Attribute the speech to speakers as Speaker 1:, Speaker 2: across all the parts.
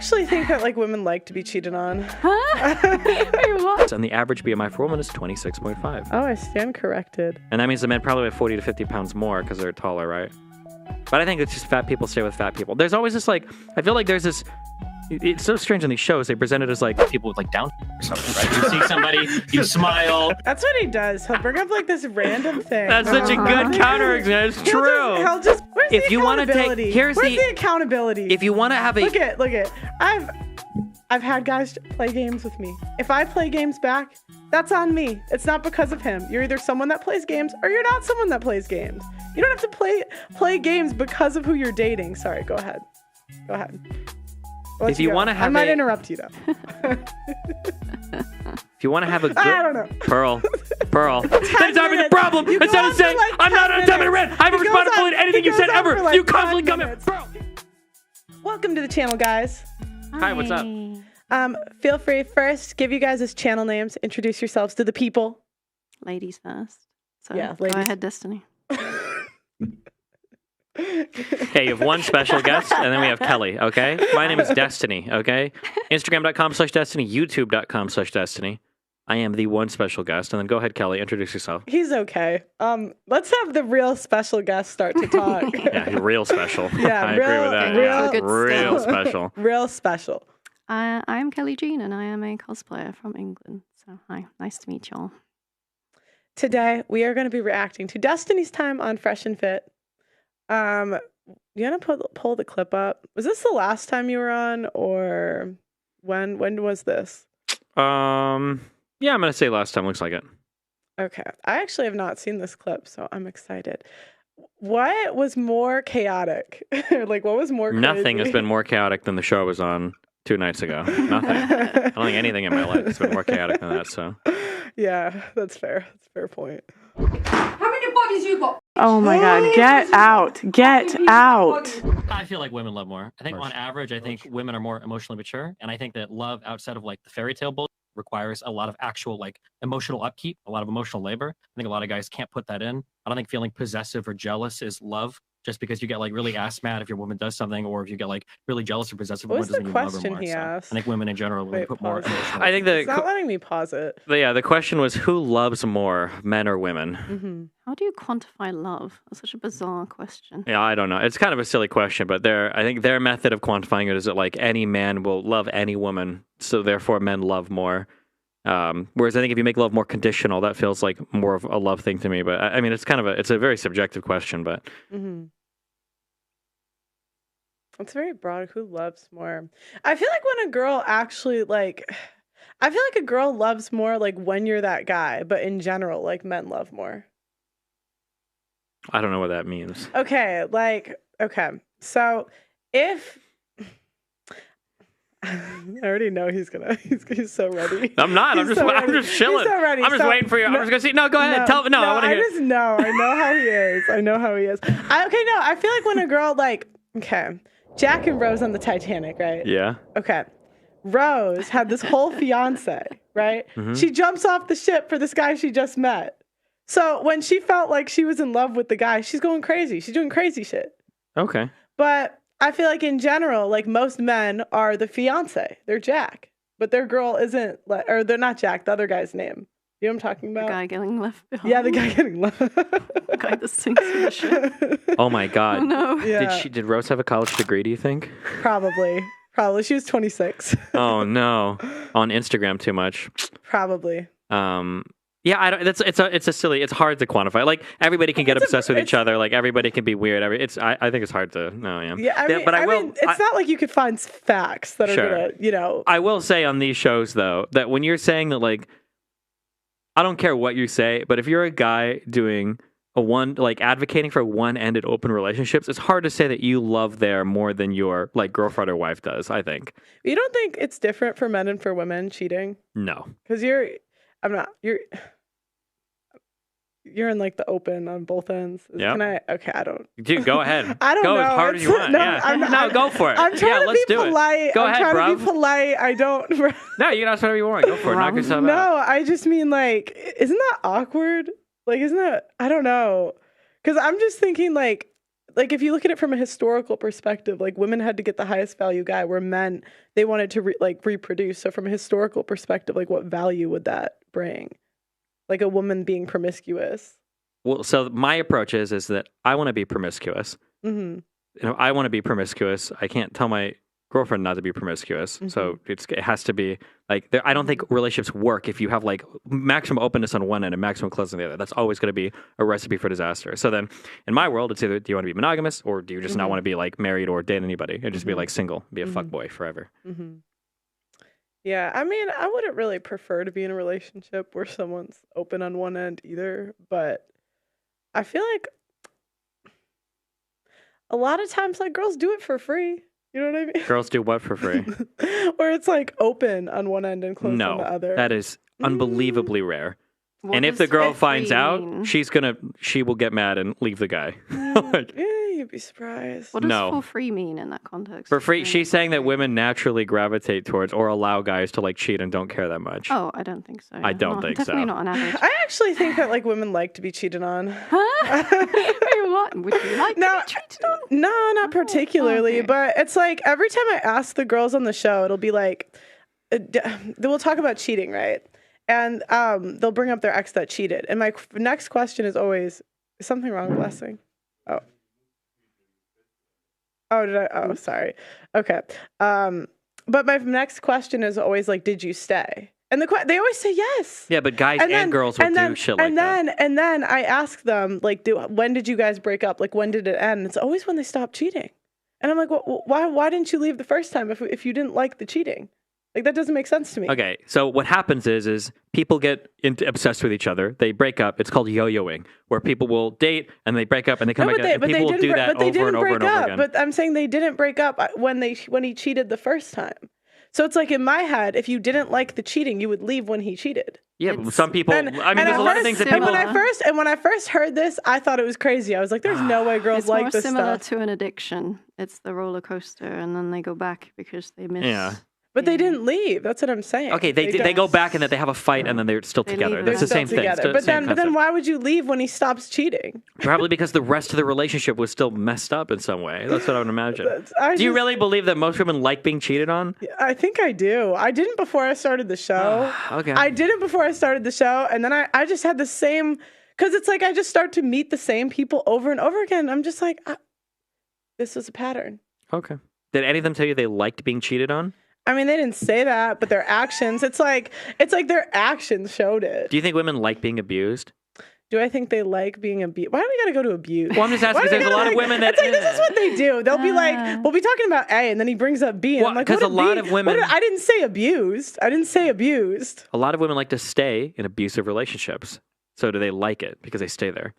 Speaker 1: actually think that like women like to be cheated on.
Speaker 2: Huh? Wait, what?
Speaker 3: And the average BMI for women is 26.5.
Speaker 1: Oh, I stand corrected.
Speaker 3: And that means the men probably weigh 40 to 50 pounds more because they're taller, right? But I think it's just fat people stay with fat people. There's always this like, I feel like there's this, it's so strange in these shows. They present it as like people with like Down or something, right? You see somebody, you smile.
Speaker 1: That's what he does. He'll bring up like this random thing.
Speaker 3: That's such a good counter example. It's true.
Speaker 1: He'll just where's
Speaker 3: If
Speaker 1: the
Speaker 3: you want to
Speaker 1: accountability?
Speaker 3: take, here's
Speaker 1: where's the accountability?
Speaker 3: If you want to have a,
Speaker 1: look at. I've had guys play games with me. If I play games back, that's on me. It's not because of him. You're either someone that plays games or you're not someone that plays games. You don't have to play games because of who you're dating. Sorry, go ahead.
Speaker 3: If you want to have
Speaker 1: I might interrupt you though.
Speaker 3: If you want to have a good...
Speaker 1: I don't know.
Speaker 3: Pearl. That's not the problem. Instead of saying, like I'm not on a 10-minute rant. I haven't responded fully to anything you said ever. Like you constantly come in. Pearl.
Speaker 1: Welcome to the channel, guys.
Speaker 3: Hi, what's up?
Speaker 1: Feel free first, give you guys as channel names. Introduce yourselves to the people.
Speaker 2: Ladies first. So
Speaker 1: yeah,
Speaker 2: go ahead, Destiny.
Speaker 3: Okay, you have one special guest, and then we have Kelly, okay? My name is Destiny, okay? Instagram.com/Destiny, YouTube.com/Destiny. I am the one special guest, and then go ahead, Kelly, introduce yourself.
Speaker 1: He's okay. Let's have the real special guest start to talk.
Speaker 3: Yeah, he's real special.
Speaker 1: Yeah,
Speaker 3: I agree with that.
Speaker 1: Real
Speaker 3: special.
Speaker 1: Real special.
Speaker 2: I'm KellyJean, and I am a cosplayer from England. So hi, nice to meet y'all.
Speaker 1: Today, we are going to be reacting to Destiny's time on Fresh and Fit. You want to pull the clip up? Was this the last time you were on, or when was this?
Speaker 3: Yeah, I'm gonna say last time. Looks like it.
Speaker 1: Okay, I actually have not seen this clip, so I'm excited. What was more chaotic? Like, what was more crazy?
Speaker 3: Nothing has been more chaotic than the show I was on 2 nights ago. Nothing. I don't think anything in my life has been more chaotic than that. So.
Speaker 1: Yeah, that's fair. That's a fair point.
Speaker 4: How many bodies you got?
Speaker 1: Oh my God! Get out! Get out!
Speaker 3: I feel like women love more. I think on average, I think women are more emotionally mature, and I think that love outside of like the fairy tale bullshit requires a lot of actual like emotional upkeep, a lot of emotional labor. I think a lot of guys can't put that in. I don't think feeling possessive or jealous is love. Just because you get like really ass mad if your woman does something, or if you get like really jealous or possessive,
Speaker 1: what was
Speaker 3: doesn't
Speaker 1: the
Speaker 3: mean you love her
Speaker 1: question
Speaker 3: more.
Speaker 1: he asked?
Speaker 3: I think women in general would put more emotional.
Speaker 1: I think it's not letting me pause it.
Speaker 3: Yeah, the question was who loves more, men or women?
Speaker 1: Mm-hmm.
Speaker 2: How do you quantify love? That's such a bizarre question.
Speaker 3: Yeah, I don't know. It's kind of a silly question, but I think their method of quantifying it is that like any man will love any woman, so therefore men love more. Whereas I think if you make love more conditional, that feels like more of a love thing to me. But I mean, it's kind of it's a very subjective question, but.
Speaker 1: Mm-hmm. It's very broad. Who loves more? I feel like when a girl actually like, I feel like a girl loves more like when you're that guy, but in general, like men love more.
Speaker 3: I don't know what that means.
Speaker 1: Okay, so if I already know he's so ready.
Speaker 3: I'm not. I'm just chilling.
Speaker 1: He's so ready.
Speaker 3: I'm just waiting for you. I'm just gonna see. No, go ahead. Tell me. No, I want to hear.
Speaker 1: I just know. I know how he is. I feel like when a girl like Jack and Rose on the Titanic, right?
Speaker 3: Yeah.
Speaker 1: Okay. Rose had this whole fiance, right?
Speaker 3: Mm-hmm.
Speaker 1: She jumps off the ship for this guy she just met. So when she felt like she was in love with the guy, she's going crazy. She's doing crazy shit.
Speaker 3: Okay.
Speaker 1: But I feel like in general, like most men are the fiance. They're Jack. But their girl isn't, or they're not Jack, the other guy's name. You know what I'm talking about?
Speaker 2: The guy getting left behind.
Speaker 1: Yeah, the guy getting left.
Speaker 2: The guy that sinks in the ship.
Speaker 3: Oh my God.
Speaker 2: Oh no.
Speaker 1: Yeah.
Speaker 3: Did Rose have a college degree, do you think?
Speaker 1: Probably. She was 26.
Speaker 3: Oh no. On Instagram too much.
Speaker 1: Probably.
Speaker 3: Yeah, I don't. It's hard to quantify. Like everybody can get obsessed with each other. Like everybody can be weird. I think it's hard to know. Yeah.
Speaker 1: Yeah, I mean, it's not like you could find facts that are gonna, I
Speaker 3: will say on these shows though that when you're saying that, like, I don't care what you say, but if you're a guy doing advocating for one-ended open relationships, it's hard to say that you love there more than your like girlfriend or wife does. I think. You
Speaker 1: don't think it's different for men and for women cheating?
Speaker 3: No,
Speaker 1: because you're in like the open on both ends.
Speaker 3: Yeah.
Speaker 1: I don't.
Speaker 3: Dude, go ahead.
Speaker 1: I don't know.
Speaker 3: Go as hard as you want. No, go for it.
Speaker 1: I'm trying to be polite.
Speaker 3: Go ahead,
Speaker 1: trying to be polite. I don't.
Speaker 3: No, you can ask whatever you want. Go for it. Knock yourself out.
Speaker 1: No, I just mean like, isn't that awkward? Like, isn't that? I don't know. Because I'm just thinking like, like if you look at it from a historical perspective, like women had to get the highest value guy, where men they wanted to reproduce. So from a historical perspective, like what value would that bring? Like a woman being promiscuous.
Speaker 5: Well, so my approach is that I want to be promiscuous.
Speaker 1: Mm-hmm.
Speaker 5: You know, I want to be promiscuous. I can't tell my girlfriend not to be promiscuous.
Speaker 1: Mm-hmm.
Speaker 5: So it has to be like, I don't think relationships work if you have like maximum openness on one end and maximum closeness on the other. That's always going to be a recipe for disaster. So then in my world, it's either do you want to be monogamous or do you just not want to be like married or date anybody and just be like single, be a fuckboy forever.
Speaker 1: Mm-hmm. Yeah, I mean, I wouldn't really prefer to be in a relationship where someone's open on one end either, but I feel like a lot of times like girls do it for free. You know what I mean?
Speaker 5: Girls do what for free?
Speaker 1: Where it's like open on one end and closed on the other.
Speaker 5: That is unbelievably rare.
Speaker 2: What
Speaker 5: And if
Speaker 2: does
Speaker 5: the girl
Speaker 2: for
Speaker 5: finds
Speaker 2: free
Speaker 5: out,
Speaker 2: mean?
Speaker 5: she will get mad and leave the guy. Like,
Speaker 1: Yeah, you'd be surprised.
Speaker 2: What does
Speaker 5: No.
Speaker 2: for free mean in that context?
Speaker 5: for free,
Speaker 2: Explain
Speaker 5: she's
Speaker 2: it
Speaker 5: saying
Speaker 2: for
Speaker 5: that
Speaker 2: free.
Speaker 5: women naturally gravitate towards or allow guys to like cheat and don't care that much.
Speaker 2: Oh, I don't think so.
Speaker 5: I don't think so.
Speaker 2: Definitely not on average.
Speaker 1: I actually think that like women like to be cheated on.
Speaker 2: What? Would you like
Speaker 1: No,
Speaker 2: to be treated on?
Speaker 1: No, not particularly,
Speaker 2: okay.
Speaker 1: but it's like every time I ask the girls on the show, it'll be like, we'll talk about cheating, right? And they'll bring up their ex that cheated. And my next question is always, is something wrong, Blessing? Oh. Oh, did I? Oh, sorry. Okay. But my next question is always like, did you stay? And they always say yes.
Speaker 5: Yeah, but guys and girls will do shit like that.
Speaker 1: And then I ask them, like, when did you guys break up? Like, when did it end? And it's always when they stopped cheating. And I'm like, well, why didn't you leave the first time if you didn't like the cheating? Like, that doesn't make sense to me.
Speaker 5: Okay, so what happens is people get obsessed with each other. They break up. It's called yo-yoing, where people will date and they break up and they come back. And people will do that over and over and over again.
Speaker 1: But I'm saying they didn't break up when he cheated the first time. So it's like in my head, if you didn't like the cheating, you would leave when he cheated.
Speaker 5: Yeah, but some people. There's a lot of things that
Speaker 1: And
Speaker 5: people.
Speaker 1: when I first heard this, I thought it was crazy. I was like, "There's no way girls
Speaker 2: It's
Speaker 1: like
Speaker 2: more
Speaker 1: this
Speaker 2: similar
Speaker 1: stuff."
Speaker 2: to an addiction. It's the roller coaster, and then they go back because they miss.
Speaker 5: Yeah.
Speaker 1: But they didn't leave. That's what I'm saying.
Speaker 5: Okay, they go back and that they have a fight and then they're still together.
Speaker 2: leave
Speaker 5: It's the
Speaker 1: They're
Speaker 5: same
Speaker 1: still
Speaker 5: thing.
Speaker 1: together.
Speaker 5: It's the same
Speaker 1: But then
Speaker 5: concept.
Speaker 1: why would you leave when he stops cheating?
Speaker 5: Probably because the rest of the relationship was still messed up in some way. That's what I would imagine. Do you really believe that most women like being cheated on?
Speaker 1: I think I do. I didn't before I started the show.
Speaker 5: Okay.
Speaker 1: I didn't before I started the show, and then I just had the same, because it's like I just start to meet the same people over and over again. I'm just like, this is a pattern.
Speaker 5: Okay. Did any of them tell you they liked being cheated on?
Speaker 1: I mean, they didn't say that, but their actions, it's like their actions showed it.
Speaker 5: Do you think women like being abused?
Speaker 1: Do I think they like being abused? Why do we got to go to abuse?
Speaker 5: Well, I'm just asking because there's a lot of women that.
Speaker 1: It's like, this is what they do. They'll be like, we'll be talking about A, and then he brings up B, and I'm like,
Speaker 5: because
Speaker 1: what
Speaker 5: a lot
Speaker 1: B?
Speaker 5: of women.
Speaker 1: I didn't say abused. I didn't say abused.
Speaker 5: A lot of women like to stay in abusive relationships. So do they like it because they stay there?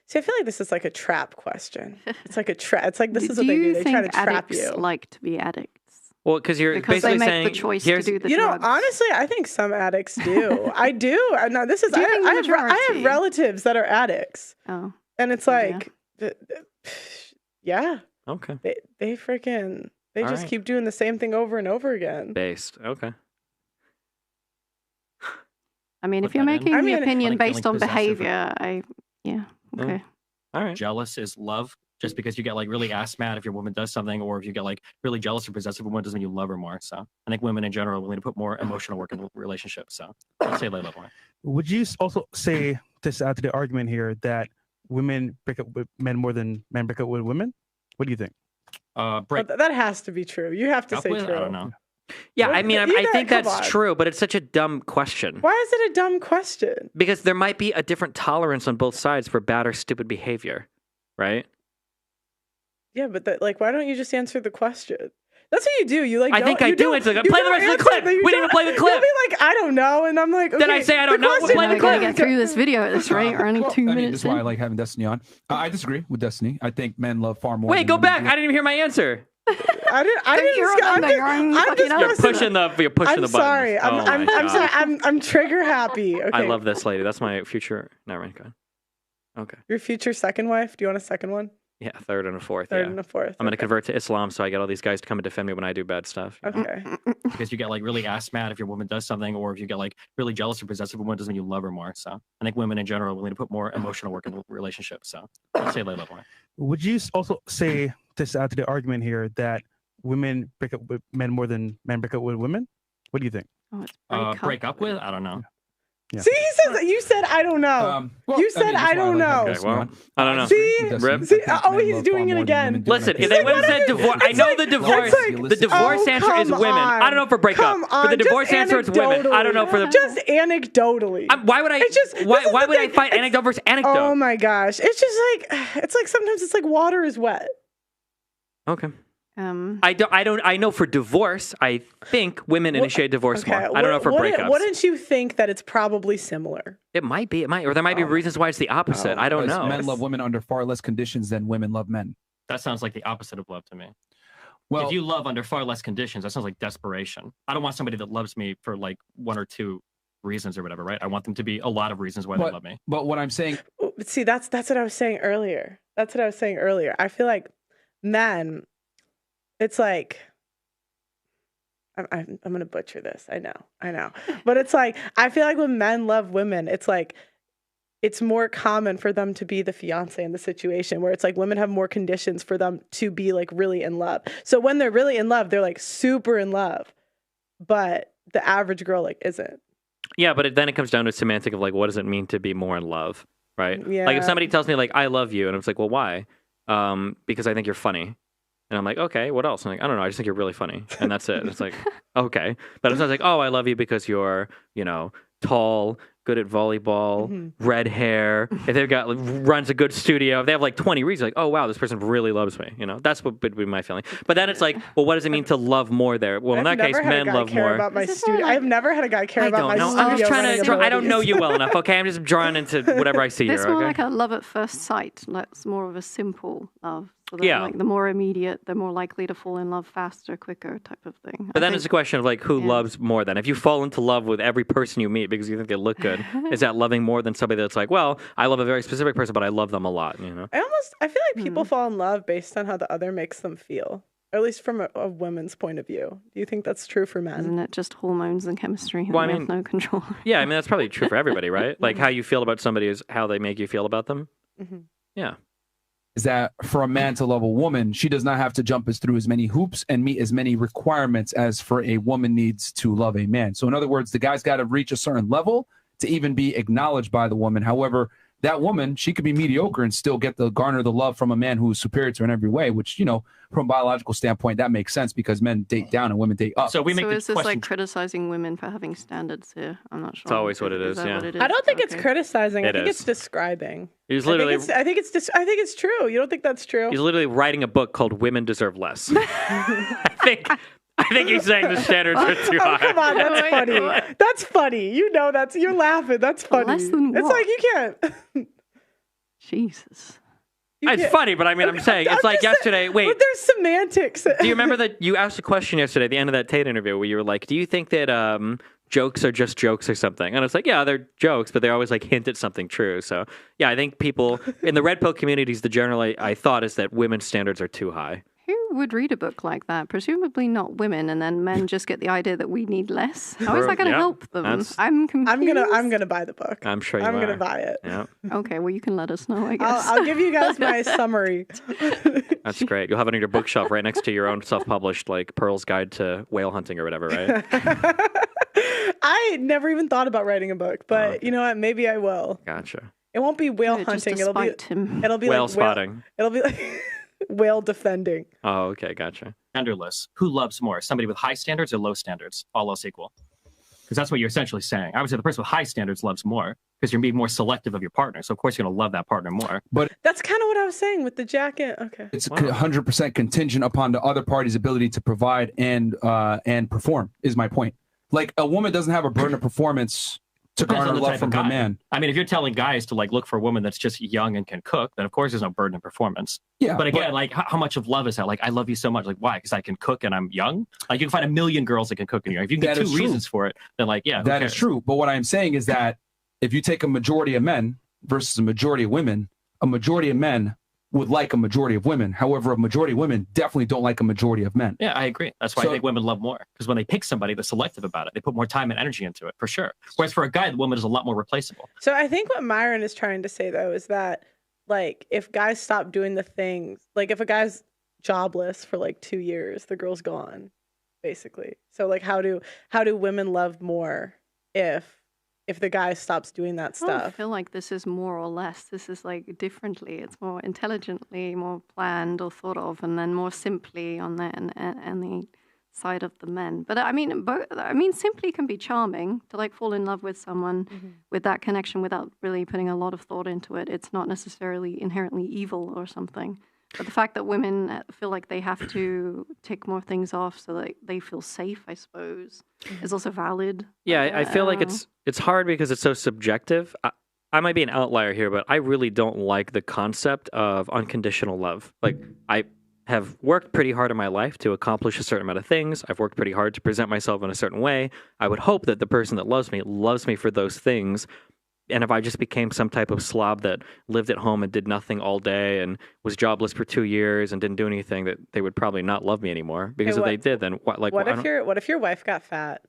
Speaker 1: See, I feel like this is like a trap question. It's like a trap. It's like this is what
Speaker 2: Do
Speaker 1: they do.
Speaker 2: you
Speaker 1: They
Speaker 2: think
Speaker 1: try to trap
Speaker 2: addicts
Speaker 1: you.
Speaker 2: like to be addicts?
Speaker 5: Well, because you're
Speaker 2: Because
Speaker 5: basically
Speaker 2: they make
Speaker 5: saying
Speaker 2: the choice to do the
Speaker 1: You know,
Speaker 2: drugs.
Speaker 1: honestly, I think some addicts do. I do. No, this is.
Speaker 2: Do you think the
Speaker 1: I have
Speaker 2: majority?
Speaker 1: relatives that are addicts,
Speaker 2: Oh,
Speaker 1: and it's
Speaker 2: Yeah.
Speaker 1: like, yeah,
Speaker 5: Okay.
Speaker 1: they freaking they
Speaker 5: All
Speaker 1: just
Speaker 5: right.
Speaker 1: keep doing the same thing over and over again.
Speaker 5: Based. Okay.
Speaker 2: I mean,
Speaker 3: Put
Speaker 2: if you're
Speaker 3: that in.
Speaker 2: making
Speaker 1: I
Speaker 2: the
Speaker 1: mean,
Speaker 2: opinion
Speaker 3: like
Speaker 2: based
Speaker 3: feeling
Speaker 2: on
Speaker 3: possessive.
Speaker 2: behavior, okay.
Speaker 5: All right.
Speaker 3: Jealous is love. Just because you get like really ass mad if your woman does something, or if you get like really jealous or possessive of a woman, doesn't mean you love her more. So I think women in general are willing to put more emotional work in relationships. So I'll say they love more.
Speaker 6: Would you also say, just add to the argument here, that women break up with men more than men break up with women? What do you think?
Speaker 3: Break
Speaker 1: That has to be true. You have to
Speaker 3: up
Speaker 1: say
Speaker 3: with?
Speaker 1: true.
Speaker 3: I don't know.
Speaker 5: Yeah,
Speaker 1: What-
Speaker 5: I mean,
Speaker 1: you
Speaker 5: I
Speaker 1: know,
Speaker 5: think
Speaker 1: come
Speaker 5: that's
Speaker 1: on.
Speaker 5: true, but it's such a dumb question.
Speaker 1: Why is it a dumb question?
Speaker 5: Because there might be a different tolerance on both sides for bad or stupid behavior, right?
Speaker 1: Yeah, but like, why don't you just answer the question? That's what you do. You like.
Speaker 5: I think I do answer the- play the rest of the clip. We didn't even play the clip.
Speaker 1: You'll be like, I don't know, and I'm like, okay,
Speaker 5: Then I say I don't
Speaker 1: the
Speaker 5: know, we'll
Speaker 1: question-
Speaker 5: play the
Speaker 2: We're going
Speaker 5: clip.
Speaker 2: to get through this video at this rate. We're only 2
Speaker 7: I mean,
Speaker 2: minutes
Speaker 7: this is why I
Speaker 2: in.
Speaker 7: like having Destiny on. I disagree with Destiny. I think men love far more.
Speaker 5: Wait,
Speaker 7: than
Speaker 5: go
Speaker 7: women
Speaker 5: back.
Speaker 7: do.
Speaker 5: I didn't even hear my answer.
Speaker 1: I didn't.
Speaker 2: You're
Speaker 1: I'm
Speaker 2: on your own
Speaker 1: just
Speaker 2: fucking
Speaker 5: You're
Speaker 2: Listen,
Speaker 5: pushing the
Speaker 1: I'm
Speaker 5: buttons.
Speaker 1: sorry.
Speaker 5: Oh my
Speaker 1: I'm sorry.
Speaker 5: God.
Speaker 1: I'm trigger happy. Okay.
Speaker 5: I love this lady. That's my future. Never mind. Go ahead. Okay.
Speaker 1: Your future second wife. Do you want a second one?
Speaker 5: Yeah, third and a fourth.
Speaker 1: Third
Speaker 5: yeah.
Speaker 1: and a fourth.
Speaker 5: I'm gonna
Speaker 1: okay.
Speaker 5: convert to Islam, so I get all these guys to come and defend me when I do bad stuff.
Speaker 1: Okay.
Speaker 3: Because you get like really ass mad if your woman does something, or if you get like really jealous or possessive of a woman, doesn't mean you love her more. So I think women in general are willing to put more emotional work in relationships. So I'd say they love more.
Speaker 6: Would you also say, just add to the argument here, that women break up with men more than men break up with women? What do you think?
Speaker 2: Oh, it's
Speaker 3: Break up with? I don't know.
Speaker 6: Yeah.
Speaker 1: See, he says you said I don't know. You said I don't know.
Speaker 5: Okay, well, I don't know.
Speaker 1: See?
Speaker 5: Rib?
Speaker 1: See, oh, he's doing it again.
Speaker 5: Listen, if they would have said divorce, I know the divorce. The divorce answer is women. I don't know for breakup. For the divorce answer, it's women. I don't know for the.
Speaker 1: Just anecdotally.
Speaker 5: Why would I?
Speaker 1: It's just,
Speaker 5: why would I fight anecdote versus anecdote?
Speaker 1: Oh my gosh, it's just like sometimes it's like water is wet.
Speaker 5: Okay. I know for divorce, I think women initiate divorce more. I don't know for breakups.
Speaker 1: Wouldn't you think that it's probably similar?
Speaker 5: It might be. It might, or there might be reasons why it's the opposite. I don't know.
Speaker 7: Men love women under far less conditions than women love men.
Speaker 3: That sounds like the opposite of love to me.
Speaker 7: Well,
Speaker 3: if you love under far less conditions, that sounds like desperation. I don't want somebody that loves me for like one or two reasons or whatever, right? I want them to be a lot of reasons why they love me.
Speaker 7: But what I'm saying,
Speaker 1: see, that's what I was saying earlier. I feel like men. It's like, I'm going to butcher this. I know. But it's like, I feel like when men love women, it's like, it's more common for them to be the fiance in the situation where it's like women have more conditions for them to be like really in love. So when they're really in love, they're like super in love. But the average girl like isn't.
Speaker 5: Yeah, but then it comes down to a semantic of like, what does it mean to be more in love, right?
Speaker 1: Yeah.
Speaker 5: Like if somebody tells me like, I love you, and I'm like, well, why? Because I think you're funny. And I'm like, okay, what else? I'm like, I don't know. I just think you're really funny. And that's it. It's like, okay. But it's not like, oh, I love you because you're, tall, good at volleyball, red hair. If they've got runs a good studio, if they have like 20 reasons, like, oh wow, this person really loves me. That's what would be my feeling. But then it's like, well, what does it mean to love more there? Well, in that case, men love more.
Speaker 1: About my studio. I've never had a guy care about my studio.
Speaker 5: I'm just trying to. I don't know you well enough. Okay, I'm just drawing into whatever I see here.
Speaker 2: It's more
Speaker 5: okay?
Speaker 2: like a love at first sight. That's more of a simple love. So that,
Speaker 5: yeah.
Speaker 2: Like the more immediate, they're more likely to fall in love faster, quicker type of thing.
Speaker 5: But then it's a question of like who loves more then. If you fall into love with every person you meet because you think they look good, is that loving more than somebody that's like, well, I love a very specific person, but I love them a lot,
Speaker 1: I feel like people fall in love based on how the other makes them feel. Or at least from a woman's point of view. Do you think that's true for men?
Speaker 2: Isn't it just hormones and chemistry?
Speaker 5: Well, I
Speaker 2: we
Speaker 5: mean,
Speaker 2: have no control.
Speaker 5: Yeah, I mean, that's probably true for everybody, right? Like how you feel about somebody is how they make you feel about them.
Speaker 1: Mm-hmm.
Speaker 5: Yeah.
Speaker 7: Is that for a man to love a woman, she does not have to jump through as many hoops and meet as many requirements as for a woman needs to love a man. So in other words, the guy's got to reach a certain level to even be acknowledged by the woman. However, that woman, she could be mediocre and still garner the love from a man who is superior to her in every way, which, from a biological standpoint, that makes sense because men date down and women date up.
Speaker 3: So
Speaker 2: is this like criticizing women for having standards here? I'm not sure.
Speaker 5: It's always what it is, yeah.
Speaker 1: I don't think it's criticizing. I think it's describing.
Speaker 5: He's literally.
Speaker 1: I think it's true. You don't think that's true?
Speaker 5: He's literally writing a book called "Women Deserve Less." I think he's saying the standards are too high.
Speaker 1: Come on, that's funny. That's funny. You're laughing. That's funny.
Speaker 2: Less than what?
Speaker 1: It's like you can't.
Speaker 2: Jesus.
Speaker 5: It's funny, but I mean, I'm saying it's like yesterday. Wait,
Speaker 1: but there's semantics.
Speaker 5: Do you remember that you asked a question yesterday at the end of that Tate interview where you were like, "Do you think that jokes are just jokes or something?" And it's like, yeah, they're jokes, but they always like hint at something true. So yeah, I think people in the red pill communities, the general I thought is that women's standards are too high.
Speaker 2: Who would read a book like that? Presumably not women, and then men just get the idea that we need less. How is that going to help them? I'm confused.
Speaker 1: I'm gonna buy the book.
Speaker 5: I'm sure
Speaker 1: I'm gonna buy it.
Speaker 5: Yeah.
Speaker 2: Okay, well you can let us know. I guess
Speaker 1: I'll give you guys my summary.
Speaker 5: That's great. You'll have it on your bookshelf right next to your own self-published like Pearl's Guide to Whale Hunting or whatever, right?
Speaker 1: I never even thought about writing a book, but you know what? Maybe I will.
Speaker 5: Gotcha.
Speaker 1: It won't be whale hunting. It'll be
Speaker 5: whale
Speaker 1: like
Speaker 5: spotting.
Speaker 1: It'll be like whale defending.
Speaker 5: Oh, okay, gotcha.
Speaker 3: Genderless. Who loves more? Somebody with high standards or low standards? All else equal. Because that's what you're essentially saying. I would say the person with high standards loves more because you're being more selective of your partner. So of course you're going to love that partner more.
Speaker 7: But
Speaker 1: that's kind of what I was saying with the jacket. Okay.
Speaker 7: It's 100% contingent upon the other party's ability to provide and perform is my point. Like a woman doesn't have a burden of performance to garner love from her man.
Speaker 3: I mean, if you're telling guys to like look for a woman that's just young and can cook, then of course there's no burden of performance.
Speaker 7: Yeah.
Speaker 3: But again, like how much of love is that? Like, I love you so much. Like, why? Because I can cook and I'm young. Like, you can find a million girls that can cook and you're young. If you can get two reasons for it, then like, yeah,
Speaker 7: that is true. But what I'm saying is that if you take a majority of men versus a majority of women would like a majority of women. However, a majority of women definitely don't like a majority of men.
Speaker 3: Yeah, I agree. That's why I think women love more. Because when they pick somebody, they're selective about it. They put more time and energy into it, for sure. Whereas for a guy, the woman is a lot more replaceable.
Speaker 1: So I think what Myron is trying to say, though, is that, like, if guys stop doing the things, like, if a guy's jobless for, like, 2 years, the girl's gone, basically. So, like, how do women love more if the guy stops doing that stuff?
Speaker 2: I feel like this is more or less. This is like differently. It's more intelligently, more planned or thought of, and then more simply on the side of the men. But I mean, simply can be charming to like fall in love with someone with that connection without really putting a lot of thought into it. It's not necessarily inherently evil or something. But the fact that women feel like they have to tick more things off so that they feel safe, I suppose, is also valid.
Speaker 5: Yeah, I feel like it's hard because it's so subjective. I might be an outlier here, but I really don't like the concept of unconditional love. Like, I have worked pretty hard in my life to accomplish a certain amount of things. I've worked pretty hard to present myself in a certain way. I would hope that the person that loves me for those things. And if I just became some type of slob that lived at home and did nothing all day and was jobless for 2 years and didn't do anything, that they would probably not love me anymore. Because if they did, then what? Like,
Speaker 1: what if your wife got fat?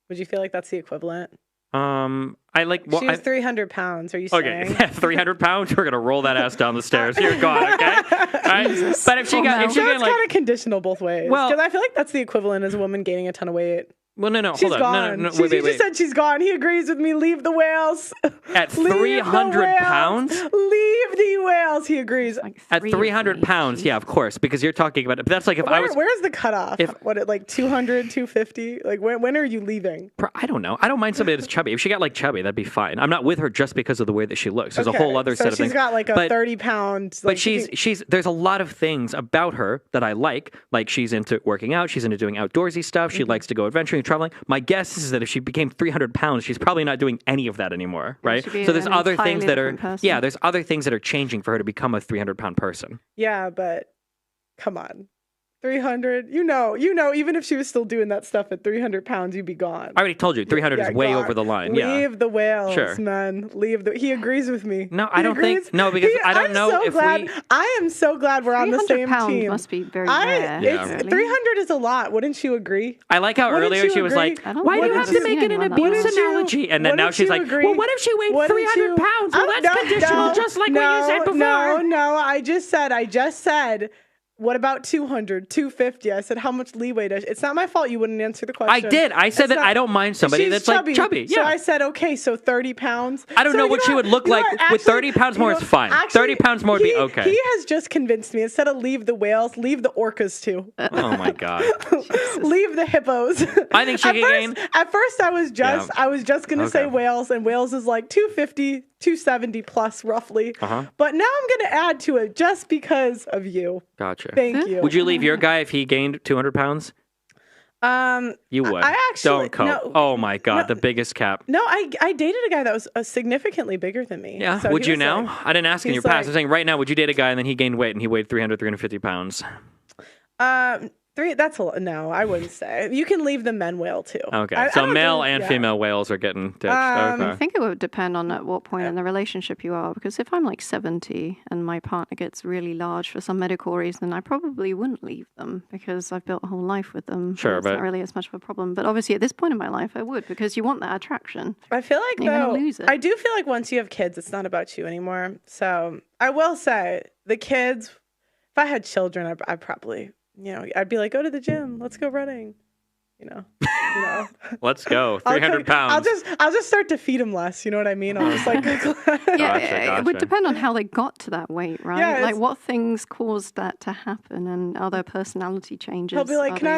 Speaker 1: Would you feel like that's the equivalent?
Speaker 5: I like. Well,
Speaker 1: she was 300 pounds. Are you saying?
Speaker 5: Okay, 300 pounds. We're gonna roll that ass down the stairs. You're gone. Okay. Right? But if she got,
Speaker 1: it's kind of conditional both ways. Well, because I feel like that's the equivalent as a woman gaining a ton of weight.
Speaker 5: Well, no,
Speaker 1: she's
Speaker 5: hold
Speaker 1: gone.
Speaker 5: on. No,
Speaker 1: wait. Just said she's gone. He agrees with me. Leave the whales.
Speaker 5: At 300 pounds?
Speaker 1: Leave the whales. He agrees.
Speaker 2: Like
Speaker 5: at 300 pounds, yeah, of course, because you're talking about it. But that's like if I was.
Speaker 1: Where's the cutoff? Like 200, 250? Like when are you leaving?
Speaker 5: I don't know. I don't mind somebody that's chubby. If she got like chubby, that'd be fine. I'm not with her just because of the way that she looks. There's a whole other set of things.
Speaker 1: She's got like a 30 pound.
Speaker 5: But she's there's a lot of things about her that I like. Like she's into working out. She's into doing outdoorsy stuff. She likes to go adventuring and traveling. My guess is that if she became 300 pounds, she's probably not doing any of that anymore, right? So there's other things that are, there's other things that are changing for her to become a 300-pound person.
Speaker 1: Yeah, but come on. 300, you know, even if she was still doing that stuff at 300 pounds, you'd be gone.
Speaker 5: I already told you, 300 is way over the line.
Speaker 1: Leave the whales, man. He agrees with me.
Speaker 5: No, I don't think, no, because I don't know if
Speaker 1: I am so glad we're on the same team.
Speaker 2: Must be very rare.
Speaker 1: 300 is a lot. Wouldn't you agree?
Speaker 5: I like how earlier she was like, why do you have to make it an abuse analogy? And then now she's like, well, what if she weighed 300 pounds? Well, that's conditional, just like what you said before.
Speaker 1: No, I just said, what about 200, 250? I said, how much leeway does... It's not my fault you wouldn't answer the question.
Speaker 5: I did. I said that I don't mind somebody that's
Speaker 1: chubby.
Speaker 5: Like chubby. Yeah.
Speaker 1: So I said, okay, so 30 pounds.
Speaker 5: I don't know what she would look like. With 30 pounds more, it's fine. 30 pounds more would be okay.
Speaker 1: He has just convinced me. Instead of leave the whales, leave the orcas too.
Speaker 5: Oh my God.
Speaker 1: Leave the hippos.
Speaker 5: I think she can gain...
Speaker 1: At first, I was just going to say whales, and whales is like 250, 270 plus roughly. But now I'm going to add to it just because of you.
Speaker 5: Gotcha.
Speaker 1: Thank you.
Speaker 5: Would you leave your guy if he gained 200 pounds? You would.
Speaker 1: I actually
Speaker 5: don't cope. No, oh my God, the biggest cap.
Speaker 1: No, I dated a guy that was significantly bigger than me.
Speaker 5: Yeah. So would you now? Like, I didn't ask in your past. I'm saying right now, would you date a guy and then he gained weight and he weighed 300, 350 pounds?
Speaker 1: That's a lot. No, I wouldn't say. You can leave the men whale too.
Speaker 5: Okay. So male and female whales are getting ditched. Okay.
Speaker 2: I think it would depend on at what point in the relationship you are. Because if I'm like 70 and my partner gets really large for some medical reason, I probably wouldn't leave them because I've built a whole life with them.
Speaker 5: Sure,
Speaker 2: it's not really as much of a problem. But obviously at this point in my life, I would because you want that attraction.
Speaker 1: I feel like I do feel like once you have kids, it's not about you anymore. So I will say the kids, if I had children, I probably... I'd be like, go to the gym. Let's go running.
Speaker 5: Let's go. 300 pounds.
Speaker 1: I'll just start to feed them less. You know what I mean? I'll just like.
Speaker 2: Gotcha. It would depend on how they got to that weight, right? Yeah, like what things caused that to happen, and are their personality changes?
Speaker 1: He'll be like,
Speaker 2: "Can I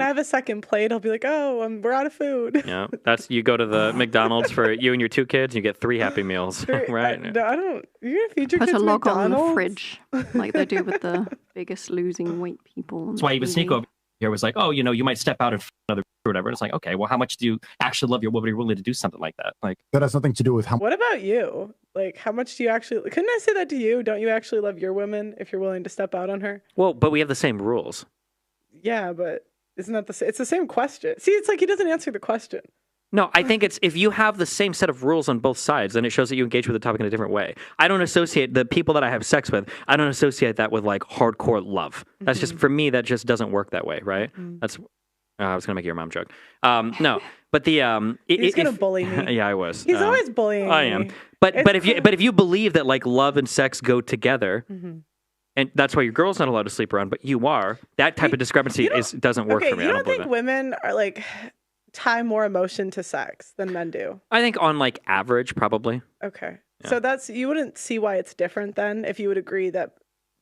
Speaker 2: have
Speaker 1: a second plate?" I'll be like, "Oh, we're out of food."
Speaker 5: Yeah, you go to the McDonald's for you and your 2 kids. You get 3 Happy Meals, right?
Speaker 1: I don't. You're gonna feed your kids
Speaker 2: Put a log
Speaker 1: McDonald's?
Speaker 2: on the fridge, like they do with the biggest losing weight people.
Speaker 3: That's why even Sneako here was like, oh, you might step out and another or whatever. And it's like, okay, well, how much do you actually love your woman? Are you willing to do something like that? Like
Speaker 8: that has nothing to do with how.
Speaker 1: What about you? Like, how much do you actually? Couldn't I say that to you? Don't you actually love your woman if you're willing to step out on her?
Speaker 5: Well, but we have the same rules.
Speaker 1: Yeah, but isn't that it's the same question? See, it's like he doesn't answer the question.
Speaker 5: No, I think it's if you have the same set of rules on both sides, then it shows that you engage with the topic in a different way. I don't associate the people that I have sex with, I don't associate that with like hardcore love. That's just, for me, that just doesn't work that way, right? That's, I was going to make your mom joke. No, but the,
Speaker 1: He's going to bully me.
Speaker 5: Yeah, I was.
Speaker 1: He's always bullying
Speaker 5: I
Speaker 1: me.
Speaker 5: am. But if you believe that like love and sex go together, and that's why your girl's not allowed to sleep around, but you are, that type of discrepancy doesn't work for me.
Speaker 1: You
Speaker 5: I
Speaker 1: don't
Speaker 5: believe
Speaker 1: think
Speaker 5: that.
Speaker 1: women are like tie more emotion to sex than men do?
Speaker 5: I think on like average, probably.
Speaker 1: Okay.
Speaker 5: Yeah.
Speaker 1: So that's, you wouldn't see why it's different then if you would agree that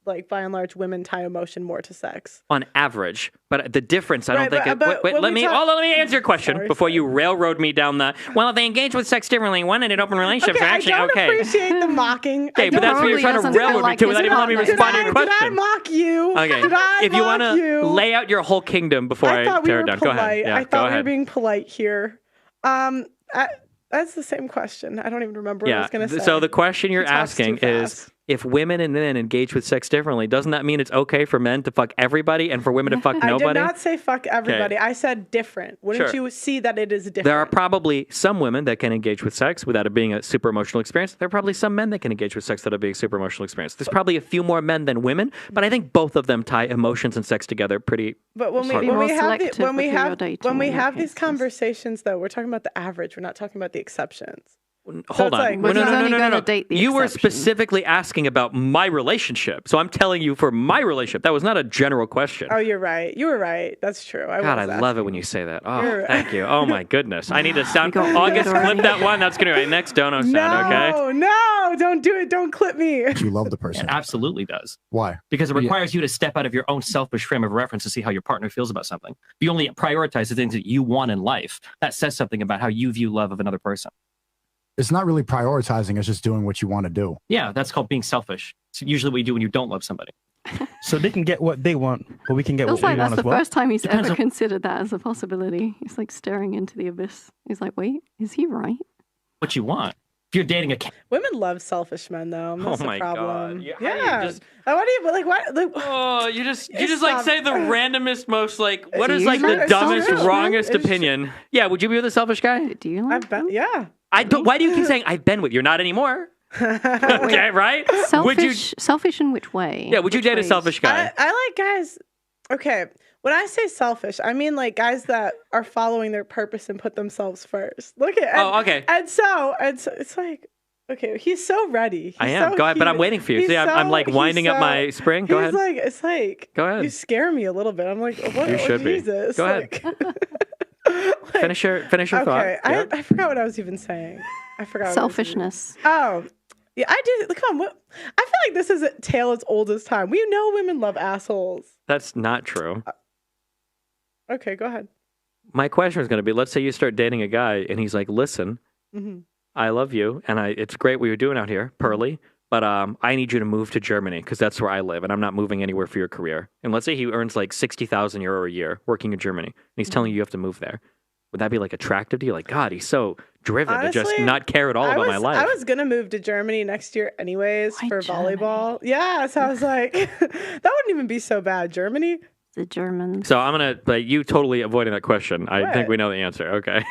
Speaker 1: like by and large women tie emotion more to sex.
Speaker 5: On average, but the difference, I don't
Speaker 1: Right,
Speaker 5: think.
Speaker 1: but
Speaker 5: Wait,
Speaker 1: when
Speaker 5: let
Speaker 1: we
Speaker 5: me
Speaker 1: talk-
Speaker 5: let me answer your question
Speaker 1: Sorry,
Speaker 5: before you railroad me down the. Well, if they engage with sex differently, one ended open relationships
Speaker 1: Okay,
Speaker 5: are actually
Speaker 1: I don't
Speaker 5: okay.
Speaker 1: appreciate the mocking.
Speaker 5: Okay, but that's what you're
Speaker 2: Probably
Speaker 5: trying to
Speaker 2: doesn't feel
Speaker 5: railroad me
Speaker 2: like
Speaker 5: to
Speaker 2: it's
Speaker 5: without even letting me
Speaker 2: not.
Speaker 5: respond to your
Speaker 1: Did I
Speaker 5: question.
Speaker 1: mock you?
Speaker 5: Okay,
Speaker 1: Did I
Speaker 5: if you
Speaker 1: want
Speaker 5: to lay out your whole kingdom before I
Speaker 1: thought we
Speaker 5: tear
Speaker 1: were
Speaker 5: it down,
Speaker 1: polite.
Speaker 5: go ahead. Yeah,
Speaker 1: I
Speaker 5: go
Speaker 1: thought we were
Speaker 5: ahead.
Speaker 1: being polite here. That's the same question. I don't even remember what I was going to say.
Speaker 5: So the question you're
Speaker 1: He talks too
Speaker 5: asking is,
Speaker 1: fast.
Speaker 5: if women and men engage with sex differently, doesn't that mean it's okay for men to fuck everybody and for women to fuck
Speaker 1: I
Speaker 5: nobody?
Speaker 1: did not say fuck everybody. I said different. Wouldn't
Speaker 5: Sure.
Speaker 1: you see that it is different?
Speaker 5: There are probably some women that can engage with sex without it being a super emotional experience. There are probably some men that can engage with sex without it being a super emotional experience. There's probably a few more men than women, but I think both of them tie emotions and sex together pretty.
Speaker 1: But when we
Speaker 5: Maybe
Speaker 2: more
Speaker 1: have
Speaker 2: selective with who you're dating
Speaker 1: when we
Speaker 2: in
Speaker 1: have
Speaker 2: that
Speaker 1: these
Speaker 2: case, yes.
Speaker 1: conversations, though, we're talking about the average. We're not talking about the exceptions.
Speaker 5: Hold
Speaker 1: it's
Speaker 5: on.
Speaker 1: like-
Speaker 5: No,
Speaker 1: But
Speaker 5: no,
Speaker 1: he's
Speaker 5: no,
Speaker 2: only
Speaker 5: no, no,
Speaker 2: gonna
Speaker 5: no.
Speaker 2: date the
Speaker 5: You were
Speaker 2: exception.
Speaker 5: specifically asking about my relationship. So I'm telling you for my relationship. That was not a general question.
Speaker 1: Oh, you're right. You were right. That's true.
Speaker 5: God, I love it when you say that. Oh,
Speaker 1: You're-
Speaker 5: thank you. Oh, my goodness. I need to sound.
Speaker 2: got
Speaker 5: August,
Speaker 2: weird already.
Speaker 5: clip that one. That's going to be my next dono sound, okay?
Speaker 1: No, don't do it. Don't clip me.
Speaker 8: You love the
Speaker 3: It
Speaker 8: person.
Speaker 3: absolutely does.
Speaker 8: Why?
Speaker 3: Because it requires you to step out of your own selfish frame of reference to see how your partner feels about something. If you only prioritize the things that you want in life, that says something about how you view love of another person.
Speaker 8: It's not really prioritizing. It's just doing what you want to do.
Speaker 3: Yeah, that's called being selfish. It's usually what you do when you don't love somebody.
Speaker 6: So they can get what they want, but we can get
Speaker 2: Feels
Speaker 6: what
Speaker 2: like
Speaker 6: we
Speaker 2: that's
Speaker 6: want
Speaker 2: the
Speaker 6: as well.
Speaker 2: first time he's
Speaker 3: Depends
Speaker 2: ever
Speaker 3: on-
Speaker 2: considered that as a possibility. He's like staring into the abyss. He's like, wait, is he right?
Speaker 3: What you want. If you're dating a
Speaker 1: Women love selfish men, though. That's
Speaker 5: Oh my
Speaker 1: the problem.
Speaker 5: God. You- how do you
Speaker 1: Yeah.
Speaker 5: just-
Speaker 1: What do you like? What? Like,
Speaker 5: Oh, you just
Speaker 1: It's
Speaker 5: like
Speaker 1: not-
Speaker 5: say the randomest, most like what
Speaker 2: Do
Speaker 5: is
Speaker 2: you
Speaker 5: like the
Speaker 2: like
Speaker 5: dumbest,
Speaker 2: selfish?
Speaker 5: wrongest
Speaker 1: It's true.
Speaker 5: opinion? Yeah, would you be with a selfish guy?
Speaker 2: Do you like
Speaker 1: I've been. Yeah.
Speaker 5: I don't. Why do you keep saying I've been with? You're not anymore. Okay, right?
Speaker 2: selfish?
Speaker 5: Would you?
Speaker 2: Selfish in which way?
Speaker 5: Yeah, would you
Speaker 2: Which
Speaker 5: date a
Speaker 2: ways?
Speaker 5: selfish guy?
Speaker 1: I like guys. Okay. When I say selfish, I mean like guys that are following their purpose and put themselves first. Look at.
Speaker 5: Oh, okay.
Speaker 1: And so it's like. Okay, he's so ready.
Speaker 5: I
Speaker 1: He's
Speaker 5: am.
Speaker 1: so
Speaker 5: Go ahead, but I'm
Speaker 1: cute.
Speaker 5: waiting for you.
Speaker 1: He's
Speaker 5: See, I'm like
Speaker 1: he's
Speaker 5: winding up my spring. Go
Speaker 1: he's
Speaker 5: ahead.
Speaker 1: like, it's like,
Speaker 5: Go ahead.
Speaker 1: you scare me a little bit. I'm like, what?
Speaker 5: You should be.
Speaker 1: Jesus.
Speaker 5: Go ahead.
Speaker 1: Like,
Speaker 5: Finish your thought.
Speaker 1: okay,
Speaker 5: Yeah.
Speaker 1: I forgot what I was even saying. I forgot. what I was even-
Speaker 2: Selfishness.
Speaker 1: Oh, yeah, I do. Come on, I feel like this is a tale as old as time. We know women love assholes.
Speaker 5: That's not true.
Speaker 1: Okay, go ahead.
Speaker 5: My question is going to be: let's say you start dating a guy, and he's like, "Listen,
Speaker 1: Hmm.
Speaker 5: I love you, and it's great what you're doing out here, Pearly. But I need you to move to Germany because that's where I live, and I'm not moving anywhere for your career. And let's say he earns like 60,000 euro a year working in Germany, and he's telling you have to move there. Would that be like attractive to you? Like, God, he's so driven to just
Speaker 1: Honestly,
Speaker 5: not care at all about my life.
Speaker 1: I was gonna move to Germany next year anyways
Speaker 2: Why
Speaker 1: for
Speaker 2: Germany?
Speaker 1: volleyball. Yeah, so I was like, that wouldn't even be so bad. Germany.
Speaker 2: The Germans.
Speaker 5: So I'm gonna like you totally avoiding that question. I
Speaker 1: What?
Speaker 5: think we know the answer. Okay.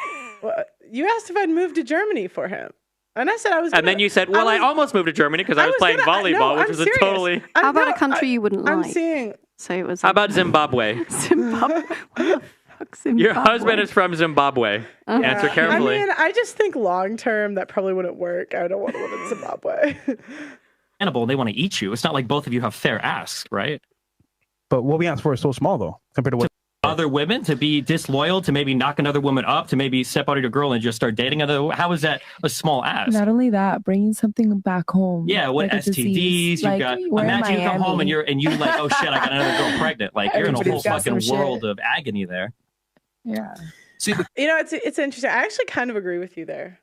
Speaker 1: Well, you asked if I'd move to Germany for him, and I said I was.
Speaker 5: And then you said, "Well, I almost moved to Germany because I was playing volleyball, which was a totally."
Speaker 2: How about a country you wouldn't
Speaker 1: I'm
Speaker 2: like?
Speaker 1: seeing.
Speaker 2: So it was.
Speaker 5: How about Zimbabwe?
Speaker 2: Zimbabwe? What the fuck, Zimbabwe?
Speaker 5: Your husband is from Zimbabwe. Answer carefully.
Speaker 1: I mean, I just think long term that probably wouldn't work. I don't want to live in Zimbabwe.
Speaker 3: Animal, they want to eat you. It's not like both of you have fair asks, right?
Speaker 6: But what we asked for is so small, though, compared to what.
Speaker 3: Other women to be disloyal, to maybe knock another woman up, to maybe step out of your girl and just start dating other. How is that a small ask?
Speaker 9: Not only that, bringing something back home.
Speaker 3: Yeah, what
Speaker 9: like a
Speaker 3: STDs
Speaker 9: disease.
Speaker 3: you
Speaker 9: Like,
Speaker 3: got?
Speaker 9: we're in
Speaker 3: Imagine you come home and
Speaker 9: Miami.
Speaker 3: you like, oh shit, I got another girl pregnant. Like you're in a whole
Speaker 9: Everybody's got
Speaker 3: fucking
Speaker 9: some
Speaker 3: world
Speaker 9: shit.
Speaker 3: of agony there.
Speaker 9: Yeah.
Speaker 7: See,
Speaker 1: You know, it's interesting. I actually kind of agree with you there.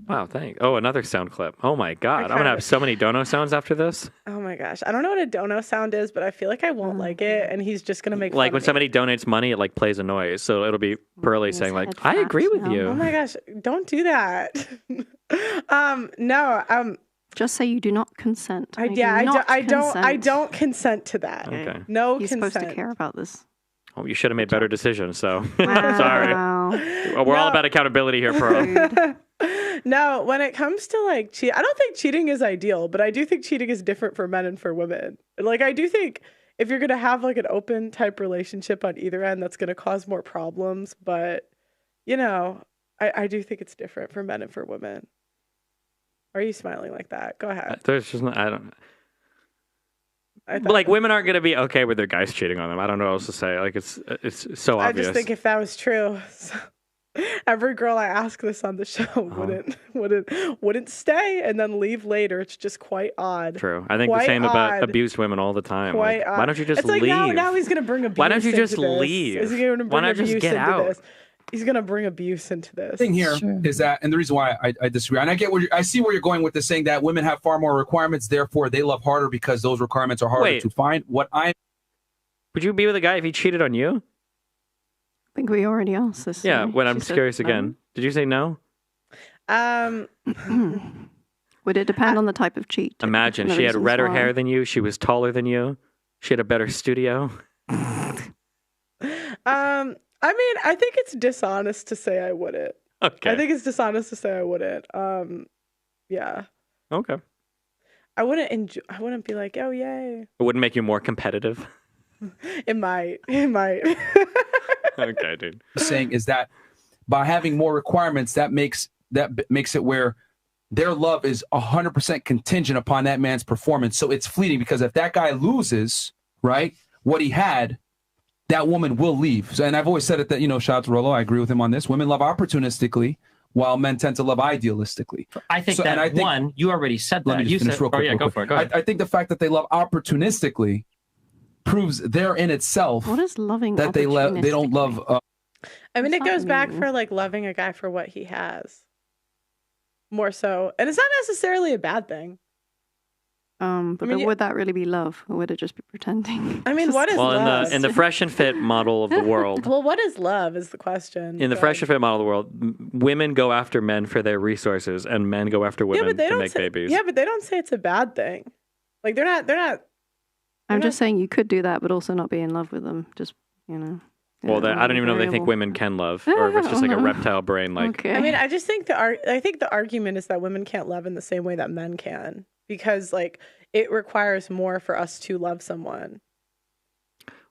Speaker 5: Wow, thanks. Oh, another sound clip. Oh my God, I'm gonna have so many dono sounds after this.
Speaker 1: Oh my gosh, I don't know what a dono sound is, but I feel like I won't like it, and he's just gonna make
Speaker 5: Like
Speaker 1: fun
Speaker 5: when
Speaker 1: of me.
Speaker 5: somebody donates money, it like plays a noise, so it'll be Pearly
Speaker 2: His
Speaker 5: saying like,
Speaker 2: head
Speaker 5: "I
Speaker 2: flaps
Speaker 5: agree with
Speaker 2: now.
Speaker 5: you."
Speaker 1: Oh my gosh, don't do that. No,
Speaker 2: Just say you do not consent.
Speaker 1: I
Speaker 2: consent.
Speaker 1: don't consent to that.
Speaker 5: Okay.
Speaker 1: No
Speaker 2: You're
Speaker 1: consent.
Speaker 2: supposed to care about this.
Speaker 5: Oh, you should have made better decisions. So
Speaker 2: Wow.
Speaker 5: sorry.
Speaker 2: Wow.
Speaker 5: We're all about accountability here, Pearl.
Speaker 1: No, when it comes to like cheat, I don't think cheating is ideal, but I do think cheating is different for men and for women. Like, I do think if you're going to have like an open type relationship on either end, that's going to cause more problems. But, you know, I do think it's different for men and for women. Are you smiling like that? Go ahead.
Speaker 5: There's just I don't. Like, women aren't going to be okay with their guys cheating on them. I don't know what else to say. Like, it's so obvious.
Speaker 1: I just think if that was true, every girl I ask this on the show wouldn't stay and then leave later. It's just quite odd.
Speaker 5: True. I think the same about abused women all the time.
Speaker 1: Quite
Speaker 5: like, why don't you just
Speaker 1: leave? Now he's going to bring abuse.
Speaker 5: Why don't you just
Speaker 1: into this.
Speaker 5: leave?
Speaker 1: Is he going to bring
Speaker 5: why not
Speaker 1: abuse
Speaker 5: just get
Speaker 1: into
Speaker 5: out?
Speaker 1: This? He's going to bring abuse into this.
Speaker 7: The thing here is that, and the reason why I disagree, and I get I see where you're going with this, saying that women have far more requirements, therefore they love harder because those requirements are harder to find.
Speaker 5: Would you be with a guy if he cheated on you?
Speaker 2: I think we already asked this.
Speaker 5: Yeah, when I'm curious again. Did you say no?
Speaker 2: Would it depend on the type of cheat?
Speaker 5: Imagine she had redder hair than you. She was taller than you. She had a better studio.
Speaker 1: I mean, I think it's dishonest to say I wouldn't.
Speaker 5: Okay.
Speaker 1: I think it's dishonest to say I wouldn't. Yeah.
Speaker 5: Okay.
Speaker 1: I wouldn't be like, oh yay.
Speaker 5: It wouldn't make you more competitive.
Speaker 1: It might.
Speaker 5: Okay, dude.
Speaker 7: Saying is that by having more requirements, that makes it where their love is 100% contingent upon that man's performance. So it's fleeting, because if that guy loses, right, what he had, that woman will leave. So, and I've always said it that, shout out to Rollo, I agree with him on this. Women love opportunistically, while men tend to love idealistically.
Speaker 3: I think you already said that.
Speaker 7: You said,
Speaker 3: Go for it. Go ahead.
Speaker 7: I think the fact that they love opportunistically proves there in itself
Speaker 2: what is loving
Speaker 7: that they don't love.
Speaker 1: I mean, it goes back for like loving a guy for what he has, more so, and it's not necessarily a bad thing.
Speaker 2: Would that really be love, or would it just be pretending?
Speaker 1: I mean, what is love?
Speaker 5: In the fresh and fit model of the world.
Speaker 1: Well, what is love is the question.
Speaker 5: In the fresh and fit model of the world, women go after men for their resources, and men go after women to make babies.
Speaker 1: Yeah, but they don't say it's a bad thing. Like they're not.
Speaker 2: I'm just saying you could do that, but also not be in love with them. Just
Speaker 5: Well, I don't even know if they think women can love, or if it's just like a reptile brain. Like,
Speaker 2: okay.
Speaker 1: I mean, I just think the argument is that women can't love in the same way that men can, because like it requires more for us to love someone.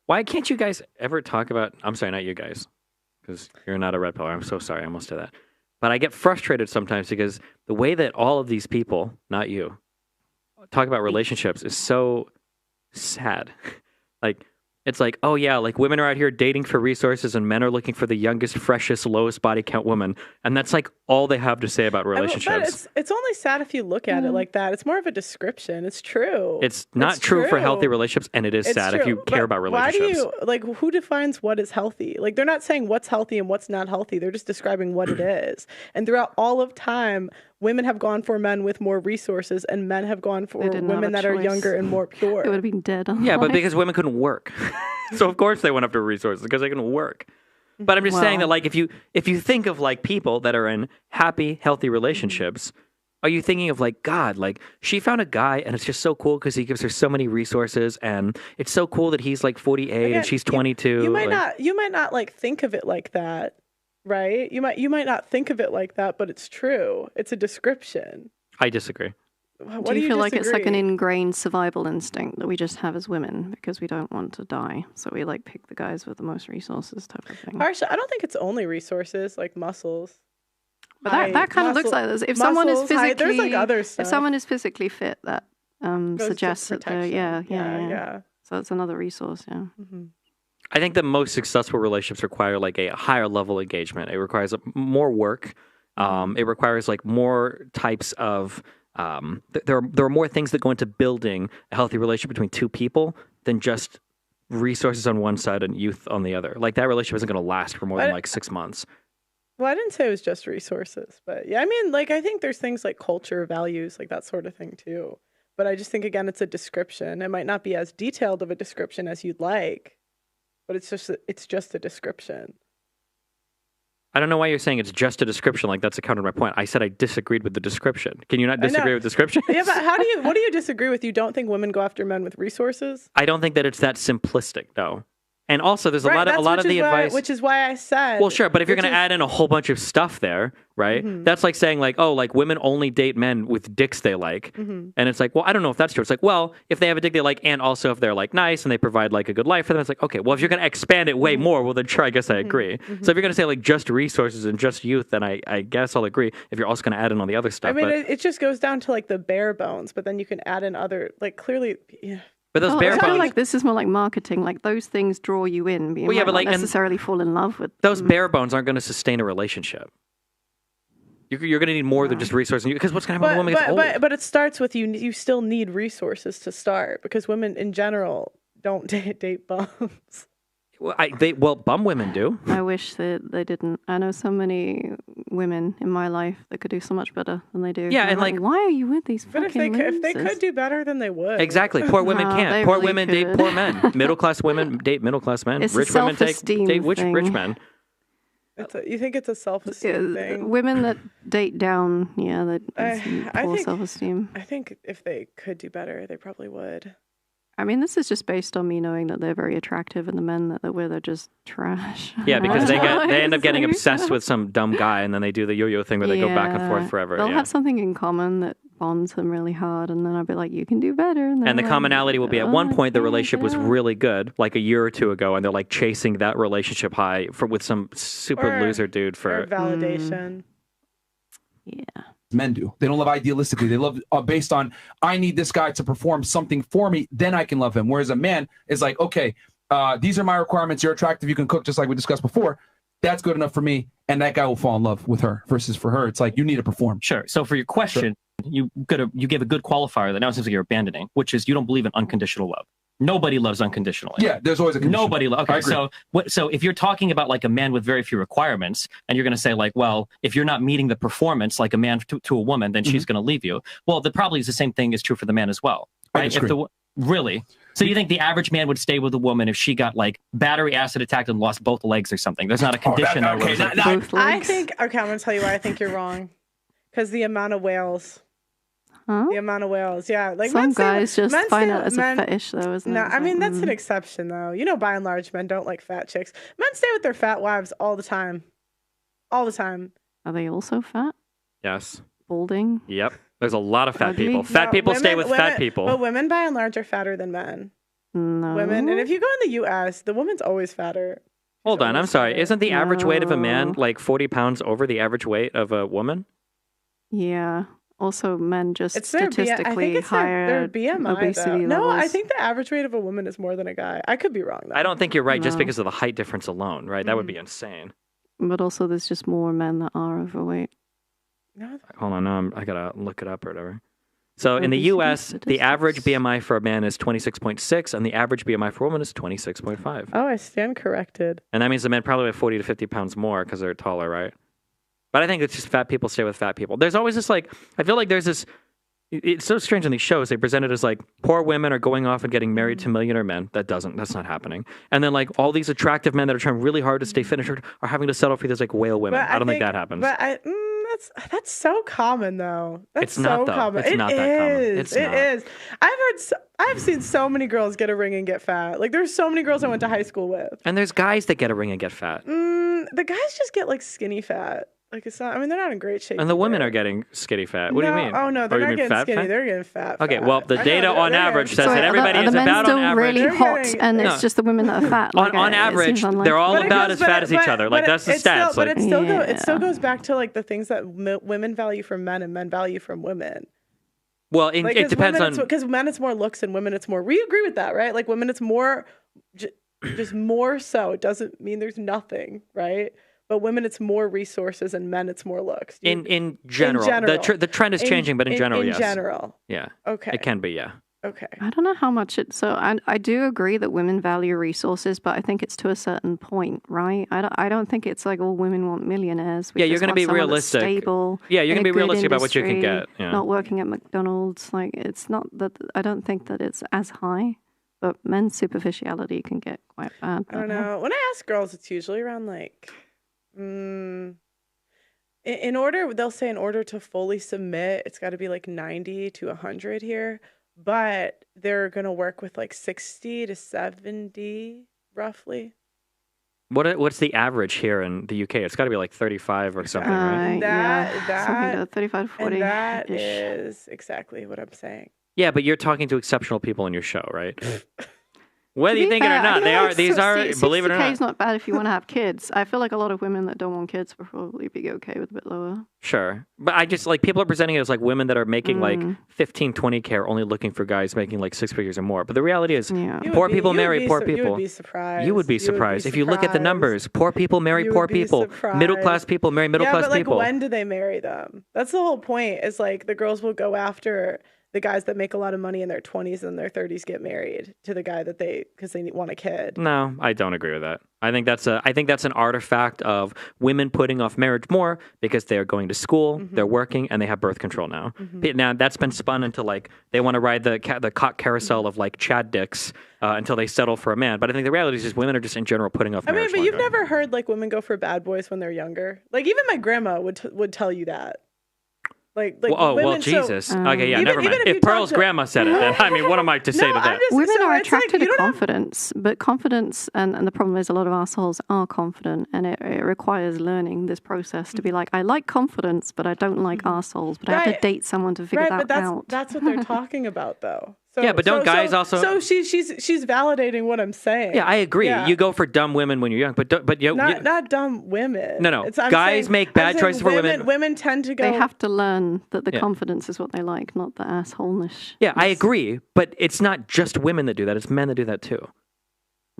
Speaker 5: Why can't you guys ever talk about? I'm sorry, not you guys, because you're not a red pill. I'm so sorry, I almost did that. But I get frustrated sometimes because the way that all of these people, not you, talk about relationships is so sad. Like, it's like, oh yeah, like women are out here dating for resources and men are looking for the youngest, freshest, lowest body count woman. And that's like all they have to say about relationships.
Speaker 1: But it's only sad if you look at it like that. It's more of a description. It's true.
Speaker 5: It's not true for healthy relationships, and it is sad if you care about relationships.
Speaker 1: Why do you, who defines what is healthy? Like, they're not saying what's healthy and what's not healthy. They're just describing what it is. And throughout all of time, women have gone for men with more resources, and men have gone for women that are younger and more pure.
Speaker 2: They would have been dead.
Speaker 5: Yeah, but because women couldn't work. So of course they went after resources because they couldn't work. But I'm just saying that, like, if you think of like people that are in happy, healthy relationships, are you thinking of like, God, like she found a guy and it's just so cool because he gives her so many resources, and it's so cool that he's like 48 and she's 22.
Speaker 1: You might not like think of it like that, right? You might not think of it like that, but it's true. It's a description.
Speaker 5: I disagree.
Speaker 2: Do you feel like it's like an ingrained survival instinct that we just have as women because we don't want to die? So we like pick the guys with the most resources type of thing.
Speaker 1: Harsha, I don't think it's only resources like muscles.
Speaker 2: But that kind of looks like this. If someone is physically,
Speaker 1: there's like other stuff.
Speaker 2: If someone is physically fit, that suggests that they're, yeah. So it's another resource, yeah.
Speaker 1: Mm-hmm.
Speaker 5: I think the most successful relationships require like a higher level engagement. It requires more work. It requires like more types of. There are more things that go into building a healthy relationship between two people than just resources on one side and youth on the other. Like, that relationship isn't going to last for more than like 6 months.
Speaker 1: Well, I didn't say it was just resources, but yeah, I mean, like, I think there's things like culture, values, like that sort of thing too. But I just think, again, it's a description. It might not be as detailed of a description as you'd like, but it's just a description.
Speaker 5: I don't know why you're saying it's just a description. Like, that's a counter to my point. I said I disagreed with the description. Can you not disagree with description?
Speaker 1: Yeah, but what do you disagree with? You don't think women go after men with resources?
Speaker 5: I don't think that it's that simplistic, no. And also, there's a
Speaker 1: Right,
Speaker 5: lot of the advice.
Speaker 1: Which is why I said.
Speaker 5: Well, sure, but if you're going to add in a whole bunch of stuff there, right? That's like saying like, oh, like women only date men with dicks they like, and it's like, well, I don't know if that's true. It's like, well, if they have a dick they like, and also if they're like nice and they provide like a good life for them, it's like, okay, well, if you're going to expand it way more, well, then sure, I guess I agree. So if you're going to say like just resources and just youth, then I guess I'll agree. If you're also going to add in all the other stuff,
Speaker 1: I mean, it just goes down to like the bare bones, but then you can add in other like clearly, yeah.
Speaker 5: But those bare
Speaker 2: I feel
Speaker 5: bones,
Speaker 2: like this is more like marketing. Like those things draw you in. But you might not necessarily fall in love with
Speaker 5: those
Speaker 2: them.
Speaker 5: bare bones aren't going to sustain a relationship. You're going to need more than just resources. Because what's going to happen when a woman gets old?
Speaker 1: But it starts with you. You still need resources to start because women in general don't date bums.
Speaker 5: Well, bum women do.
Speaker 2: I wish that they didn't. I know so many women in my life that could do so much better than they do.
Speaker 5: Yeah, and
Speaker 2: like, why are you with these
Speaker 1: But
Speaker 2: fucking
Speaker 1: if they could do better, then they would.
Speaker 5: Exactly. Poor women
Speaker 2: No,
Speaker 5: can't.
Speaker 2: they
Speaker 5: Poor
Speaker 2: really
Speaker 5: women date
Speaker 2: could.
Speaker 5: poor men. Middle class women date middle class men.
Speaker 2: It's a
Speaker 5: Rich women
Speaker 2: self-esteem
Speaker 5: date rich
Speaker 2: thing.
Speaker 5: men.
Speaker 1: You think it's a self-esteem thing?
Speaker 2: Women that date down, yeah, that
Speaker 1: I
Speaker 2: poor
Speaker 1: think-
Speaker 2: self-esteem.
Speaker 1: I think if they could do better, they probably would.
Speaker 2: I mean, this is just based on me knowing that they're very attractive, and the men that they're with are just trash.
Speaker 5: Yeah, because they end up
Speaker 2: It's
Speaker 5: getting
Speaker 2: like-
Speaker 5: obsessed with some dumb guy, and then they do the yo-yo thing where they go back and forth forever.
Speaker 2: They'll
Speaker 5: Yeah.
Speaker 2: have something in common that bonds them really hard, and then I'll be like, "You can do better." And,
Speaker 5: And the
Speaker 2: they're
Speaker 5: commonality will be at one
Speaker 2: "Oh,
Speaker 5: point the
Speaker 2: I
Speaker 5: relationship was
Speaker 2: can't."
Speaker 5: really good, like a year or two ago, and they're like chasing that relationship high with some super
Speaker 1: Or-
Speaker 5: loser dude
Speaker 1: Or
Speaker 5: for.
Speaker 1: validation.
Speaker 2: Yeah.
Speaker 7: Men do. They don't love idealistically. They love based on, I need this guy to perform something for me, then I can love him. Whereas a man is like, okay, these are my requirements. You're attractive. You can cook just like we discussed before. That's good enough for me. And that guy will fall in love with her versus for her. It's like, you need to perform.
Speaker 3: Sure. So for your question, you gave a good qualifier that now it seems like you're abandoning, which is you don't believe in unconditional love. Nobody loves unconditionally.
Speaker 7: Yeah, there's always a condition.
Speaker 3: Nobody.
Speaker 7: I
Speaker 3: Okay,
Speaker 7: agree.
Speaker 3: so if you're talking about like a man with very few requirements, and you're going to say like, well, if you're not meeting the performance like a man to a woman, then she's going to leave you. Well, the probably is the same thing is true for the man as well,
Speaker 7: I
Speaker 3: right?
Speaker 7: disagree.
Speaker 3: Really? So you think the average man would stay with a woman if she got like battery acid attacked and lost both legs or something? There's not a condition.
Speaker 7: okay,
Speaker 3: where it's like-
Speaker 2: Both
Speaker 1: I
Speaker 2: legs.
Speaker 1: think. Okay, I'm gonna tell you why I think you're wrong. Because the amount of whales.
Speaker 2: Huh?
Speaker 1: The amount of whales. Yeah, like
Speaker 2: Some
Speaker 1: men stay
Speaker 2: guys
Speaker 1: with-
Speaker 2: just
Speaker 1: men
Speaker 2: find
Speaker 1: stay
Speaker 2: it
Speaker 1: with-
Speaker 2: as
Speaker 1: men-
Speaker 2: a fetish, though, isn't
Speaker 1: No,
Speaker 2: it? It's
Speaker 1: I mean
Speaker 2: like,
Speaker 1: that's an exception though. You know, by and large, men don't like fat chicks. Men stay with their fat wives all the time. All the time.
Speaker 2: Are they also fat?
Speaker 5: Yes.
Speaker 2: Balding?
Speaker 5: Yep. There's a lot of fat
Speaker 2: Ugly?
Speaker 5: people. Fat
Speaker 1: No,
Speaker 5: people stay
Speaker 1: women-
Speaker 5: with fat
Speaker 1: women-
Speaker 5: people.
Speaker 1: But women, by and large, are fatter than men.
Speaker 2: No.
Speaker 1: Women, and if you go in the U.S., the woman's always fatter.
Speaker 5: Hold on, I'm
Speaker 1: always
Speaker 5: sorry.
Speaker 1: fatter.
Speaker 5: Isn't the average weight of a man
Speaker 2: No.
Speaker 5: like 40 pounds over the average weight of a woman?
Speaker 2: Yeah. Also, men just
Speaker 1: It's their
Speaker 2: statistically
Speaker 1: it's
Speaker 2: higher
Speaker 1: their BMI.
Speaker 2: obesity
Speaker 1: Though. No, I
Speaker 2: levels.
Speaker 1: think the average weight of a woman is more than a guy. I could be wrong though.
Speaker 5: I don't think you're right just
Speaker 2: No.
Speaker 5: because of the height difference alone, right? That would be insane.
Speaker 2: But also, there's just more men that are overweight.
Speaker 1: No,
Speaker 5: Hold on, no, I gotta look it up or whatever. So in the
Speaker 2: Obesity
Speaker 5: U.S., the
Speaker 2: statistics.
Speaker 5: average BMI for a man is 26.6, and the average BMI for a woman is 26.5.
Speaker 1: Oh, I stand corrected.
Speaker 5: And that means the men probably have 40 to 50 pounds more because they're taller, right? But I think it's just fat people stay with fat people. There's always this like, I feel like there's this. It's so strange in these shows. They present it as like poor women are going off and getting married to millionaire men. That's not happening. And then like all these attractive men that are trying really hard to stay finished are having to settle for these like whale women.
Speaker 1: But
Speaker 5: I don't think that happens.
Speaker 1: But that's so common though. That's
Speaker 5: It's not,
Speaker 1: so
Speaker 5: though.
Speaker 1: common.
Speaker 5: It's not that common. It's
Speaker 1: It
Speaker 5: not.
Speaker 1: is. I've seen so many girls get a ring and get fat. Like there's so many girls I went to high school with.
Speaker 5: And there's guys that get a ring and get fat.
Speaker 1: The guys just get like skinny fat. Like it's not. I mean, they're not in great shape.
Speaker 5: And the women
Speaker 1: either.
Speaker 5: are getting skinny fat. What do you mean?
Speaker 1: Oh no, they're
Speaker 5: you
Speaker 1: not
Speaker 5: mean
Speaker 1: getting
Speaker 5: fat
Speaker 1: skinny.
Speaker 5: fat?
Speaker 1: They're getting fat.
Speaker 5: Okay,
Speaker 1: fat.
Speaker 5: well, the
Speaker 1: I know,
Speaker 5: data on
Speaker 1: they're
Speaker 5: average
Speaker 1: getting-
Speaker 5: says that everybody
Speaker 2: are
Speaker 5: is
Speaker 2: the men
Speaker 5: about
Speaker 2: still
Speaker 5: on average.
Speaker 2: really
Speaker 1: They're
Speaker 2: hot,
Speaker 1: getting-
Speaker 2: and
Speaker 1: No.
Speaker 2: it's just the women that are fat. Like,
Speaker 5: on
Speaker 2: it
Speaker 5: average,
Speaker 2: seems unlikely.
Speaker 5: they're all
Speaker 1: But it
Speaker 5: about
Speaker 1: goes-
Speaker 5: as
Speaker 1: but
Speaker 5: fat
Speaker 1: it-
Speaker 5: as each
Speaker 1: but-
Speaker 5: other. Like
Speaker 1: but
Speaker 5: that's the
Speaker 1: it's still-
Speaker 5: stats.
Speaker 1: But
Speaker 5: Like,
Speaker 1: it still goes back to like the things that women value from men and men value from women.
Speaker 5: well, it depends on.
Speaker 1: Because men it's more looks and women it's more. We agree with that, right? Like women it's more, just more so. It doesn't mean there's nothing, right? But women it's more resources and men it's more looks.
Speaker 5: In general, the trend is changing, but in general, yes.
Speaker 1: In general,
Speaker 5: Yeah.
Speaker 1: okay.
Speaker 5: It can be, yeah.
Speaker 1: Okay.
Speaker 2: I don't know how much it. So I do agree that women value resources, but I think it's to a certain point, right? I don't think it's like all women want millionaires. We
Speaker 5: Yeah, you're
Speaker 2: just
Speaker 5: going to
Speaker 2: want
Speaker 5: be
Speaker 2: someone that's
Speaker 5: realistic.
Speaker 2: Stable.
Speaker 5: Yeah, you're
Speaker 2: in
Speaker 5: going to
Speaker 2: a
Speaker 5: be
Speaker 2: good
Speaker 5: realistic about what you can
Speaker 2: industry,
Speaker 5: get. Yeah.
Speaker 2: Not working at McDonald's. Like it's not that. I don't think that it's as high. But men's superficiality can get quite bad.
Speaker 1: I don't know. When I ask girls, it's usually around like, in order, they'll say in order to fully submit, it's got to be like 90 to 100 here. But they're going to work with like 60 to 70 roughly.
Speaker 5: What's the average here in the UK? It's got to be like 35 or something, right?
Speaker 1: That
Speaker 2: 35 to 40.
Speaker 1: and that is exactly what I'm saying.
Speaker 5: Yeah, but you're talking to exceptional people in your show, right? Whether
Speaker 2: To
Speaker 5: you
Speaker 2: be
Speaker 5: think it or
Speaker 2: fair,
Speaker 5: not,
Speaker 2: I feel
Speaker 5: these are, believe it or
Speaker 2: 60K
Speaker 5: not.
Speaker 2: is not bad if you want to have kids. I feel like a lot of women that don't want kids will probably be okay with a bit lower.
Speaker 5: Sure. But I just like people are presenting it as like women that are making like 15, 20K are only looking for guys making like 6 figures or more. But the reality is poor people marry poor people.
Speaker 1: You would be surprised.
Speaker 5: You would be surprised. If you look at the numbers. Poor people marry poor people. Middle class people marry middle class people.
Speaker 1: Yeah, but like when do they marry them? That's the whole point. Is like the girls will go after the guys that make a lot of money in their 20s and their 30s get married to the guy that because they want a kid.
Speaker 5: No, I don't agree with that. I think that's an artifact of women putting off marriage more because they are going to school, they're working, and they have birth control now. Now that's been spun into like they want to ride the cock carousel of like Chad dicks until they settle for a man. But I think the reality is just women are just in general putting off marriage.
Speaker 1: But you've never heard like women go for bad boys when they're younger. Like even my grandma would tell you that. Like women,
Speaker 5: Jesus.
Speaker 1: So,
Speaker 5: okay, yeah, never mind. If Pearl's grandma said it, then I mean, what am I to say to that?
Speaker 2: Women are attracted to confidence, but confidence, and the problem is a lot of assholes are confident, and it requires learning this process to be like, I like confidence, but I don't like assholes, but I have to date someone to figure that out.
Speaker 1: That's what they're talking about, though. So,
Speaker 5: yeah, but don't guys also?
Speaker 1: So she's validating what I'm saying.
Speaker 5: Yeah, I agree.
Speaker 1: Yeah.
Speaker 5: You go for dumb women when you're young, but
Speaker 1: not dumb women.
Speaker 5: No. Guys make bad choices for women.
Speaker 1: Women tend to go.
Speaker 2: They have to learn that the confidence is what they like, not the assholeness.
Speaker 5: Yeah, I agree, but it's not just women that do that; it's men that do that too.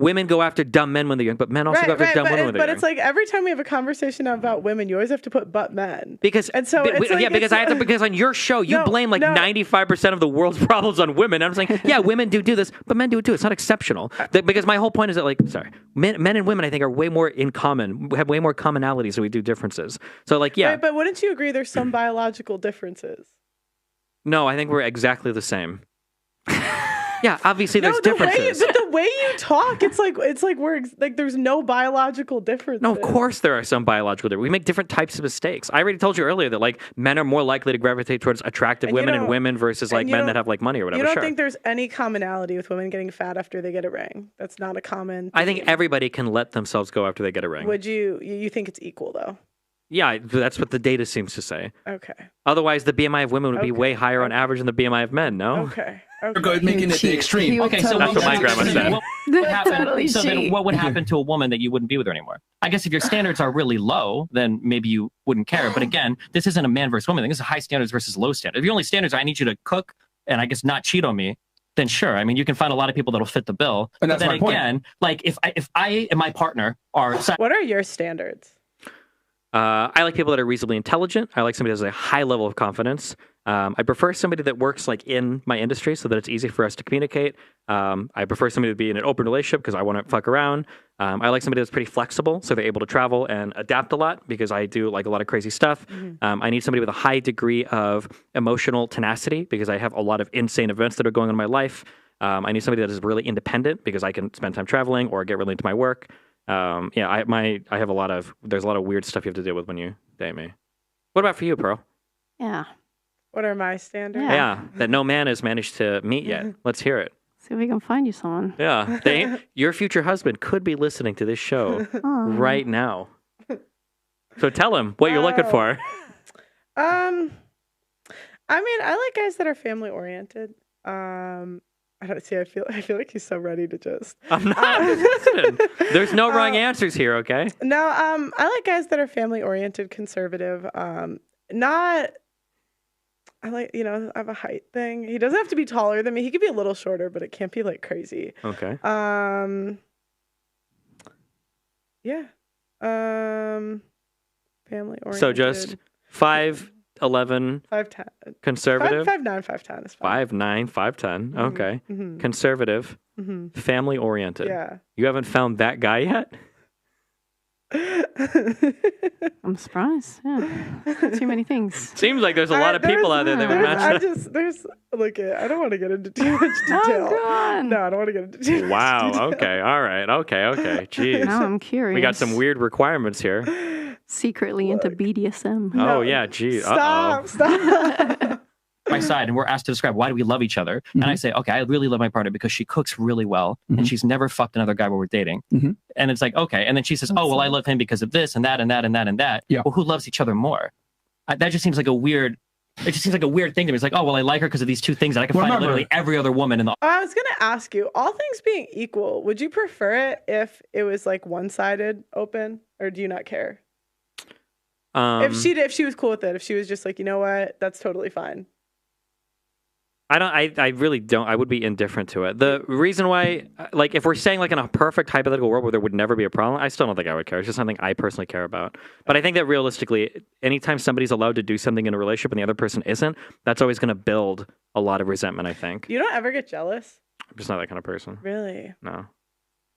Speaker 5: Women go after dumb men when they're young, but men also go after dumb women when they're young.
Speaker 1: But it's like every time we have a conversation about women, you always have to put "but men"
Speaker 5: because because on your show you blame like 95% of the world's problems on women. And I'm saying, yeah, women do this, but men do it too. It's not exceptional. Because my whole point is that men and women I think are way more in common. We have way more commonalities than we do differences. So like yeah,
Speaker 1: right, but wouldn't you agree there's some biological differences?
Speaker 5: No, I think we're exactly the same. Yeah, obviously there's differences.
Speaker 1: But the way you talk, it's like we're like there's no biological difference.
Speaker 5: No, of course there are some biological differences. We make different types of mistakes. I already told you earlier that like men are more likely to gravitate towards attractive women and women versus like men that have like money or whatever.
Speaker 1: You don't think there's any commonality with women getting fat after they get a ring? That's not a common thing.
Speaker 5: I think everybody can let themselves go after they get a ring.
Speaker 1: Would you think it's equal though?
Speaker 5: Yeah, that's what the data seems to say.
Speaker 1: Okay.
Speaker 5: Otherwise, the BMI of women would be way higher on average than the BMI of men, no?
Speaker 1: Okay.
Speaker 7: You're making it the extreme.
Speaker 3: Okay, so
Speaker 5: that's what my grandma said.
Speaker 3: What happened? So then what would happen to a woman that you wouldn't be with her anymore? I guess if your standards are really low, then maybe you wouldn't care. But again, this isn't a man versus woman thing. This is high standards versus low standards. If your only standards are I need you to cook and I guess not cheat on me, then sure. I mean, you can find a lot of people that'll fit the bill.
Speaker 7: And that's
Speaker 3: but then
Speaker 7: my point.
Speaker 3: again, like if I and my partner are...
Speaker 1: What are your standards?
Speaker 5: I like people that are reasonably intelligent. I like somebody that has a high level of confidence. I prefer somebody that works like in my industry so that it's easy for us to communicate. I prefer somebody to be in an open relationship because I want to fuck around. I like somebody that's pretty flexible so they're able to travel and adapt a lot because I do like a lot of crazy stuff. I need somebody with a high degree of emotional tenacity because I have a lot of insane events that are going on in my life. I need somebody that is really independent because I can spend time traveling or get really into my work. I have there's a lot of weird stuff you have to deal with when you date me. What about for you, Pearl?
Speaker 2: Yeah.
Speaker 1: What are my standards?
Speaker 5: Yeah, that no man has managed to meet yet. Let's hear it.
Speaker 2: See if we can find you someone.
Speaker 5: Yeah, your future husband could be listening to this show right now. So tell him what you're looking for.
Speaker 1: I mean, I like guys that are family oriented. I don't see. I feel like he's so ready to just.
Speaker 5: I'm not. Listen, there's no wrong answers here, okay?
Speaker 1: No. I like guys that are family oriented, conservative. Not. I like, I have a height thing. He doesn't have to be taller than me. He could be a little shorter, but it can't be like crazy.
Speaker 5: Okay.
Speaker 1: Yeah. Family oriented.
Speaker 5: So just 5'11",
Speaker 1: 5'10",
Speaker 5: conservative.
Speaker 1: 5'9", 5'10" is fine.
Speaker 5: 5'9", 5'10". Okay. Conservative. Family oriented.
Speaker 1: Yeah.
Speaker 5: You haven't found that guy yet?
Speaker 2: I'm surprised. Yeah. Too many things.
Speaker 5: Seems like there's a lot of people out there that would match that.
Speaker 1: I don't want to get into too much detail.
Speaker 2: Oh, God.
Speaker 1: No, I don't want to get into too much
Speaker 5: Wow.
Speaker 1: detail.
Speaker 5: Okay. All right. Okay. Jeez.
Speaker 2: Now I'm curious.
Speaker 5: We got some weird requirements here.
Speaker 2: Secretly into BDSM.
Speaker 5: Oh, yeah. Geez.
Speaker 1: Stop.
Speaker 3: Right, by side and we're asked to describe why do we love each other, and I say, okay, I really love my partner because she cooks really well and she's never fucked another guy while we're dating. And it's like, okay. And then she says, oh, well, I love him because of this and that and that and that and that.
Speaker 7: Yeah.
Speaker 3: Well, who loves each other more? That just seems like a weird. It just seems like a weird thing to me. It's like, oh, well, I like her because of these two things that I can find in literally every other woman in the.
Speaker 1: I was gonna ask you, all things being equal, would you prefer it if it was like one-sided open, or do you not care? If she was cool with it, if she was just like, you know what, that's totally fine.
Speaker 5: I really don't. I would be indifferent to it. The reason why, like, if we're saying like in a perfect hypothetical world where there would never be a problem, I still don't think I would care. It's just something I personally care about. But I think that realistically, anytime somebody's allowed to do something in a relationship and the other person isn't, that's always going to build a lot of resentment, I think.
Speaker 1: You don't ever get jealous?
Speaker 5: I'm just not that kind of person.
Speaker 1: Really?
Speaker 5: No.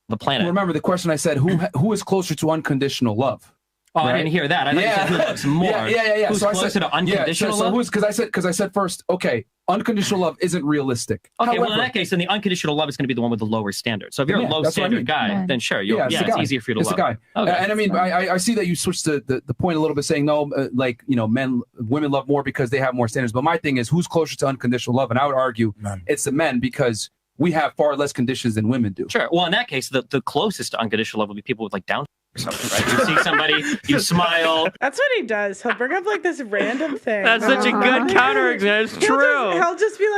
Speaker 3: The planet.
Speaker 7: Remember the question I said, who is closer to unconditional love?
Speaker 3: Oh, right? I didn't hear that. I thought you said who loves more.
Speaker 7: Yeah.
Speaker 3: Who's
Speaker 7: so
Speaker 3: closer
Speaker 7: I said,
Speaker 3: to unconditional love?
Speaker 7: Because I said first, okay, unconditional love isn't realistic.
Speaker 3: Okay, well, in that case, then the unconditional love is going to be the one with the lower standard. So if you're a low standard guy, then sure, it's easier for you to love.
Speaker 7: It's a guy.
Speaker 3: Okay.
Speaker 7: And I mean, I see that you switched the point a little bit, saying no, like, you know, women love more because they have more standards. But my thing is, who's closer to unconditional love? And I would argue it's the men, because we have far less conditions than women do.
Speaker 3: Sure. Well, in that case, the closest to unconditional love would be people with like Down or something, right? You see somebody, you smile.
Speaker 1: That's what he does. He'll bring up like this random thing.
Speaker 5: That's such a good counterexample. It's true.
Speaker 1: He'll just be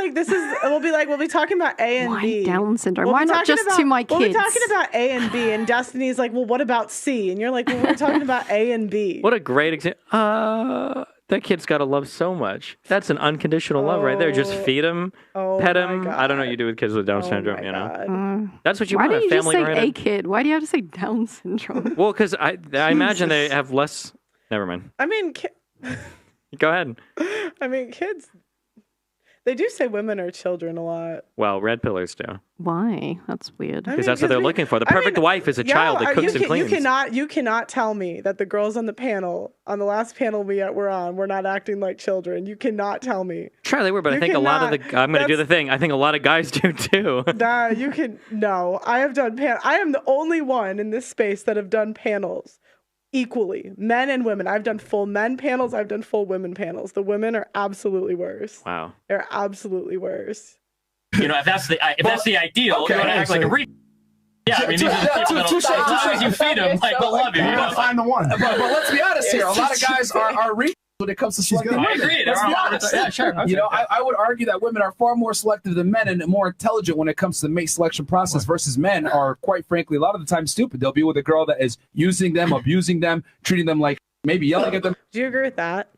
Speaker 1: like, we'll be talking about A and B.
Speaker 2: Down syndrome? Why not just to my kids?
Speaker 1: We'll be talking about A and B, and Destiny's like, well, what about C? And you're like, well, we're talking about A and B.
Speaker 5: What a great example. That kid's got to love so much. That's an unconditional love right there. Just feed him, pet him. I don't know what you do with kids with Down syndrome, you know? That's what you want, a family.
Speaker 2: Why do you just say a kid? Why do you have to say Down syndrome?
Speaker 5: Well, because I imagine they have less. Never mind.
Speaker 1: I mean,
Speaker 5: go ahead.
Speaker 1: I mean, kids, they do say women are children a lot.
Speaker 5: Well, red pillars do.
Speaker 2: Why? That's weird.
Speaker 5: Because that's what they're looking for. The perfect wife is a child that cooks and cleans.
Speaker 1: You cannot tell me that the girls on the panel, on the last panel we were on, were not acting like children. You cannot tell me.
Speaker 5: Sure, they were, but I think a lot of the. I'm going to do the thing. I think a lot of guys do too.
Speaker 1: No, I have done I am the only one in this space that have done panels equally, men and women. I've done full men panels. I've done full women panels. The women are absolutely worse.
Speaker 5: Wow.
Speaker 1: They're absolutely worse.
Speaker 3: You know, if that's the ideal, you want to act like a yeah, I mean, these are the people as long as you feed them, like, they'll love you. You know?
Speaker 8: Find the one.
Speaker 7: But let's be honest here. A lot of guys are reaching when it comes to selecting women.
Speaker 3: I agree.
Speaker 7: Let's be honest.
Speaker 3: Yeah, sure. Okay.
Speaker 7: You know, I would argue that women are far more selective than men and more intelligent when it comes to the mate selection process versus men are, quite frankly, a lot of the time stupid. They'll be with a girl that is using them, abusing them, treating them like, maybe yelling at them.
Speaker 1: Do you agree with that?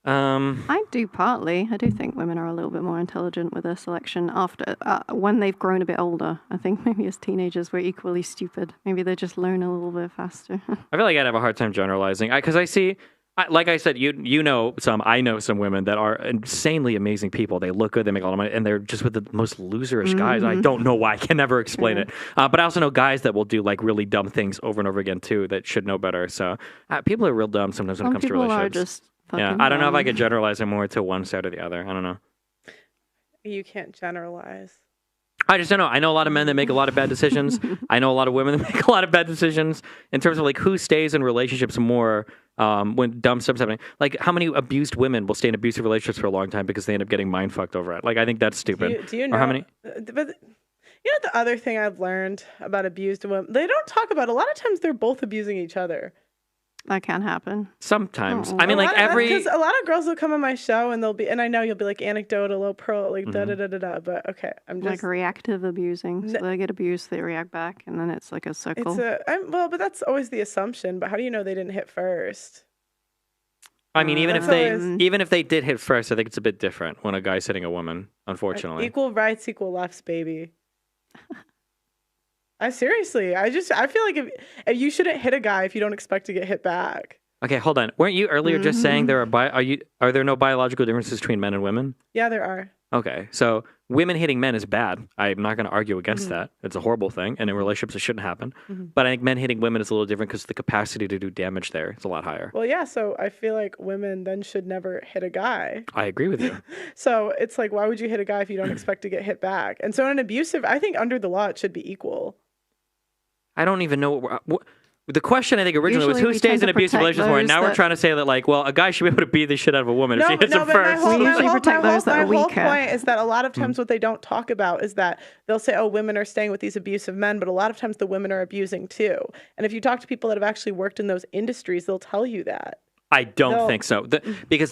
Speaker 2: I do partly. I do think women are a little bit more intelligent with their selection after when they've grown a bit older. I think maybe as teenagers we're equally stupid. Maybe they just learn a little bit faster.
Speaker 5: I feel like I'd have a hard time generalizing because I see, like I said, you know some. I know some women that are insanely amazing people. They look good, they make a lot of money, and they're just with the most loserish guys. I don't know why. I can never explain it. But I also know guys that will do like really dumb things over and over again too. That should know better. So people are real dumb sometimes when it comes to relationships. Yeah, I don't know if I could generalize it more to one side or the other. I don't know.
Speaker 1: You can't generalize.
Speaker 5: I just don't know. I know a lot of men that make a lot of bad decisions. I know a lot of women that make a lot of bad decisions in terms of like who stays in relationships more when dumb stuff's happening. Like how many abused women will stay in abusive relationships for a long time because they end up getting mind fucked over it. Like I think that's stupid.
Speaker 1: Do you know?
Speaker 5: Or how many?
Speaker 1: But you know the other thing I've learned about abused women, they don't talk about. A lot of times they're both abusing each other.
Speaker 2: That can happen.
Speaker 5: Sometimes. I mean, like
Speaker 1: because a lot of girls will come on my show and they'll be, and I know you'll be like anecdotal, oh, pro, like da da da da da. But okay, I'm just
Speaker 2: like reactive abusing. So they get abused, they react back, and then it's like a circle.
Speaker 1: But that's always the assumption. But how do you know they didn't hit first?
Speaker 5: I mean, even if they did hit first, I think it's a bit different when a guy's hitting a woman. Unfortunately,
Speaker 1: equal rights, equal lefts, baby. I feel like if you shouldn't hit a guy if you don't expect to get hit back.
Speaker 5: Okay, hold on. Weren't you earlier just saying are there no biological differences between men and women?
Speaker 1: Yeah, there are.
Speaker 5: Okay, so women hitting men is bad. I'm not going to argue against that. It's a horrible thing, and in relationships it shouldn't happen. But I think men hitting women is a little different because the capacity to do damage there is a lot higher.
Speaker 1: Well, yeah, so I feel like women then should never hit a guy.
Speaker 5: I agree with you.
Speaker 1: So it's like, why would you hit a guy if you don't expect to get hit back? And so in an abusive, I think under the law it should be equal.
Speaker 5: I don't even know The question I think originally was
Speaker 2: Usually
Speaker 5: who
Speaker 2: we
Speaker 5: stays
Speaker 2: tend
Speaker 5: in
Speaker 2: to
Speaker 5: abusive
Speaker 2: protect
Speaker 5: relationships more. And
Speaker 2: those
Speaker 5: now we're
Speaker 2: that-
Speaker 5: trying to say that like, well, a guy should be able to beat the shit out of a woman if she hits him
Speaker 1: but
Speaker 5: first.
Speaker 2: We usually protect those that are
Speaker 1: my whole
Speaker 2: weaker.
Speaker 1: point is that a lot of times what they don't talk about is that they'll say, oh, women are staying with these abusive men, but a lot of times the women are abusing too. And if you talk to people that have actually worked in those industries, they'll tell you that.
Speaker 5: I don't
Speaker 1: No.
Speaker 5: think so. Because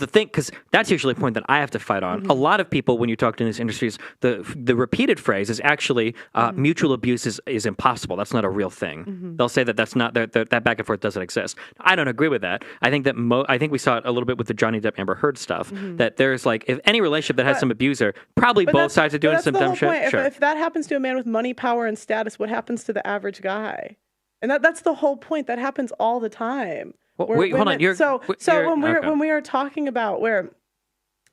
Speaker 5: that's usually a point that I have to fight on. A lot of people, when you talk to these industries, the repeated phrase is actually mutual abuse is impossible. That's not a real thing. They'll say that's not that back and forth doesn't exist. I don't agree with that. I think that I think we saw it a little bit with the Johnny Depp Amber Heard stuff. That there's like if any relationship that has some abuser, probably both sides are doing some dumb shit. Sure.
Speaker 1: If that happens to a man with money, power, and status, what happens to the average guy? And that's the whole point. That happens all the time.
Speaker 5: Well, wait, hold on.
Speaker 1: When we are talking about where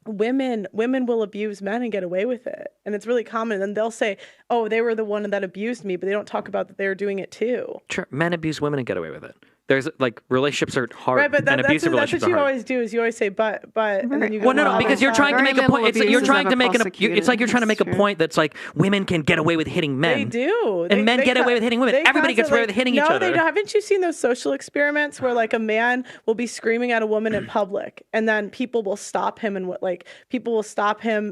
Speaker 1: women will abuse men and get away with it, and it's really common, and they'll say, "Oh, they were the one that abused me," but they don't talk about that they were doing it too.
Speaker 5: Sure, men abuse women and get away with it. There's like relationships are hard,
Speaker 1: Right, but
Speaker 5: and abusive
Speaker 1: that's
Speaker 5: relationships
Speaker 1: what you
Speaker 5: are hard.
Speaker 1: always do is you always say but and then you go,
Speaker 5: Well, no, because you're trying to make a point. It's like you're trying to make it's like you're trying to make a
Speaker 2: True.
Speaker 5: point that's like women can get away with hitting men.
Speaker 1: They do.
Speaker 5: And men get away with hitting women. Everybody gets away with hitting each other.
Speaker 1: No, they don't. Haven't you seen those social experiments where like a man will be screaming at a woman in public and then people will stop him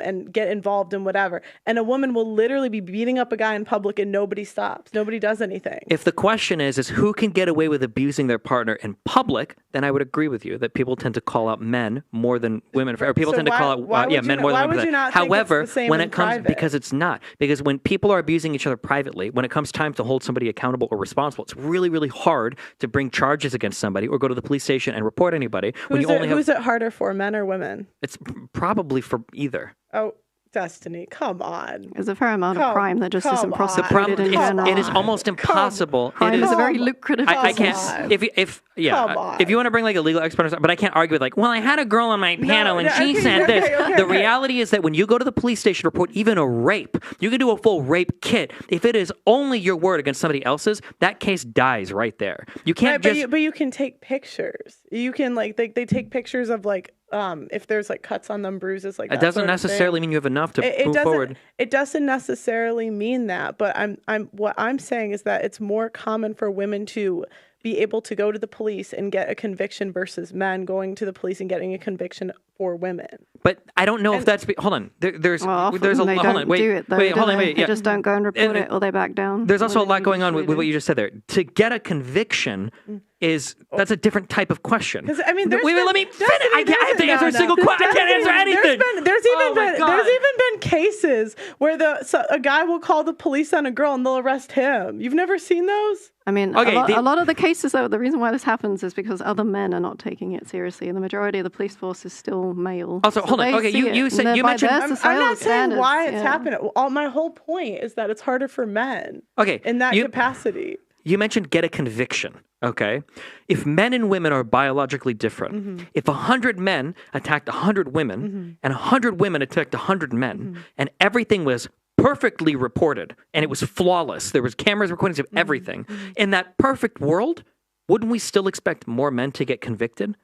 Speaker 1: and get involved in whatever. And a woman will literally be beating up a guy in public and nobody stops. Nobody does anything.
Speaker 5: If the question is who can get away with abusing their partner in public, then I would agree with you that people tend to call out men more than women. Or people tend to call out men more than women. However, when it comes, because it's not. Because when people are abusing each other privately, when it comes time to hold somebody accountable or responsible, it's really, really hard to bring charges against somebody or go to the police station and report anybody.
Speaker 1: Who's it harder for, men or women?
Speaker 5: It's probably for either.
Speaker 1: Oh, Destiny, come on.
Speaker 2: There's a fair amount of crime that just isn't prosecuted in
Speaker 5: The problem,
Speaker 2: general.
Speaker 5: it is almost impossible.
Speaker 2: Crime is a very lucrative.
Speaker 5: I can't. If you want to bring like a legal expert, but I can't argue with like, well, I had a girl on my panel and she said this. The reality is that when you go to the police station to report even a rape, you can do a full rape kit. If it is only your word against somebody else's, that case dies right there. You can't
Speaker 1: but you can take pictures. You can like they take pictures of like if there's like cuts on them, bruises, like
Speaker 5: it doesn't necessarily mean you have enough to move forward.
Speaker 1: It doesn't necessarily mean that, but what I'm saying is that it's more common for women to be able to go to the police and get a conviction versus men going to the police and getting a conviction for women.
Speaker 5: But I don't know if that's hold on. There's a
Speaker 2: hold on.
Speaker 5: Wait.
Speaker 2: They just don't go and report it, or they back down.
Speaker 5: There's also a lot going on with what you just said there. To get a conviction that's a different type of question.
Speaker 1: Because I mean,
Speaker 5: let me finish. I have to answer a single question. I can't answer anything.
Speaker 1: There's even been cases where a guy will call the police on a girl and they'll arrest him. You've never seen those?
Speaker 2: I mean, a lot of the cases, though, the reason why this happens is because other men are not taking it seriously, and the majority of the police force is still male.
Speaker 5: Also, hold on. Okay, you said you mentioned.
Speaker 1: I'm not saying why it's happening. My whole point is that it's harder for men.
Speaker 5: Okay,
Speaker 1: in that capacity.
Speaker 5: You mentioned get a conviction. Okay, if men and women are biologically different, if 100 men attacked 100 women and 100 women attacked 100 men, and everything was perfectly reported and it was flawless, there was cameras recordings of everything. In that perfect world, wouldn't we still expect more men to get convicted?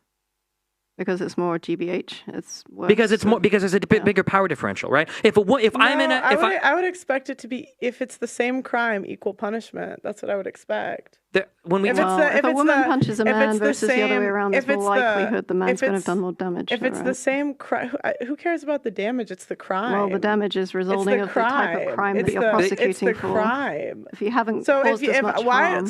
Speaker 2: Because it's more GBH. It's worse,
Speaker 5: because there's a bigger power differential, right?
Speaker 1: I would expect it to be, if it's the same crime, equal punishment. That's what I would expect.
Speaker 2: If a woman punches a man versus the other way around, there's more likelihood the man's going to have done more damage.
Speaker 1: If it's the same crime, who cares about the damage? It's the crime.
Speaker 2: Well, the damage is resulting of the type of crime that you're prosecuting
Speaker 1: it's the
Speaker 2: for.
Speaker 1: Crime.
Speaker 2: If you haven't caused as much harm.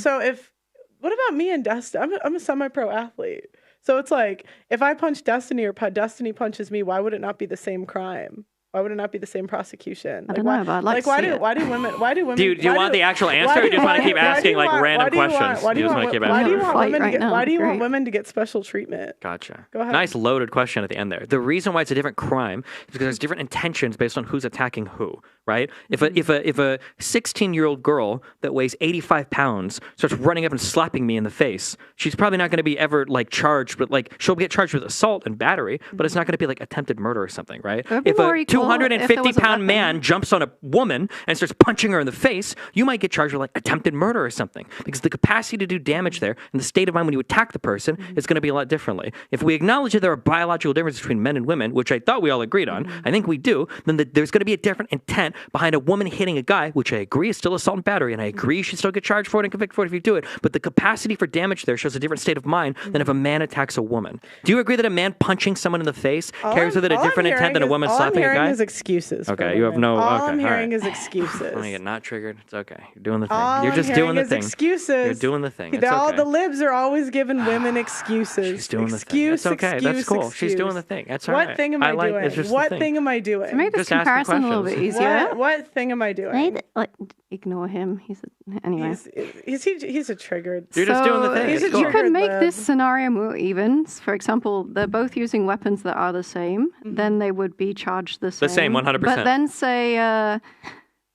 Speaker 1: What about me and Dustin? I'm a semi-pro athlete. So it's like, if I punch Destiny or Destiny punches me, why would it not be the same crime? Why would it not be the same prosecution?
Speaker 2: I don't know, but I'd like to see it.
Speaker 1: Why do women?
Speaker 5: Do you want the actual answer, or you just want to keep asking random questions?
Speaker 1: Why do you want women to get special treatment?
Speaker 5: Gotcha.
Speaker 1: Go ahead.
Speaker 5: Nice loaded question at the end there. The reason why it's a different crime is because there's different intentions based on who's attacking who, right? If a 16-year-old girl that weighs 85 pounds starts running up and slapping me in the face, she's probably not going to be ever like charged, but like she'll get charged with assault and battery, but it's not going to be like attempted murder or something, right?
Speaker 2: If a
Speaker 5: 250-pound man jumps on a woman and starts punching her in the face, you might get charged with like attempted murder or something, because the capacity to do damage there and the state of mind when you attack the person is going to be a lot differently. If we acknowledge that there are biological differences between men and women, which I thought we all agreed on, I think we do, then there's going to be a different intent behind a woman hitting a guy, which I agree is still assault and battery, and I agree you should still get charged for it and convicted for it if you do it, but the capacity for damage there shows a different state of mind than if a man attacks a woman. Do you agree that a man punching someone in the face carries with it a different intent than a woman slapping a guy?
Speaker 1: All I'm hearing is excuses.
Speaker 5: Okay, you have no...
Speaker 1: All
Speaker 5: okay,
Speaker 1: I'm hearing
Speaker 5: right.
Speaker 1: is excuses.
Speaker 5: Let me get not triggered. It's okay. You're doing the thing.
Speaker 1: All
Speaker 5: You're just doing the thing.
Speaker 1: Excuses.
Speaker 5: You're doing the thing. It's
Speaker 1: All
Speaker 5: okay.
Speaker 1: the libs are always giving women excuses.
Speaker 5: She's doing the thing. It's okay. That's cool. She's doing the thing. That's all right.
Speaker 1: What thing am I doing?
Speaker 5: It's just
Speaker 1: what
Speaker 5: the
Speaker 1: thing am I doing?
Speaker 2: To make this
Speaker 5: Just ask the
Speaker 2: comparison a little bit
Speaker 5: questions.
Speaker 2: easier.
Speaker 1: What thing am I doing?
Speaker 2: Ignore him. Anyway.
Speaker 1: He's a triggered.
Speaker 5: You're just doing the thing.
Speaker 1: He's a
Speaker 5: It's cool.
Speaker 2: You could make
Speaker 1: lib.
Speaker 2: this scenario more even. For example, they're both using weapons that are the same. Then they would be charged the same.
Speaker 5: The same, 100%.
Speaker 2: But then say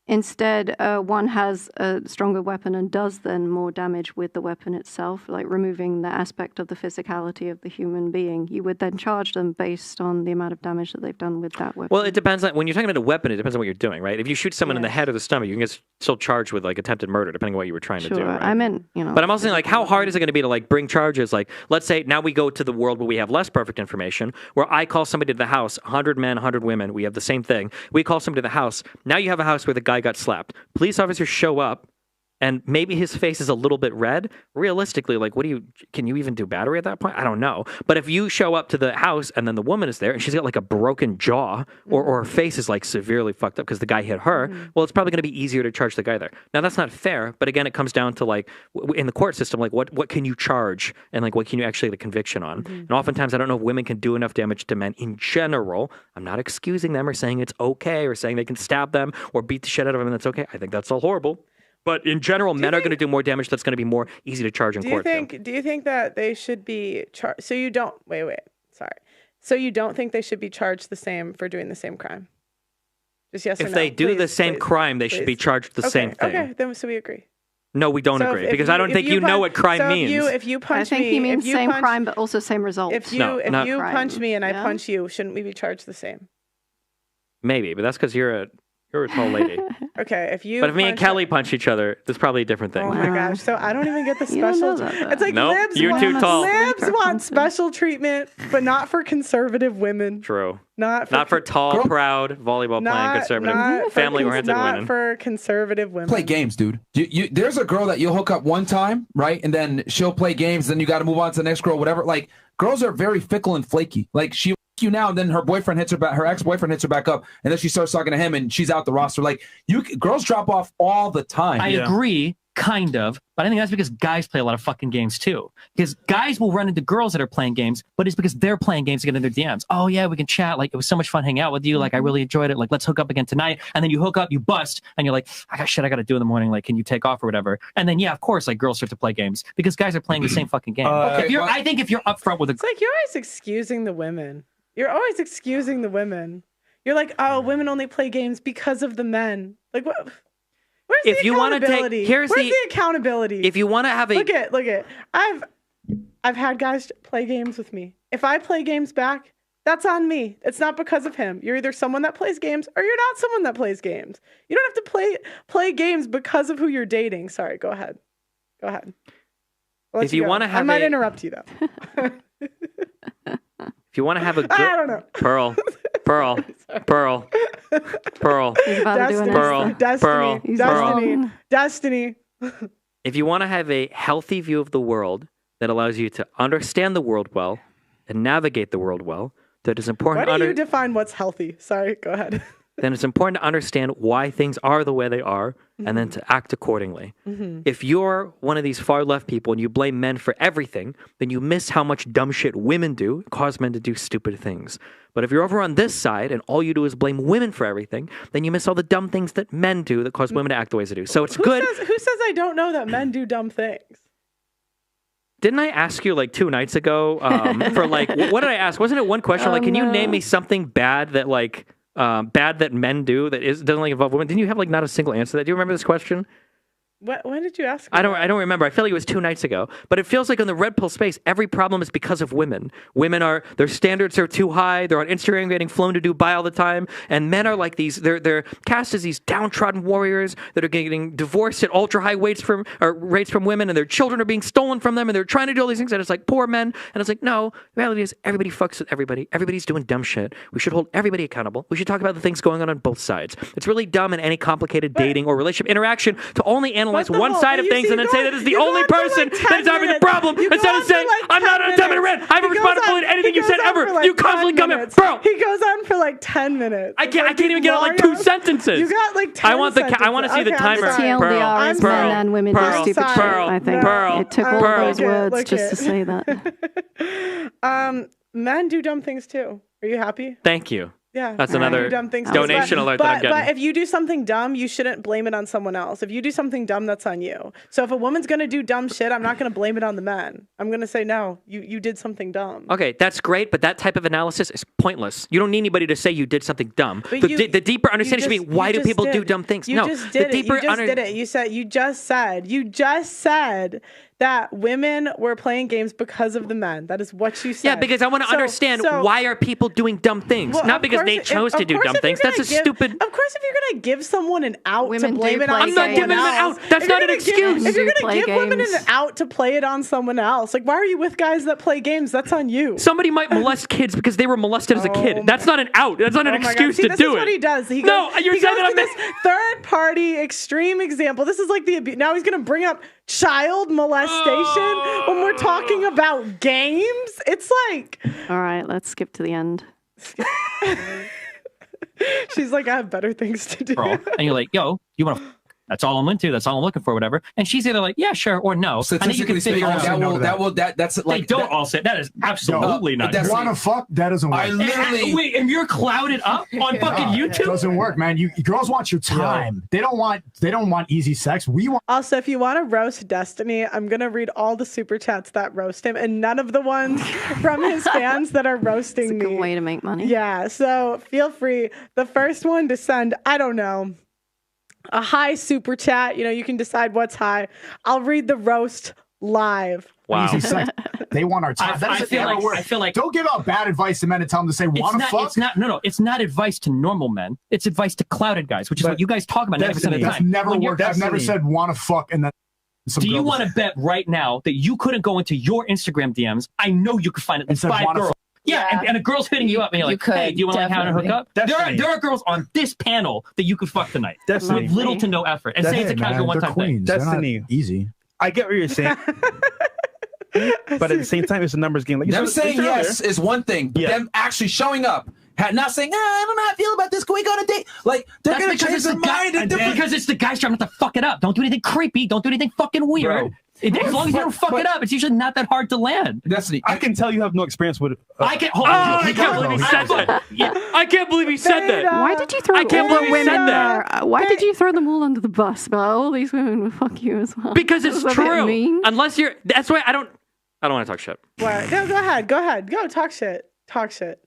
Speaker 2: instead one has a stronger weapon and does then more damage with the weapon itself, like removing the aspect of the physicality of the human being. You would then charge them based on the amount of damage that they've done with that weapon.
Speaker 5: Well, it depends. When you're talking about a weapon, it depends on what you're doing, right? If you shoot someone in the head or the stomach, you can get still charged with like attempted murder, depending on what you were trying to do. Right?
Speaker 2: I meant,
Speaker 5: But I'm also saying, like, how hard is it going to be to like bring charges? Like, let's say now we go to the world where we have less perfect information, where I call somebody to the house, 100 men, 100 women, we have the same thing. We call somebody to the house. Now you have a house where the guy got slapped. Police officers show up, and maybe his face is a little bit red. Realistically, like, can you even do battery at that point? I don't know. But if you show up to the house and then the woman is there and she's got like a broken jaw or her face is like severely fucked up because the guy hit her, well, it's probably going to be easier to charge the guy there. Now, that's not fair, but again, it comes down to like, in the court system, like what can you charge and like what can you actually get a conviction on? And oftentimes, I don't know if women can do enough damage to men in general. I'm not excusing them or saying it's okay or saying they can stab them or beat the shit out of them and that's okay. I think that's all horrible. But in general, men are going to do more damage. That's going to be more easy to charge in court.
Speaker 1: Do you think that they should be charged? So you don't sorry. So you don't think they should be charged the same for doing the same crime? Just yes or no.
Speaker 5: If they do the same crime, they should be charged the same thing.
Speaker 1: Okay, then so we agree.
Speaker 5: No, we don't agree because I don't think you know what crime means.
Speaker 1: If you punch me,
Speaker 2: I think he means same crime, but also same result.
Speaker 1: If you punch me and I punch you, shouldn't we be charged the same?
Speaker 5: Maybe, but that's because you're a tall lady.
Speaker 1: Okay, if me
Speaker 5: and Kelly punch each other, that's probably a different thing.
Speaker 1: Oh my gosh! So I don't even get the special. It's like libs.
Speaker 5: You're too tall.
Speaker 1: Libs want special treatment, but not for conservative women.
Speaker 5: True.
Speaker 1: Not
Speaker 5: for tall, proud, volleyball playing conservative, family-oriented women.
Speaker 1: Not for conservative women.
Speaker 7: Play games, dude. There's a girl that you'll hook up one time, right, and then she'll play games. Then you got to move on to the next girl, whatever. Like girls are very fickle and flaky. Like she. You now and then her boyfriend hits her back, her ex-boyfriend hits her back up, and then she starts talking to him and she's out the roster. Like girls drop off all the time.
Speaker 3: I agree, kind of, but I think that's because guys play a lot of fucking games too. Because guys will run into girls that are playing games, but it's because they're playing games to get in their DMs. Oh yeah, we can chat. Like it was so much fun hanging out with you. Like I really enjoyed it. Like let's hook up again tonight. And then you hook up, you bust, and you're like, I got shit I got to do in the morning. Like, can you take off or whatever? And then yeah, of course, like girls start to play games because guys are playing the same fucking game. I think if you're upfront with
Speaker 1: it's like you're always excusing the women. You're always excusing the women. You're like, oh, women only play games because of the men. Like, what? Where's the accountability? Where's the accountability?
Speaker 5: If you want to have a
Speaker 1: look at, I've had guys play games with me. If I play games back, that's on me. It's not because of him. You're either someone that plays games or you're not someone that plays games. You don't have to play games because of who you're dating. Sorry, go ahead.
Speaker 5: If you want to have,
Speaker 1: I might interrupt you though.
Speaker 5: If you want to have a good...
Speaker 1: I don't know.
Speaker 5: Pearl.
Speaker 1: Destiny.
Speaker 5: If you want to have a healthy view of the world that allows you to understand the world well and navigate the world well, that is important.
Speaker 1: Why do you define what's healthy? Sorry, go ahead.
Speaker 5: Then it's important to understand why things are the way they are and then to act accordingly. If you're one of these far left people and you blame men for everything, then you miss how much dumb shit women do and cause men to do stupid things. But if you're over on this side and all you do is blame women for everything, then you miss all the dumb things that men do that cause women to act the ways they do. So it's good.
Speaker 1: Who says I don't know that men do dumb things?
Speaker 5: Didn't I ask you like 2 nights ago for like, what did I ask? Wasn't it one question? Like, can you name me something bad that men do that doesn't like involve women? Didn't you have like not a single answer to that? Do you remember this question?
Speaker 1: When did you ask?
Speaker 5: I don't remember. I feel like it was 2 nights ago. But it feels like in the red pill space, every problem is because of women. Their standards are too high. They're on Instagram getting flown to Dubai all the time. And men are like these, they're cast as these downtrodden warriors that are getting divorced at ultra high rates from women, and their children are being stolen from them, and they're trying to do all these things, and it's like poor men. And it's like, no, the reality is everybody fucks with everybody. Everybody's doing dumb shit. We should hold everybody accountable. We should talk about the things going on both sides. It's really dumb in any complicated dating or relationship interaction to only analyze one side of things and then say that is the only person that is having the problem instead of saying, I'm not on a 10-minute rant. I have a responsibility to anything you said ever. You constantly come in. Bro.
Speaker 1: He goes on for like 10 minutes.
Speaker 5: I can't even get out like 2 sentences.
Speaker 1: You got like 10 sentences.
Speaker 5: I want to see the timer.
Speaker 2: TLDR is men and women do stupid shit, I think. It took all those words just to say that.
Speaker 1: Men do dumb things too. Are you happy?
Speaker 5: Thank you.
Speaker 1: Yeah,
Speaker 5: that's another donation alert that I'm getting.
Speaker 1: But if you do something dumb, you shouldn't blame it on someone else. If you do something dumb, that's on you. So if a woman's gonna do dumb shit, I'm not gonna blame it on the men. I'm gonna say, no, you did something dumb.
Speaker 5: Okay, that's great, but that type of analysis is pointless. You don't need anybody to say you did something dumb. The deeper understanding should be, why do people do dumb things?
Speaker 1: You just did it. You just said that women were playing games because of the men. That is what you said.
Speaker 5: Yeah, because I want to understand why are people doing dumb things? Not because they chose to do dumb things. That's stupid.
Speaker 1: Of course, if you're going to give someone an out to blame it on
Speaker 5: I'm not giving them an out. That's not an excuse.
Speaker 1: If you're going to give women an out to play it on someone else, like, why are you with guys that play games? That's on you.
Speaker 5: Somebody might molest kids because they were molested as a kid. That's not an out. That's not an excuse to do it.
Speaker 1: This is what he does.
Speaker 5: You're saying that I'm
Speaker 1: this third-party extreme example. This is like the abuse. Now he's going to bring up child molestation when we're talking about games. It's like,
Speaker 2: all right, let's skip to the end.
Speaker 1: She's like, I have better things to do.
Speaker 3: And you're like, yo, you want to? That's all I'm into. That's all I'm looking for. Whatever. And she's either like, yeah, sure, or no. And then you can figure out.
Speaker 7: That's like
Speaker 3: they don't all say that is absolutely not.
Speaker 8: You want to fuck? That doesn't work.
Speaker 7: I literally
Speaker 3: wait. And you're clouded up on fucking YouTube.
Speaker 8: It doesn't work, man. Girls want your time. They don't want easy sex. We want.
Speaker 1: Also, if you want to roast Destiny, I'm gonna read all the super chats that roast him, and none of the ones from his fans that are roasting me.
Speaker 2: It's a good way to make money.
Speaker 1: Yeah. So feel free. The first one to send, I don't know, a high super chat. You can decide what's high. I'll read the roast live.
Speaker 5: Wow.
Speaker 8: Easy sex. They want our time.
Speaker 3: I feel like
Speaker 8: don't give out bad advice to men and tell them to say want to fuck.
Speaker 3: It's not advice to normal men. It's advice to clouded guys, which is what you guys talk about 90% of the time.
Speaker 8: That's never worked. I've never said want to fuck and then.
Speaker 3: Do you want to bet right now that you couldn't go into your Instagram DMs? I know you could find at least 5 girls. Yeah, and a girl's hitting you up, and you're like, hey, do you want to have a hookup? There are girls on this panel that you could fuck tonight with little to no effort. And say it's a casual one-time thing.
Speaker 6: Destiny.
Speaker 8: Easy.
Speaker 6: I get what you're saying. But at the same time, it's a numbers game. Like
Speaker 7: them saying yes is one thing, but them actually showing up, not saying, I don't know how I feel about this. Can we go on a date? Like, they're going to change their mind.
Speaker 3: Because it's the guys trying not to fuck it up. Don't do anything creepy. Don't do anything fucking weird. As long as you don't fuck it up, it's usually not that hard to land.
Speaker 6: Destiny, I can tell you have no experience with it.
Speaker 3: I can't
Speaker 5: believe he said that. I can't believe he said that.
Speaker 2: Why did you throw Why did you throw them all under the bus? But all these women will fuck you as well.
Speaker 5: Because it's true. Unless you're. That's why I don't want to talk shit.
Speaker 1: What? No, go ahead. Go talk shit. Talk shit.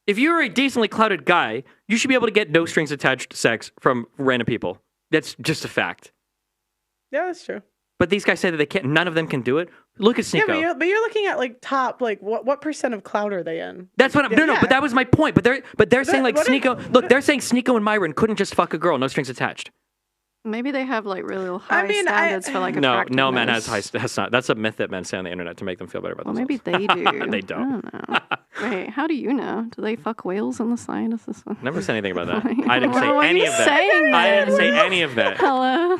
Speaker 5: If you're a decently clouded guy, you should be able to get no strings attached sex from random people. That's just a fact.
Speaker 1: Yeah, that's true.
Speaker 5: But these guys say that they can't. None of them can do it. Look at Sneako.
Speaker 1: Yeah, but you're looking at like top, like what percent of cloud are they in?
Speaker 5: That's what I'm. No. But that was my point. But they're saying like Sneako. Look, they're saying Sneako and Myron couldn't just fuck a girl, no strings attached.
Speaker 2: Maybe they have like really high standards for like attractiveness.
Speaker 5: No man has high. That's a myth that men say on the internet to make them feel better about themselves.
Speaker 2: Maybe they do.
Speaker 5: They don't.
Speaker 2: I don't know. Wait, how do you know? Do they fuck whales on the side? Is this one?
Speaker 5: Never said anything about that. I didn't say any of that. I didn't say any of that.
Speaker 2: Hello.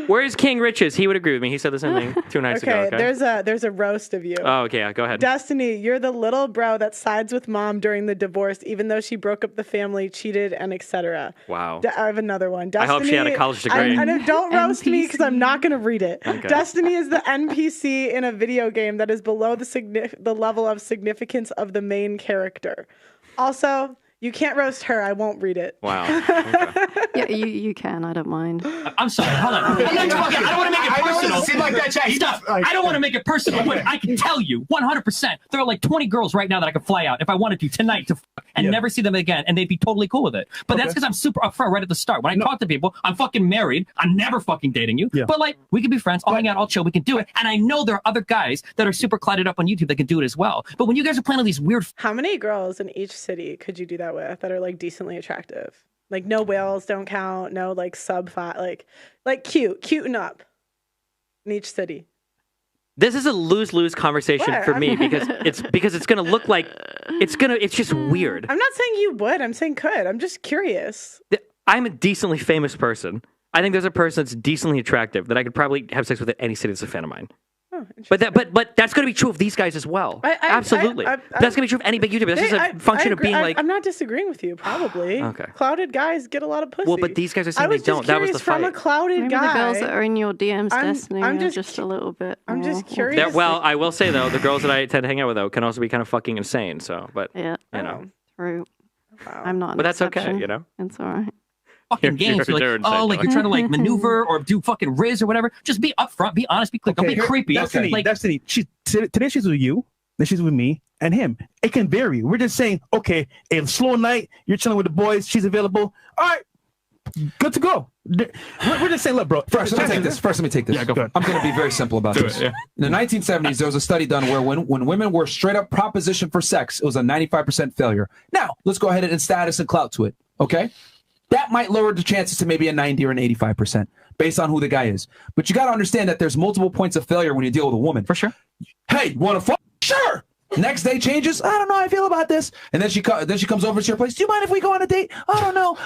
Speaker 5: Where's King Riches? He would agree with me. He said the same thing 2 nights ago. Okay,
Speaker 1: there's a roast of you.
Speaker 5: Oh, okay, go ahead.
Speaker 1: Destiny, you're the little bro that sides with mom during the divorce, even though she broke up the family, cheated, and etc.
Speaker 5: Wow.
Speaker 1: I have another one.
Speaker 5: Destiny, I hope she had a college degree.
Speaker 1: Don't roast me because I'm not going to read it.
Speaker 5: Okay.
Speaker 1: Destiny is the NPC in a video game that is below the level of significance of the main character. Also, You can't roast her. I won't read it.
Speaker 5: Wow. Okay.
Speaker 2: Yeah, you can. I don't mind.
Speaker 3: I'm sorry. Hold on. I don't want to make it personal.
Speaker 8: Seem like that, chat.
Speaker 3: Stop. I don't want to make it personal, but I can tell you 100%. There are like 20 girls right now that I could fly out if I wanted to tonight to and never see them again, and they'd be totally cool with it. But that's because I'm super upfront right at the start. When I talk to people, I'm fucking married. I'm never fucking dating you. But like, we can be friends. I'll hang out. I'll chill. We can do it. And I know there are other guys that are super clouded up on YouTube that can do it as well. But when you guys are playing all these weird,
Speaker 1: How many girls in each city could you do that with that are like decently attractive? Like no whales don't count. No like sub five. Like cute and up in each city.
Speaker 5: This is a lose-lose conversation
Speaker 1: What?
Speaker 5: for me because it's gonna look like it's just weird.
Speaker 1: I'm not saying you would. I'm saying could. I'm just curious.
Speaker 5: I'm a decently famous person. I think there's a person that's decently attractive that I could probably have sex with in any city that's a fan of mine.
Speaker 1: Oh,
Speaker 5: But that's going to be true of these guys as well. Absolutely. That's going to be true of any big YouTuber. That's just a function of being like.
Speaker 1: I'm not disagreeing with you. Probably.
Speaker 5: Okay.
Speaker 1: Clouded guys get a lot of pussy.
Speaker 5: Well, but these guys are saying they don't. That was the
Speaker 1: from
Speaker 5: fight.
Speaker 1: a clouded
Speaker 2: Maybe
Speaker 1: guy.
Speaker 2: the girls that are in your DMs,
Speaker 1: I'm
Speaker 2: Destiny,
Speaker 1: I'm
Speaker 2: are
Speaker 1: just
Speaker 2: just a little bit.
Speaker 1: I'm just
Speaker 2: more-
Speaker 1: curious.
Speaker 5: Well, I will say though, the girls that I tend to hang out with though can also be kind of fucking insane. So, but
Speaker 2: Yeah,
Speaker 5: you know,
Speaker 2: true.
Speaker 1: Wow.
Speaker 2: I'm not. An
Speaker 5: but that's okay.
Speaker 2: exception.
Speaker 5: You know.
Speaker 2: It's all right.
Speaker 3: fucking games. You're like, oh, like you're trying to like maneuver or do fucking Riz or whatever. Just be upfront, be honest, be clear. Don't be creepy.
Speaker 6: Destiny,
Speaker 3: Like,
Speaker 6: Destiny. Today she's with you, then she's with me and him. It can vary. We're just saying, okay, a slow night, you're chilling with the boys, she's available. All right, good to go. We're just saying, look, bro.
Speaker 7: First, let me take this.
Speaker 6: Yeah, go
Speaker 7: I'm going to be very simple about this. In the 1970s, there was a study done where when women were straight up propositioned for sex, it was a 95% failure. Now, let's go ahead and add status and clout to it, okay? That might lower the chances to maybe a 90 or an 85% based on who the guy is. But you got to understand that there's multiple points of failure when you deal with a woman.
Speaker 5: For sure.
Speaker 7: Hey, you want to fuck? Sure. Next day changes. I don't know how I feel about this. And then she comes over to your place. Do you mind if we go on a date? I don't know.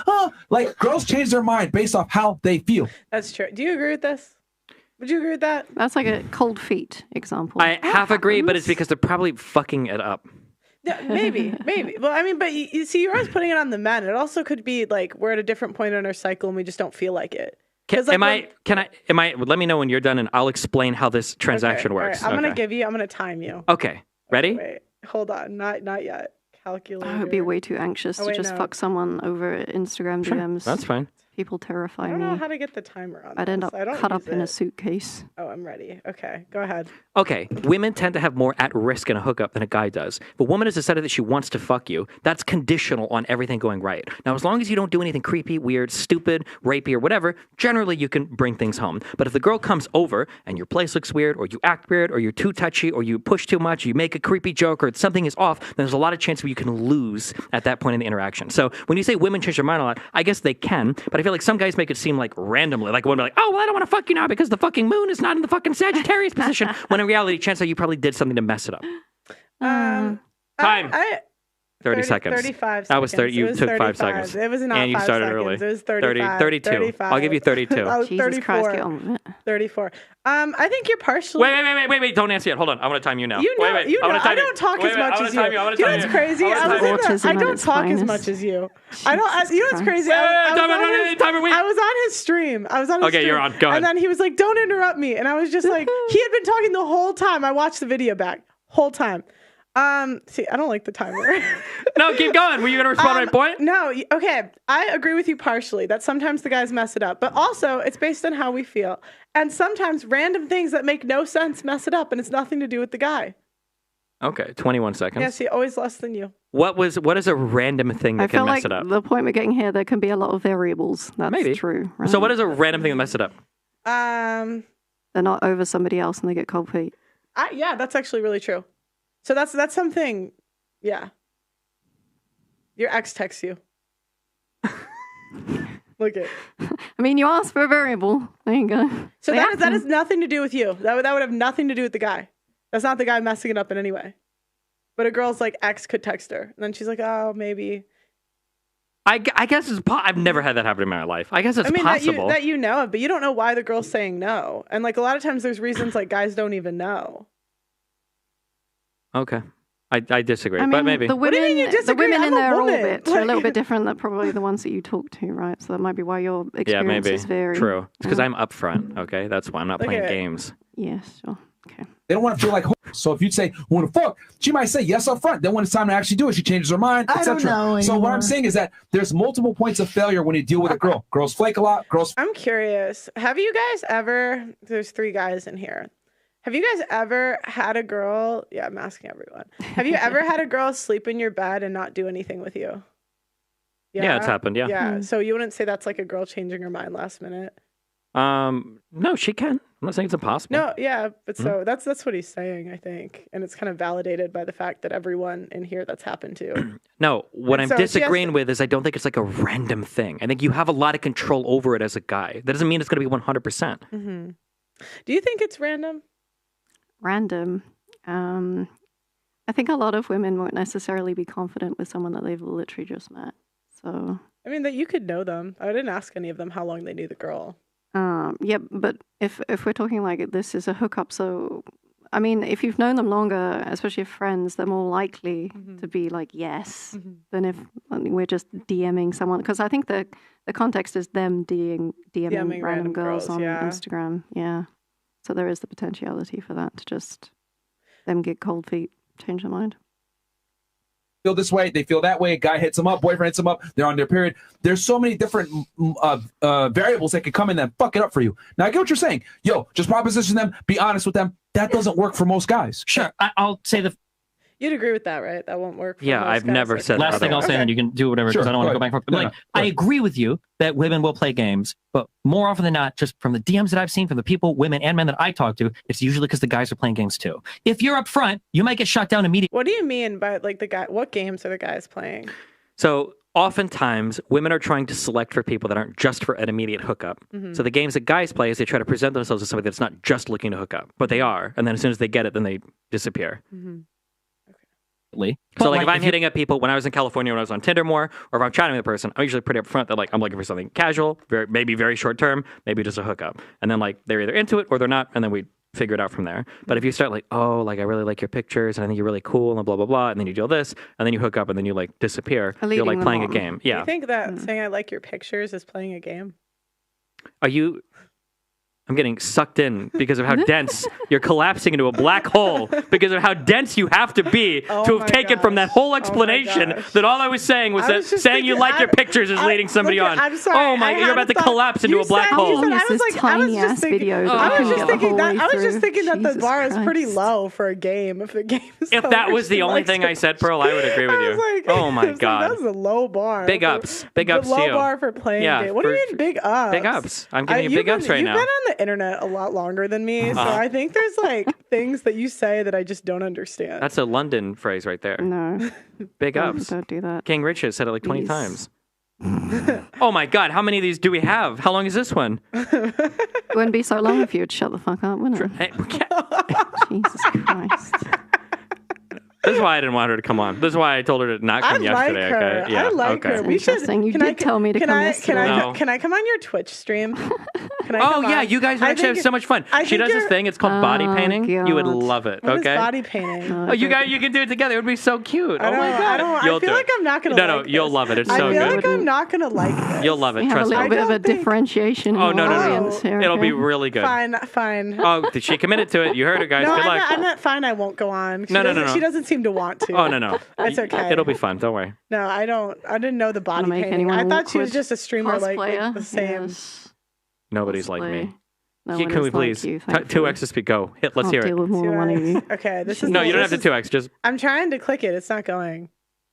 Speaker 7: Like girls change their mind based off how they feel.
Speaker 1: That's true. Do you agree with this? Would you agree with that?
Speaker 2: That's like a cold feet example.
Speaker 5: I half agree, but it's because they're probably fucking it up.
Speaker 1: Yeah, maybe. Well, I mean, but you see, you're always putting it on the men. It also could be like we're at a different point in our cycle and we just don't feel like it.
Speaker 5: Let me know when you're done and I'll explain how this transaction works.
Speaker 1: Right. I'm gonna time you.
Speaker 5: Okay. Ready?
Speaker 1: Wait, hold on. Not yet. Calculator.
Speaker 2: I would be way too anxious to just fuck someone over Instagram DMs.
Speaker 5: That's fine.
Speaker 2: People terrify me.
Speaker 1: I don't know how to get the timer on.
Speaker 2: I'd end up cut up in
Speaker 1: a
Speaker 2: suitcase.
Speaker 1: Oh, I'm ready. Okay, go ahead.
Speaker 5: Okay, women tend to have more at risk in a hookup than a guy does. If a woman has decided that she wants to fuck you, that's conditional on everything going right. Now, as long as you don't do anything creepy, weird, stupid, rapey, or whatever, generally you can bring things home. But if the girl comes over and your place looks weird, or you act weird, or you're too touchy, or you push too much, you make a creepy joke, or something is off, then there's a lot of chance where you can lose at that point in the interaction. So when you say women change their mind a lot, I guess they can, but I feel like some guys make it seem like randomly, like one be like, oh, well, I don't want to fuck you now because the fucking moon is not in the fucking Sagittarius position, when in reality, chances are you probably did something to mess it up. Time. 30 seconds.
Speaker 1: 35 seconds.
Speaker 5: That was 30. You
Speaker 1: It was
Speaker 5: took 5
Speaker 1: 35.
Speaker 5: seconds.
Speaker 1: It was not
Speaker 5: and you
Speaker 1: 5
Speaker 5: started
Speaker 1: seconds.
Speaker 5: early.
Speaker 1: It was 35.
Speaker 5: 32.
Speaker 1: 35.
Speaker 5: I'll give you 32.
Speaker 1: I was
Speaker 2: Jesus
Speaker 1: 34.
Speaker 2: Christ, get on with it.
Speaker 1: 34. I think you're partially.
Speaker 5: Wait. Don't answer yet. Hold on. I'm going to time you now.
Speaker 1: You know,
Speaker 5: wait.
Speaker 1: You know,
Speaker 5: I
Speaker 1: don't talk as much as you. You know what's crazy? I don't talk as much as you. I don't. You know what's crazy? I was on his stream.
Speaker 5: Okay, you're on. Go ahead.
Speaker 1: And then he was like, "Don't interrupt me," and I was just like, he had been talking the whole time. I watched the video back whole time. See, I don't like the timer.
Speaker 5: No, keep going. Were you going to respond to my point?
Speaker 1: No. Okay. I agree with you partially that sometimes the guys mess it up, but also it's based on how we feel. And sometimes random things that make no sense mess it up, and it's nothing to do with the guy.
Speaker 5: Okay, 21 seconds.
Speaker 1: Yeah, see, always less than you.
Speaker 5: What is a random thing that can mess it up?
Speaker 2: The point we're getting here, there can be a lot of variables. That's
Speaker 5: Maybe
Speaker 2: true. Right?
Speaker 5: So what is a random thing that mess it up?
Speaker 2: They're not over somebody else and they get cold feet.
Speaker 1: Yeah, that's actually really true. So that's something. Yeah. Your ex texts you. Look it.
Speaker 2: I mean, you asked for a variable. There you go.
Speaker 1: So that has nothing to do with you. That would have nothing to do with the guy. That's not the guy messing it up in any way. But a girl's like ex could text her, and then she's like, "Oh, maybe."
Speaker 5: I guess I've never had that happen in my life. I guess it's possible
Speaker 1: that you know of, but you don't know why the girl's saying no. And like a lot of times, there's reasons like guys don't even know.
Speaker 5: Okay. I disagree,
Speaker 2: I mean,
Speaker 5: but maybe.
Speaker 2: The women in their orbit are a little
Speaker 1: Like-
Speaker 2: bit different than probably the ones that you talk to, right? So that might be why your experiences vary.
Speaker 5: True. It's because I'm upfront, okay? That's why I'm not playing games.
Speaker 2: Yeah, sure. Okay.
Speaker 7: They don't want to feel like. So if you'd say, "Want to fuck," she might say yes up front. Then when it's time to actually do it, she changes her mind,
Speaker 9: I don't
Speaker 7: etc.
Speaker 9: know
Speaker 7: So what
Speaker 9: anymore.
Speaker 7: I'm saying is that there's multiple points of failure when you deal with a girl. Girls flake a lot. Girls.
Speaker 1: I'm curious. Have you guys ever? There's 3 guys in here. Have you guys ever had a girl? Yeah, I'm asking everyone. Have you ever had a girl sleep in your bed and not do anything with you?
Speaker 5: Yeah, it's happened. Yeah.
Speaker 1: Yeah. So you wouldn't say that's like a girl changing her mind last minute?
Speaker 5: No, she can. I'm not saying it's impossible.
Speaker 1: No, yeah, but so that's what he's saying, I think, and it's kind of validated by the fact that everyone in here that's happened to.
Speaker 5: No, what
Speaker 1: And
Speaker 5: I'm
Speaker 1: so she has
Speaker 5: disagreeing
Speaker 1: to-
Speaker 5: with is I don't think it's like a random thing. I think you have a lot of control over it as a guy. That doesn't mean it's going to be 100%.
Speaker 1: Mm-hmm. Do you think it's random?
Speaker 2: Random. I think a lot of women won't necessarily be confident with someone that they've literally just met. So.
Speaker 1: I mean, that you could know them. I didn't ask any of them how long they knew the girl.
Speaker 2: Yeah, but if we're talking like this is a hookup, so I mean, if you've known them longer, especially if friends, they're more likely to be like yes than if we're just DMing someone. Because I think the context is them DMing random girls on Instagram. Yeah, so there is the potentiality for that to just them get cold feet, change their mind.
Speaker 7: Feel this way, they feel that way. Guy hits them up, boyfriend hits them up. They're on their period. There's so many different variables that could come in and fuck it up for you. Now I get what you're saying. Yo, just proposition them. Be honest with them. That doesn't work for most guys.
Speaker 3: Sure, I'll say the
Speaker 1: You'd agree with that, right? That won't work. For
Speaker 5: Yeah,
Speaker 1: most
Speaker 5: I've
Speaker 1: guys,
Speaker 5: never
Speaker 1: like-
Speaker 5: said
Speaker 3: last thing I'll say, and you can do whatever because
Speaker 7: Sure,
Speaker 3: I don't want to
Speaker 7: go
Speaker 3: go back and forth.
Speaker 7: No,
Speaker 3: But, like,
Speaker 7: no,
Speaker 3: I agree with you that women will play games, but more often than not, just from the DMs that I've seen from the people, women and men that I talk to, it's usually because the guys are playing games too. If you're up front, you might get shut down immediately.
Speaker 1: What do you mean by like the guy? What games are the guys playing?
Speaker 5: So oftentimes, women are trying to select for people that aren't just for an immediate hookup. So the games that guys play is they try to present themselves as somebody that's not just looking to hook up, but they are. And then as soon as they get it, then they disappear. So like if I'm hitting up people when I was in California, when I was on Tinder more, or if I'm chatting with a person, I'm usually pretty upfront that like I'm looking for something casual, maybe very short term, maybe just a hookup. And then like they're either into it or they're not, and then we figure it out from there. But if you start like, oh, like I really like your pictures and I think you're really cool and blah blah blah, and then you do all this, and then you hook up and then you like disappear, you're like playing a game.
Speaker 1: Do
Speaker 5: Yeah.
Speaker 1: you think that saying I like your pictures is playing a game?
Speaker 5: Are you? I'm getting sucked in because of how dense you're collapsing into a black hole because of how dense you have to be to have taken from that whole explanation that all I was saying was that saying you like your pictures is leading somebody on.
Speaker 1: I'm sorry.
Speaker 5: Oh my, you're about to collapse into a black hole.
Speaker 2: I was just thinking
Speaker 1: that the bar is pretty low for a game. If the game is
Speaker 5: If that was the only thing I said, Pearl, I would agree with you. Oh my god,
Speaker 1: that's a low bar.
Speaker 5: Big ups, big ups to
Speaker 1: low
Speaker 5: you.
Speaker 1: bar for playing a game. What do you mean big ups?
Speaker 5: Big ups. I'm giving you big ups right now.
Speaker 1: You've been on the internet a lot longer than me, so I think there's like things that you say that I just don't understand.
Speaker 5: That's a London phrase right there.
Speaker 2: No.
Speaker 5: Big ups.
Speaker 2: Don't do that.
Speaker 5: King Richard said it like 20 times. Oh my god, how many of these do we have? How long is this one?
Speaker 2: It wouldn't be so long if you'd shut the fuck up, wouldn't it?
Speaker 5: Hey,
Speaker 2: Jesus Christ.
Speaker 5: this is why I didn't want her to come on. This is why I told her to not come yesterday.
Speaker 1: Her.
Speaker 5: Okay? Yeah,
Speaker 1: I like
Speaker 5: okay.
Speaker 1: her. We should.
Speaker 2: Interesting. You did tell me to come yesterday.
Speaker 1: Can I come on your Twitch stream? Can I
Speaker 5: Oh
Speaker 1: come
Speaker 5: yeah,
Speaker 1: on?
Speaker 5: you guys would
Speaker 1: I
Speaker 5: actually have
Speaker 1: think
Speaker 5: so much fun.
Speaker 1: I
Speaker 5: She
Speaker 1: think
Speaker 5: does this
Speaker 1: you're-
Speaker 5: thing. It's called body painting. You would
Speaker 2: God.
Speaker 5: love it.
Speaker 1: What is
Speaker 5: Okay.
Speaker 1: body painting?
Speaker 5: Oh, you can do it together. It would be so cute. Oh my god.
Speaker 1: I feel like I'm not gonna.
Speaker 5: No,
Speaker 1: like
Speaker 5: you'll
Speaker 1: this.
Speaker 5: love it. It's
Speaker 1: I
Speaker 5: so
Speaker 1: feel
Speaker 5: good.
Speaker 1: like I'm not gonna like this.
Speaker 5: You'll love it.
Speaker 2: We have a
Speaker 5: Trust
Speaker 2: little
Speaker 5: me.
Speaker 2: bit of a
Speaker 1: don't think-
Speaker 2: differentiation in
Speaker 5: Oh
Speaker 2: our
Speaker 5: no.
Speaker 2: audience here.
Speaker 5: It'll be
Speaker 2: okay?
Speaker 5: really good.
Speaker 1: Fine.
Speaker 5: Oh, she committed to it. You heard her, guys.
Speaker 1: No,
Speaker 5: Good luck.
Speaker 1: I meant fine. I won't go on.
Speaker 5: No.
Speaker 1: She doesn't seem to want to.
Speaker 5: Oh no.
Speaker 1: That's okay.
Speaker 5: It'll be fun. Don't worry.
Speaker 1: No, I don't. I didn't know the body
Speaker 2: Make
Speaker 1: painting. I
Speaker 2: anyone
Speaker 1: thought she was
Speaker 2: awkward
Speaker 1: just a streamer like
Speaker 2: cosplayer?
Speaker 1: the same.
Speaker 2: Yes.
Speaker 5: Nobody's like
Speaker 2: Cosplay.
Speaker 5: me.
Speaker 2: No
Speaker 5: Can
Speaker 2: one
Speaker 5: we
Speaker 2: is
Speaker 5: please?
Speaker 2: like you,
Speaker 5: 2x to speak. Go. Let's
Speaker 2: Can't
Speaker 5: hear
Speaker 2: deal
Speaker 5: it.
Speaker 2: with more than one of you.
Speaker 1: Okay, this is
Speaker 5: No, you don't
Speaker 1: this
Speaker 5: have to 2x. Just
Speaker 1: I'm trying to click it. It's not going.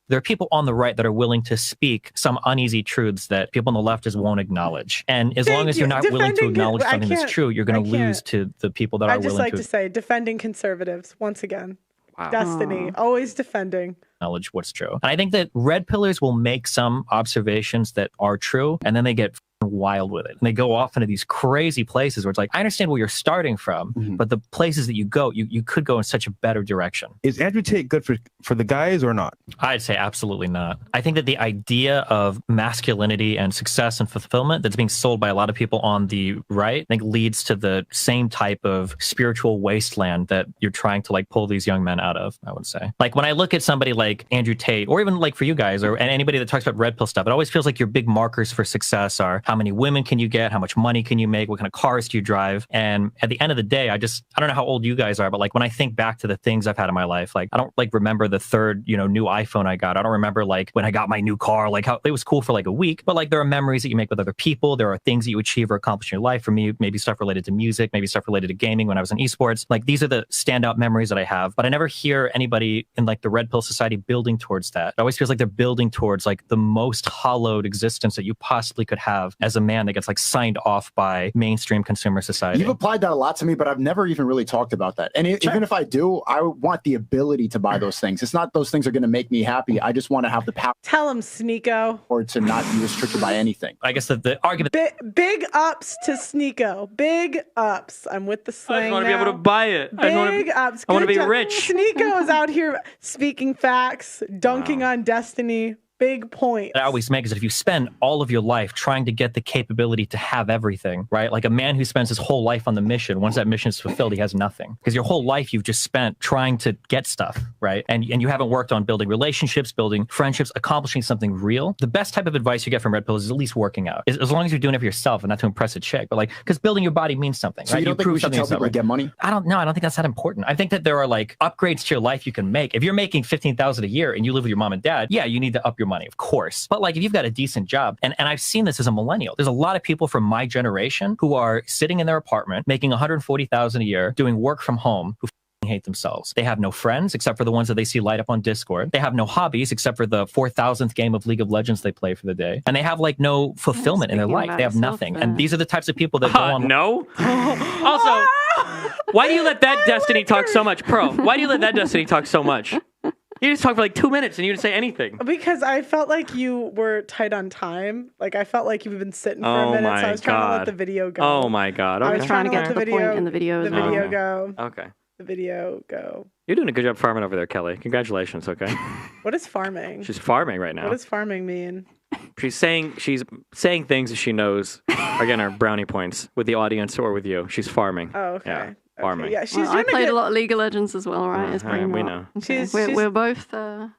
Speaker 3: There are people on the right that are willing to speak some uneasy truths that people on the left just won't acknowledge. And as long
Speaker 1: Thank
Speaker 3: as you're
Speaker 1: you.
Speaker 3: not willing to
Speaker 1: Defending
Speaker 3: acknowledge
Speaker 1: I
Speaker 3: something that's
Speaker 1: can't-
Speaker 3: true, you're going
Speaker 1: I
Speaker 3: to
Speaker 1: can't.
Speaker 3: lose to the people that
Speaker 1: I
Speaker 3: are
Speaker 1: just
Speaker 3: willing
Speaker 1: like
Speaker 3: to
Speaker 1: to say defending conservatives once again.
Speaker 5: wow.
Speaker 1: Destiny, always defending.
Speaker 3: acknowledge what's true. And I think that red pillars will make some observations that are true, and then they get wild with it. And they go off into these crazy places where it's like, I understand where you're starting from, but the places that you go, you could go in such a better direction.
Speaker 6: Is Andrew Tate good for the guys or not?
Speaker 3: I'd say absolutely not. I think that the idea of masculinity and success and fulfillment that's being sold by a lot of people on the right, I think leads to the same type of spiritual wasteland that you're trying to like pull these young men out of, I would say. Like when I look at somebody like Andrew Tate, or even like for you guys, or and anybody that talks about red pill stuff, it always feels like your big markers for success are how many women can you get, how much money can you make, what kind of cars do you drive. And at the end of the day, I don't know how old you guys are, but like when I think back to the things I've had in my life, like I don't like remember the third, new iPhone I got. I don't remember like when I got my new car, like how it was cool for like a week, but like there are memories that you make with other people. There are things that you achieve or accomplish in your life. For me, maybe stuff related to music, maybe stuff related to gaming when I was in esports. Like these are the standout memories that I have, but I never hear anybody in like the Red Pill Society building towards that. It always feels like they're building towards like the most hollowed existence that you possibly could have as a man that gets like signed off by mainstream consumer society.
Speaker 8: You've applied that a lot to me, but I've never even really talked about that. And even if I do, I want the ability to buy those things. It's not those things are going to make me happy. I just want to have the power.
Speaker 1: Tell him, Sneako.
Speaker 8: Or to not be restricted by anything.
Speaker 3: I guess the argument.
Speaker 1: Big ups to Sneako. Big ups. I'm with the slang.
Speaker 5: I just want to be
Speaker 1: now.
Speaker 5: able to buy it.
Speaker 1: Big ups.
Speaker 5: I want to
Speaker 1: Good
Speaker 5: be
Speaker 1: job.
Speaker 5: rich.
Speaker 1: Sneako is out here speaking facts, dunking on Destiny. Big point.
Speaker 3: I always make is that if you spend all of your life trying to get the capability to have everything, right? Like a man who spends his whole life on the mission, once that mission is fulfilled, he has nothing. Because your whole life you've just spent trying to get stuff, right? And you haven't worked on building relationships, building friendships, accomplishing something real. The best type of advice you get from Red Pill is at least working out. As long as you're doing it for yourself and not to impress a chick, but like, because building your body means something,
Speaker 8: So
Speaker 3: right?
Speaker 8: you don't think we should tell people to get money?
Speaker 3: I don't think that's that important. I think that there are like upgrades to your life you can make. If you're making $15,000 a year and you live with your mom and dad, yeah, you need to up your money, of course. But like if you've got a decent job, and I've seen this as a millennial, there's a lot of people from my generation who are sitting in their apartment making $140,000 a year doing work from home who hate themselves. They have no friends except for the ones that they see light up on Discord. They have no hobbies except for the 4,000th game of League of Legends they play for the day. And they have like no fulfillment in their life. They have nothing. And these are the types of people that go on.
Speaker 5: No. Also, why do you let that Destiny talk so much? Pro, why do you let that Destiny talk so much? You just talked for like 2 minutes and you didn't say anything.
Speaker 1: Because I felt like you were tight on time. Like I felt like you've been sitting for a minute, so I was trying to let the video go.
Speaker 5: Oh my God. Okay.
Speaker 1: I was trying to get
Speaker 2: to the video, point in the video
Speaker 1: go.
Speaker 5: Okay.
Speaker 1: The video go.
Speaker 5: You're doing a good job farming over there, Kelly. Congratulations, okay?
Speaker 1: What is farming?
Speaker 5: She's farming right now.
Speaker 1: What does farming mean?
Speaker 5: She's saying things that she knows are getting her brownie points with the audience or with you. She's farming.
Speaker 1: Oh, okay.
Speaker 5: Yeah, farming.
Speaker 1: Okay. Yeah, she's
Speaker 2: I played a lot of League of Legends as well, right? It's pretty
Speaker 5: we
Speaker 2: much.
Speaker 5: know.
Speaker 2: Okay. We're both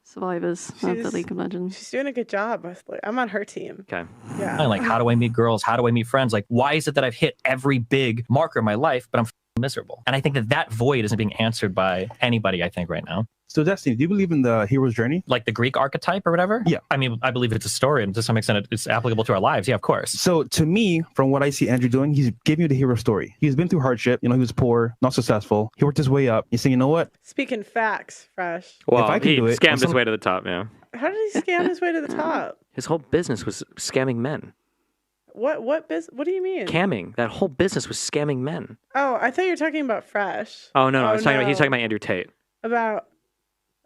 Speaker 2: survivors of the League of Legends.
Speaker 1: She's doing a good job. I'm on her team.
Speaker 5: Okay.
Speaker 1: Yeah.
Speaker 3: Like, how do I meet girls? How do I meet friends? Like, why is it that I've hit every big marker in my life, but I'm miserable? And I think that void isn't being answered by anybody, I think, right now.
Speaker 6: So, Destiny, do you believe in the hero's journey?
Speaker 3: Like the Greek archetype or whatever?
Speaker 6: Yeah.
Speaker 3: I mean, I believe it's a story, and to some extent, it's applicable to our lives. Yeah, of course.
Speaker 6: So, to me, from what I see Andrew doing, he's giving you the hero story. He's been through hardship. He was poor, not successful. He worked his way up. He's saying, you know what?
Speaker 1: Speaking facts, Fresh.
Speaker 5: Well,
Speaker 6: if I can
Speaker 5: he
Speaker 6: do it,
Speaker 5: scammed his way to the top, yeah.
Speaker 1: How did he scam his way to the top?
Speaker 5: His whole business was scamming men.
Speaker 1: What do you mean?
Speaker 5: Camming. That whole business was scamming men.
Speaker 1: Oh, I thought you were talking about Fresh.
Speaker 5: Oh, no. He's talking about Andrew Tate.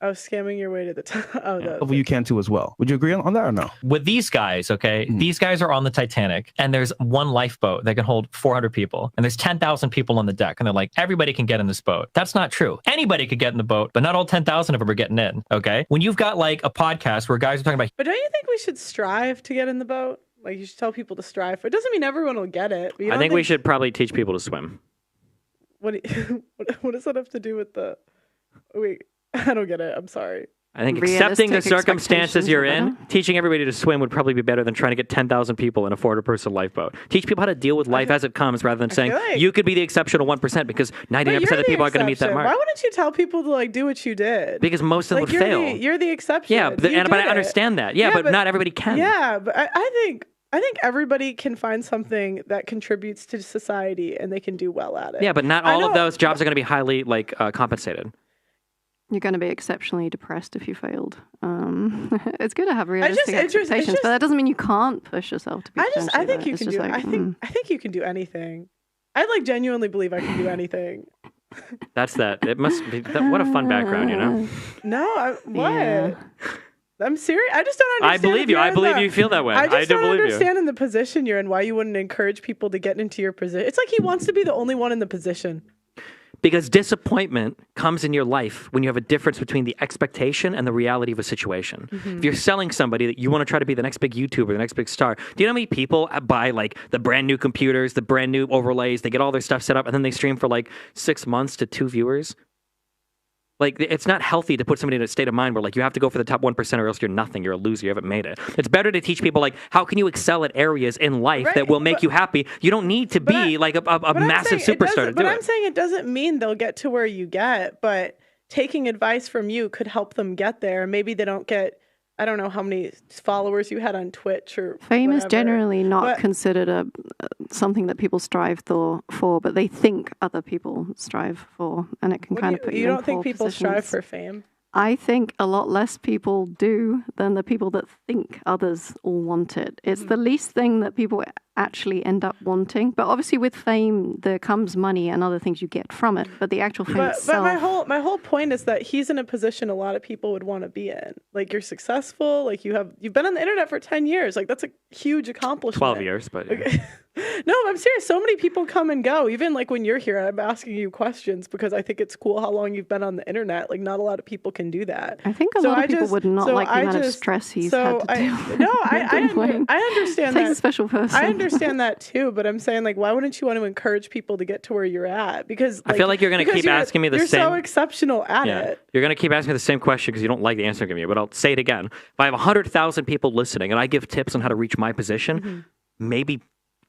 Speaker 1: Scamming your way to the top.
Speaker 6: Well, you can too as well. Would you agree on that or no?
Speaker 3: With these guys, okay, these guys are on the Titanic, and there's one lifeboat that can hold 400 people, and there's 10,000 people on the deck, and they're like, everybody can get in this boat. That's not true. Anybody could get in the boat, but not all 10,000 of them are getting in, okay? When you've got like a podcast where guys are talking about...
Speaker 1: But don't you think we should strive to get in the boat? Like, you should tell people to strive for it. Doesn't mean everyone will get it. But
Speaker 5: I think we should probably teach people to swim.
Speaker 1: What does that have to do with the... Wait, I don't get it. I'm sorry.
Speaker 5: I think accepting the circumstances you're in, teaching everybody to swim would probably be better than trying to get 10,000 people in a 400-person lifeboat. Teach people how to deal with life as it comes rather than saying, you could be the exceptional 1% because 99% of the people aren't going to meet that mark.
Speaker 1: Why wouldn't you tell people to do what you did?
Speaker 5: Because most of them would fail.
Speaker 1: You're the exception.
Speaker 5: Yeah, but I understand that. Yeah, but not everybody can.
Speaker 1: Yeah, but I think everybody can find something that contributes to society and they can do well at it.
Speaker 5: Yeah, but not all of those jobs are going to be highly compensated.
Speaker 2: You're going to be exceptionally depressed if you failed. It's good to have realistic expectations, but that doesn't mean you can't push yourself to be.
Speaker 1: I think you can do. I think you can do anything. I genuinely believe I can do anything.
Speaker 5: That's that. It must be. What a fun background,
Speaker 1: No, what? Yeah. I'm serious. I just don't understand.
Speaker 5: I believe you. I believe you feel that way.
Speaker 1: I just don't understand
Speaker 5: you.
Speaker 1: in the position you're in why you wouldn't encourage people to get into your position. It's like he wants to be the only one in the position.
Speaker 5: Because disappointment comes in your life when you have a difference between the expectation and the reality of a situation. Mm-hmm. If you're selling somebody that you want to try to be the next big YouTuber, the next big star, do you know how many people buy the brand new computers, the brand new overlays, they get all their stuff set up, and then they stream for 6 months to 2 viewers? Like, it's not healthy to put somebody in a state of mind where, like, you have to go for the top 1% or else you're nothing. You're a loser. You haven't made it. It's better to teach people, like, how can you excel at areas in life that will make you happy? You don't need to be, like, a massive superstar to do it.
Speaker 1: But I'm saying it doesn't mean they'll get to where you get, but taking advice from you could help them get there. Maybe they don't get, I don't know how many followers you had on Twitch or
Speaker 2: Fame
Speaker 1: whatever.
Speaker 2: is generally not considered something that people strive for, but they think other people strive for, and it can kind of put you in
Speaker 1: don't think
Speaker 2: poor
Speaker 1: people strive
Speaker 2: positions.
Speaker 1: for fame?
Speaker 2: I think a lot less people do than the people that think others all want it. It's the least thing that people actually end up wanting. But obviously with fame, there comes money and other things you get from it. But the actual fame itself...
Speaker 1: But my whole point is that he's in a position a lot of people would want to be in. Like, you're successful. Like, you've been on the internet for 10 years. Like, that's a huge accomplishment.
Speaker 5: 12 years, but... Yeah.
Speaker 1: No, I'm serious. So many people come and go. Even like when you're here, I'm asking you questions because I think it's cool how long you've been on the internet. Like, not a lot of people can do that.
Speaker 2: I think a lot of people would not like the amount of stress he's had to deal with.
Speaker 1: No, I understand that.
Speaker 2: He's a special person.
Speaker 1: I understand that too, but I'm saying, like, why wouldn't you want to encourage people to get to where you're at? Because
Speaker 5: I feel like you're going to keep asking me the same.
Speaker 1: You're so exceptional at it.
Speaker 5: You're going to keep asking me the same question because you don't like the answer I'm giving you. But I'll say it again. If I have 100,000 people listening and I give tips on how to reach my position, maybe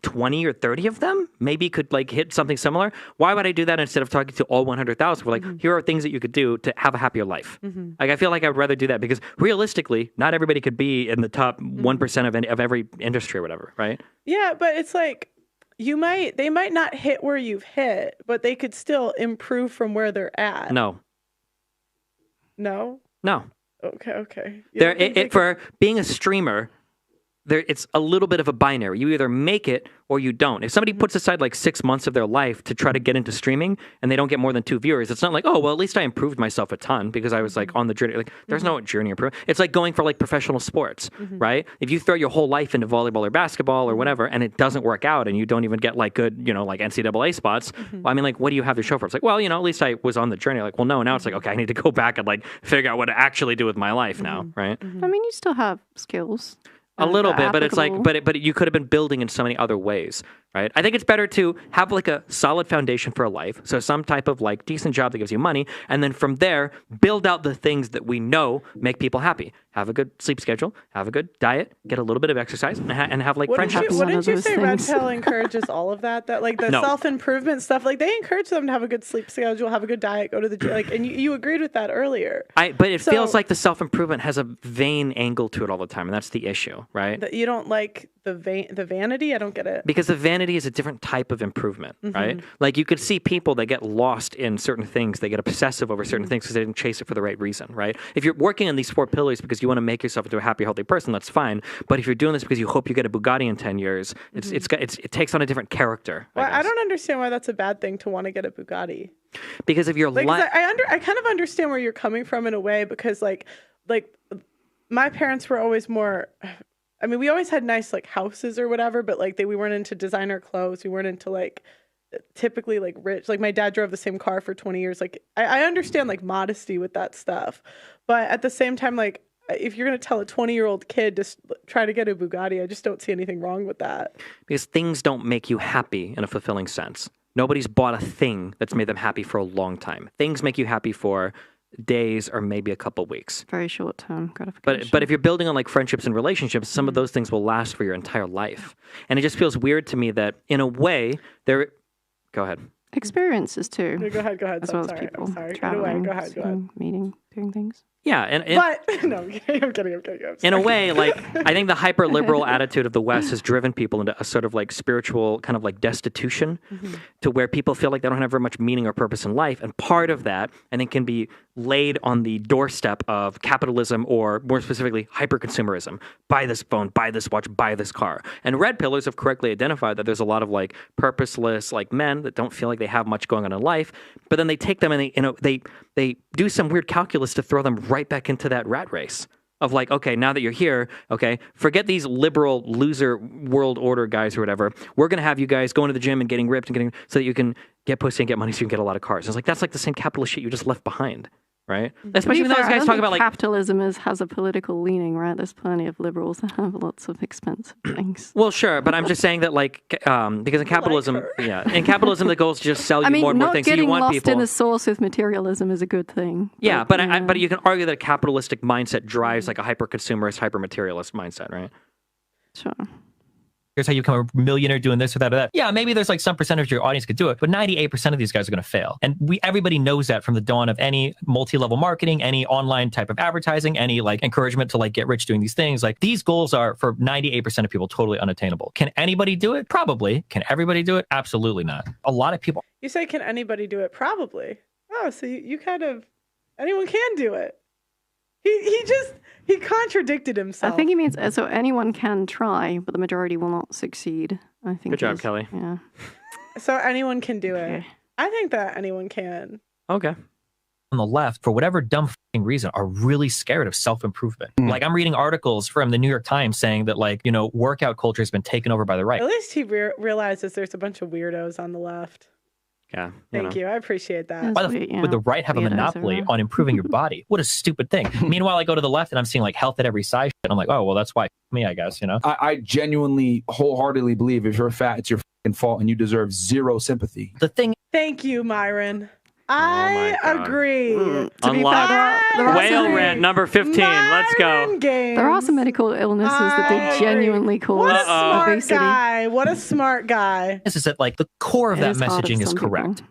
Speaker 5: 20 or 30 of them maybe could like hit something similar. Why would I do that instead of talking to all 100,000? We're like, here are things that you could do to have a happier life. Like, I feel like I would rather do that because realistically, not everybody could be in the top 1% of every industry or whatever, right?
Speaker 1: Yeah, but it's like they might not hit where you've hit, but they could still improve from where they're at.
Speaker 5: No.
Speaker 1: Okay.
Speaker 5: For being a streamer, it's a little bit of a binary. You either make it or you don't. If somebody puts aside like 6 months of their life to try to get into streaming and they don't get more than 2 viewers, it's not like, oh, well, at least I improved myself a ton because I was like on the journey. Like, there's no journey improvement. It's like going for like professional sports, right? If you throw your whole life into volleyball or basketball or whatever and it doesn't work out and you don't even get like good, like NCAA spots, well, I mean, like, what do you have to show for? It's like, well, at least I was on the journey. Like, well, no, now it's like, okay, I need to go back and like figure out what to actually do with my life now, right?
Speaker 2: I mean, you still have skills.
Speaker 5: A little bit, but it's like, but you could have been building in so many other ways, right? I think it's better to have like a solid foundation for a life. So some type of like decent job that gives you money. And then from there, build out the things that we know make people happy. Have a good sleep schedule, have a good diet, get a little bit of exercise, and have like friendships.
Speaker 1: Wouldn't you say Red Pill encourages all of that? That like the self-improvement stuff, like they encourage them to have a good sleep schedule, have a good diet, go to the gym. Like, and you agreed with that earlier.
Speaker 5: But it feels like the self-improvement has a vain angle to it all the time, and that's the issue, right?
Speaker 1: That you don't like the vanity? I don't get it.
Speaker 5: Because the vanity is a different type of improvement, right? Like, you could see people that get lost in certain things, they get obsessive over certain things because they didn't chase it for the right reason, right? If you're working on these 4 pillars because you want to make yourself into a happy, healthy person, that's fine. But if you're doing this because you hope you get a Bugatti in 10 years, it takes on a different character.
Speaker 1: I don't understand why that's a bad thing to want to get a Bugatti.
Speaker 5: Because if you're
Speaker 1: I kind of understand where you're coming from in a way, because like my parents were always more. I mean, we always had nice like houses or whatever, but like we weren't into designer clothes. We weren't into like typically like rich. Like, my dad drove the same car for 20 years. Like, I understand like modesty with that stuff, but at the same time, like, if you're going to tell a 20-year-old kid to try to get a Bugatti, I just don't see anything wrong with that.
Speaker 5: Because things don't make you happy in a fulfilling sense. Nobody's bought a thing that's made them happy for a long time. Things make you happy for days or maybe a couple weeks.
Speaker 2: Very short-term gratification.
Speaker 5: But if you're building on like friendships and relationships, some of those things will last for your entire life. And it just feels weird to me that in a way Go ahead.
Speaker 2: Experiences too.
Speaker 1: Go ahead.
Speaker 2: As well as people traveling, go ahead. Meeting, doing things.
Speaker 5: Yeah,
Speaker 1: but no, I'm kidding.
Speaker 5: In a way, like, I think the hyper liberal attitude of the West has driven people into a sort of like spiritual kind of like destitution, to where people feel like they don't have very much meaning or purpose in life, and part of that, I think, can be laid on the doorstep of capitalism, or more specifically, hyper consumerism. Buy this phone, buy this watch, buy this car. And red pillars have correctly identified that there's a lot of like purposeless like men that don't feel like they have much going on in life, but then they take them and they do some weird calculus to throw them right back into that rat race of like, okay, now that you're here, okay, forget these liberal loser world order guys or whatever. We're going to have you guys going to the gym and getting ripped and so that you can get pussy and get money so you can get a lot of cars. It's like, that's like the same capitalist shit you just left behind. right?
Speaker 2: To
Speaker 5: Especially
Speaker 2: be
Speaker 5: when
Speaker 2: fair,
Speaker 5: those
Speaker 2: I
Speaker 5: guys
Speaker 2: don't
Speaker 5: talk
Speaker 2: think
Speaker 5: about like
Speaker 2: capitalism has a political leaning, right? There's plenty of liberals that have lots of expensive things.
Speaker 5: well, sure, but I'm just saying that like because in capitalism, in capitalism the goal is to just sell you
Speaker 2: I mean,
Speaker 5: more and more
Speaker 2: not
Speaker 5: things. So you
Speaker 2: getting
Speaker 5: want
Speaker 2: lost
Speaker 5: people
Speaker 2: in the source with materialism is a good thing.
Speaker 5: Yeah, but you can argue that a capitalistic mindset drives like a hyper-consumerist, hyper-materialist mindset, right?
Speaker 2: Sure.
Speaker 3: Here's how you become a millionaire doing this or that or that. Yeah, maybe there's like some percentage of your audience could do it, but 98% of these guys are going to fail. And everybody knows that from the dawn of any multi-level marketing, any online type of advertising, any like encouragement to like get rich doing these things. Like these goals are for 98% of people totally unattainable. Can anybody do it? Probably. Can everybody do it? Absolutely not. A lot of people.
Speaker 1: You say, can anybody do it? Probably. Oh, so you kind of, anyone can do it. He contradicted himself.
Speaker 2: I think he means so anyone can try, but the majority will not succeed. I think.
Speaker 5: Good job, Kelly.
Speaker 2: Yeah.
Speaker 1: So anyone can do it.
Speaker 2: Okay.
Speaker 1: I think that anyone can.
Speaker 5: Okay.
Speaker 3: On the left, for whatever dumb reason, are really scared of self-improvement. Like I'm reading articles from the New York Times saying that like, workout culture has been taken over by the right.
Speaker 1: At least he realizes there's a bunch of weirdos on the left.
Speaker 5: Yeah.
Speaker 1: Thank you. I appreciate that.
Speaker 3: Why would the right have a monopoly on improving your body? What a stupid thing. Meanwhile, I go to the left and I'm seeing like health at every size. And I'm like, oh, well, that's why me, I guess,
Speaker 7: I genuinely, wholeheartedly believe if you're fat, it's your fucking fault and you deserve zero sympathy.
Speaker 3: The thing.
Speaker 1: Thank you, Myron. I agree.
Speaker 5: Unlock whale rant number 15. Let's go.
Speaker 2: There are some medical illnesses that they genuinely cause
Speaker 1: What a smart
Speaker 2: obesity.
Speaker 1: guy. What a smart guy.
Speaker 3: This is that like the core of that messaging is correct.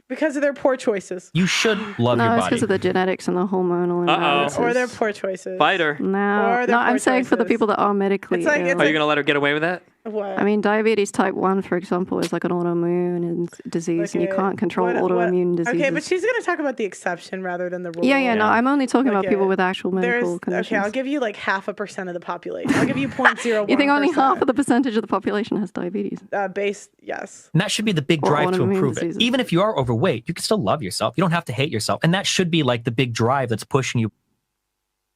Speaker 1: Because of their poor choices.
Speaker 3: You should love your
Speaker 2: No, it's
Speaker 3: body.
Speaker 2: because of the genetics and the hormonal imbalances.
Speaker 1: Or their poor choices.
Speaker 5: Fighter.
Speaker 2: No,
Speaker 1: Or their
Speaker 2: I'm
Speaker 1: poor
Speaker 2: saying for the
Speaker 1: choices.
Speaker 2: people that are medically ill.
Speaker 5: Are you going to let her get away with that?
Speaker 1: What?
Speaker 2: I mean, diabetes type 1, for example, is like an autoimmune disease, and you can't control autoimmune diseases.
Speaker 1: Okay, but she's going to talk about the exception rather than the rule.
Speaker 2: Yeah, no, I'm only talking about people with actual medical conditions.
Speaker 1: Okay, I'll give you like 0.5% of the population. I'll give you 0.01%.
Speaker 2: You think only half of the percentage of the population has diabetes?
Speaker 1: Yes.
Speaker 3: And that should be the big drive to
Speaker 2: autoimmune
Speaker 3: improve
Speaker 2: diseases.
Speaker 3: it. Even if you are overweight, you can still love yourself. You don't have to hate yourself. And that should be like the big drive that's pushing you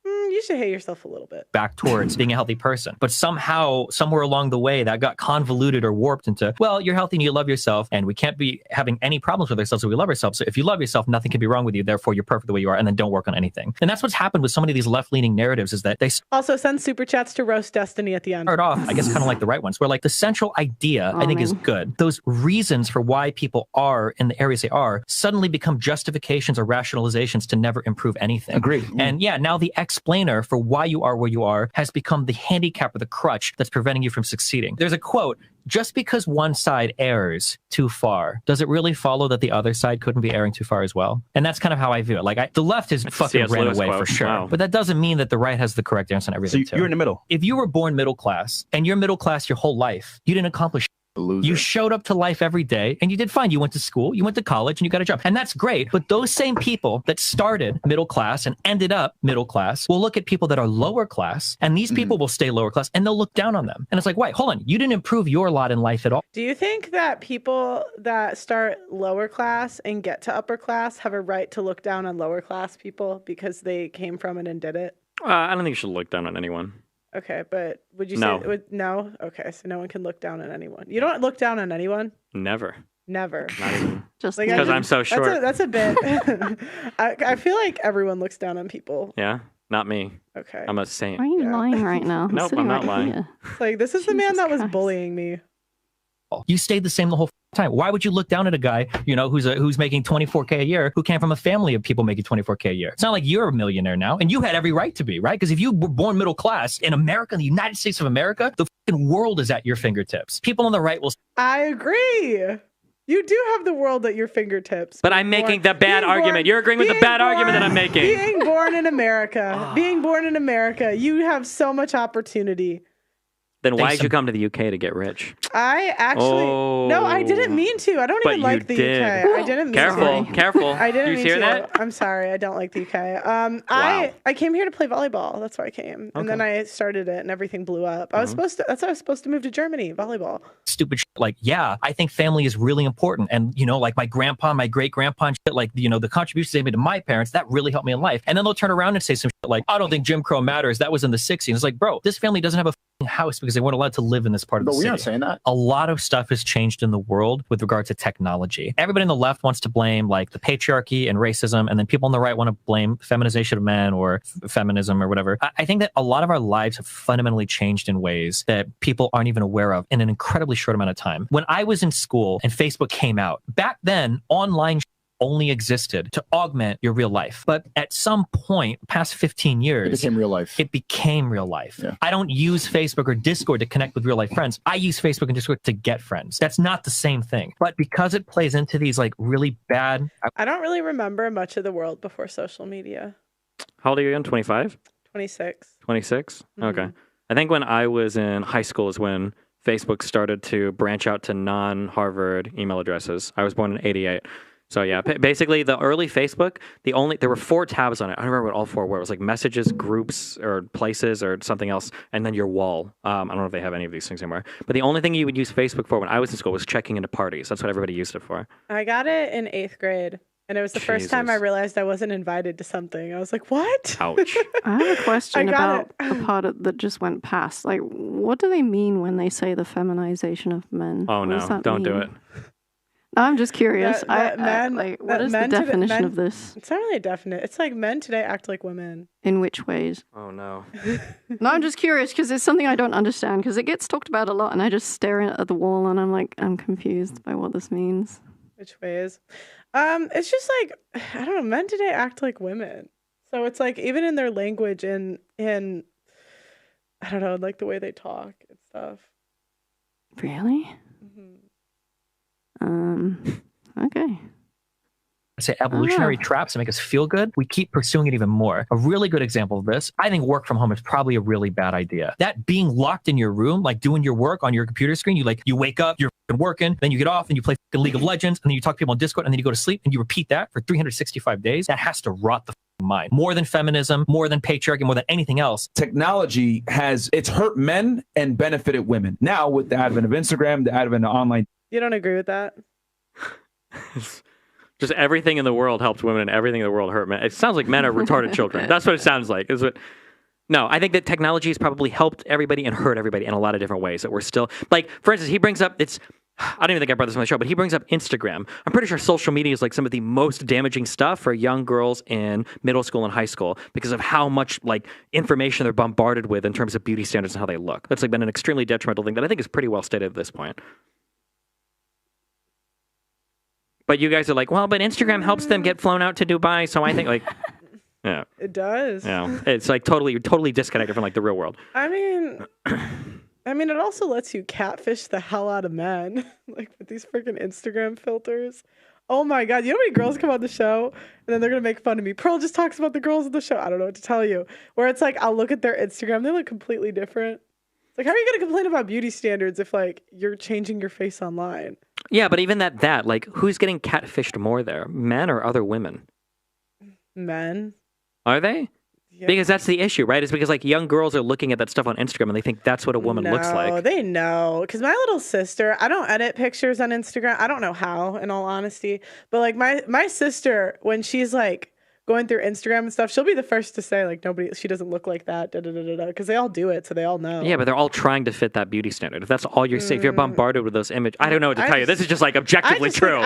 Speaker 1: You should hate yourself a little bit.
Speaker 3: back towards being a healthy person. But somehow, somewhere along the way, that got convoluted or warped into, well, you're healthy and you love yourself, and we can't be having any problems with ourselves if we love ourselves. So if you love yourself, nothing can be wrong with you. Therefore, you're perfect the way you are, and then don't work on anything. And that's what's happened with so many of these left-leaning narratives is that they
Speaker 1: Also, send super chats to Roast Destiny at the end.
Speaker 3: start off, I guess, kind of like the right ones, where like the central idea, I think, is good. Those reasons for why people are in the areas they are suddenly become justifications or rationalizations to never improve anything.
Speaker 7: Agreed.
Speaker 3: And yeah, now the explainer for why you are where you are has become the handicap or the crutch that's preventing you from succeeding. There's a quote, just because one side errs too far, does it really follow that the other side couldn't be erring too far as well? And that's kind of how I view it. Like the left has fucking
Speaker 5: C.S.
Speaker 3: ran
Speaker 5: Lewis
Speaker 3: away
Speaker 5: quote.
Speaker 3: for sure.
Speaker 5: Wow.
Speaker 3: But that doesn't mean that the right has the correct answer on everything
Speaker 6: So you're in the middle.
Speaker 3: If you were born middle class and you're middle class your whole life, you didn't accomplish you showed up to life every day and you did fine. You went to school, you went to college, and you got a job. And that's great. But those same people that started middle class and ended up middle class will look at people that are lower class, and these people will stay lower class and they'll look down on them. And it's like, wait, hold on. You didn't improve your lot in life at all.
Speaker 1: Do you think that people that start lower class and get to upper class have a right to look down on lower class people because they came from it and did it?
Speaker 5: I don't think you should look down on anyone.
Speaker 1: Okay, but would you
Speaker 5: No.
Speaker 1: say no? Okay, so no one can look down on anyone. You don't look down on anyone?
Speaker 5: Never.
Speaker 1: Never.
Speaker 5: Not even.
Speaker 2: Just
Speaker 1: Like,
Speaker 5: because I'm so short.
Speaker 1: That's a bit. I feel like everyone looks down on people.
Speaker 5: Yeah, not me.
Speaker 1: Okay.
Speaker 5: I'm a saint.
Speaker 2: Why are you lying right now?
Speaker 5: Nope,
Speaker 2: sitting
Speaker 5: I'm not
Speaker 2: right
Speaker 5: lying.
Speaker 2: here.
Speaker 1: It's like, this is the man that was bullying me.
Speaker 3: You stayed the same the whole time. Why would you look down at a guy, who's making $24K a year, who came from a family of people making $24K a year? It's not like you're a millionaire now, and you had every right to be, right? Because if you were born middle class in America, in the United States of America, the fucking world is at your fingertips. People on the right will.
Speaker 1: I agree. You do have the world at your fingertips.
Speaker 5: But I'm making the bad argument. You're agreeing with the bad argument that I'm making.
Speaker 1: Being born in America, you have so much opportunity.
Speaker 5: Then why did you come to the UK to get rich?
Speaker 1: I actually no, I didn't mean to. I don't
Speaker 5: But
Speaker 1: even
Speaker 5: you
Speaker 1: like the
Speaker 5: did.
Speaker 1: UK. I didn't mean
Speaker 5: Careful,
Speaker 1: to.
Speaker 5: careful.
Speaker 1: I didn't
Speaker 5: Do you
Speaker 1: mean
Speaker 5: hear
Speaker 1: to.
Speaker 5: that?
Speaker 1: I'm sorry. I don't like the UK.
Speaker 5: Wow.
Speaker 1: I came here to play volleyball. That's why I came, and then I started it, and everything blew up. I was supposed to. That's why I was supposed to move to Germany. Volleyball.
Speaker 3: Stupid shit. Like, yeah, I think family is really important. And, like my grandpa, my great grandpa and shit, like, the contributions they made to my parents, that really helped me in life. And then they'll turn around and say some shit like, I don't think Jim Crow matters. That was in the 60s. It's like, bro, this family doesn't have a house because they weren't allowed to live in this part of the
Speaker 8: But we
Speaker 3: city.
Speaker 8: aren't saying that.
Speaker 3: A lot of stuff has changed in the world with regard to technology. Everybody on the left wants to blame like the patriarchy and racism, and then people on the right want to blame feminization of men or feminism or whatever. I think that a lot of our lives have fundamentally changed in ways that people aren't even aware of in an incredibly short amount of time. When I was in school and Facebook came out, back then, online only existed to augment your real life. But at some point, past 15 years,
Speaker 8: It became real life.
Speaker 3: It became real life.
Speaker 8: Yeah.
Speaker 3: I don't use Facebook or Discord to connect with real life friends. I use Facebook and Discord to get friends. That's not the same thing. But because it plays into these like really bad...
Speaker 1: I don't really remember much of the world before social media.
Speaker 5: How old are you again? 25?
Speaker 1: 26.
Speaker 5: 26? Okay. I think when I was in high school is when Facebook started to branch out to non-Harvard email addresses. I was born in 88. So yeah, basically the early Facebook, there were 4 tabs on it. I don't remember what all 4 were. It was like messages, groups, or places, or something else, and then your wall. I don't know if they have any of these things anymore. But the only thing you would use Facebook for when I was in school was checking into parties. That's what everybody used it for.
Speaker 1: I got it in 8th grade. And it was the first time I realized I wasn't invited to something. I was like, what?
Speaker 5: Ouch.
Speaker 2: I have a question about
Speaker 1: it.
Speaker 2: the part that just went past. Like, what do they mean when they say the feminization of men?
Speaker 5: Oh,
Speaker 2: What
Speaker 5: no.
Speaker 2: does that
Speaker 5: Don't do
Speaker 2: mean?
Speaker 5: it.
Speaker 2: No, I'm just curious.
Speaker 1: That men-
Speaker 2: what is the
Speaker 1: men today-
Speaker 2: definition
Speaker 1: men-
Speaker 2: of this?
Speaker 1: It's not really definite. It's like men today act like women.
Speaker 2: In which ways?
Speaker 5: Oh, no.
Speaker 2: No, I'm just curious because it's something I don't understand because it gets talked about a lot and I just stare at the wall and I'm like, I'm confused by what this means.
Speaker 1: Which ways? It's just like, I don't know, men today act like women. So it's like, even in their language and I don't know, like the way they talk and stuff.
Speaker 2: Really? Okay.
Speaker 3: Say evolutionary traps to make us feel good, we keep pursuing it even more. A really good example of this, I think work from home is probably a really bad idea. That being locked in your room, like doing your work on your computer screen, you wake up, you're working, then you get off and you play League of Legends, and then you talk to people on Discord, and then you go to sleep, and you repeat that for 365 days. That has to rot the mind. More than feminism, more than patriarchy, more than anything else.
Speaker 7: Technology it's hurt men and benefited women. Now with the advent of Instagram, the advent of online.
Speaker 1: You don't agree with that?
Speaker 5: Just everything in the world helps women and everything in the world hurt men. It sounds like men are retarded children. That's what it sounds like. No, I think that technology has probably helped everybody and hurt everybody in a lot of different ways that we're still... Like, for instance, he brings up... I don't even think I brought this on the show, but he brings up Instagram. I'm pretty sure social media is like some of the most damaging stuff for young girls in middle school and high school because of how much like information they're bombarded with in terms of beauty standards and how they look. That's like been an extremely detrimental thing that I think is pretty well stated at this point. But you guys are like, well, but Instagram helps them get flown out to Dubai, so I think like, yeah,
Speaker 1: It does.
Speaker 5: yeah, it's like totally disconnected from like the real world.
Speaker 1: I mean, it also lets you catfish the hell out of men, like with these freaking Instagram filters. Oh my God. You know how many girls come on the show and then they're going to make fun of me? Pearl just talks about the girls on the show. I don't know what to tell you. Where it's like, I'll look at their Instagram. They look completely different. It's like, how are you going to complain about beauty standards if like you're changing your face online?
Speaker 5: Yeah, but even that, like, who's getting catfished more there? Men or other women?
Speaker 1: Men.
Speaker 5: Are they?
Speaker 1: Yeah.
Speaker 5: Because that's the issue, right? It's because like young girls are looking at that stuff on Instagram and they think that's what a woman looks
Speaker 1: No,
Speaker 5: like.
Speaker 1: they know. Because my little sister, I don't edit pictures on Instagram. I don't know how, in all honesty. But like my sister, when she's like going through Instagram and stuff, she'll be the first to say like she doesn't look like that, because they all do it, so they all know.
Speaker 5: Yeah, but they're all trying to fit that beauty standard. If that's all you're saying, if you're bombarded with those images, I don't know what to tell you. This is just like objectively true.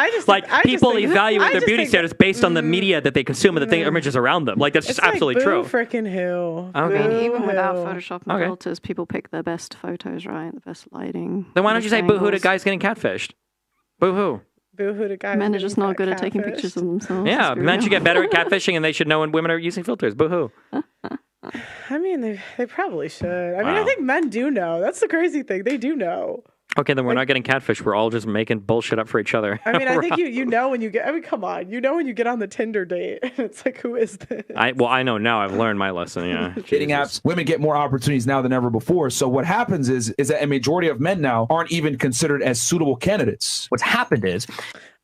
Speaker 5: People evaluate their beauty standards based on the media that they consume and the images around them. Like that's just absolutely true.
Speaker 1: Freaking who?
Speaker 5: Okay.
Speaker 2: I mean, even without Photoshop and filters, people pick their best photos, right? The best lighting.
Speaker 5: Then why don't you say boo-hoo to
Speaker 2: angles.
Speaker 5: guys getting catfished? Boo-hoo.
Speaker 1: Boo-hoo to guys.
Speaker 2: Men are just not good at taking pictures of themselves.
Speaker 5: Yeah,
Speaker 2: let's be
Speaker 5: men
Speaker 2: real.
Speaker 5: should get better at catfishing and they should know when women are using filters. Boo-hoo.
Speaker 1: I mean, they probably should. I mean,
Speaker 5: Wow.
Speaker 1: I think men do know. That's the crazy thing. They do know.
Speaker 5: Okay, then we're not getting catfished. We're all just making bullshit up for each other.
Speaker 1: I mean, I think you know when you get. I mean, come on. You know when you get on the Tinder date. It's like, who is this?
Speaker 5: I know now. I've learned my lesson. Yeah,
Speaker 7: Dating apps, women get more opportunities now than ever before. So what happens is that a majority of men now aren't even considered as suitable candidates.
Speaker 3: What's happened is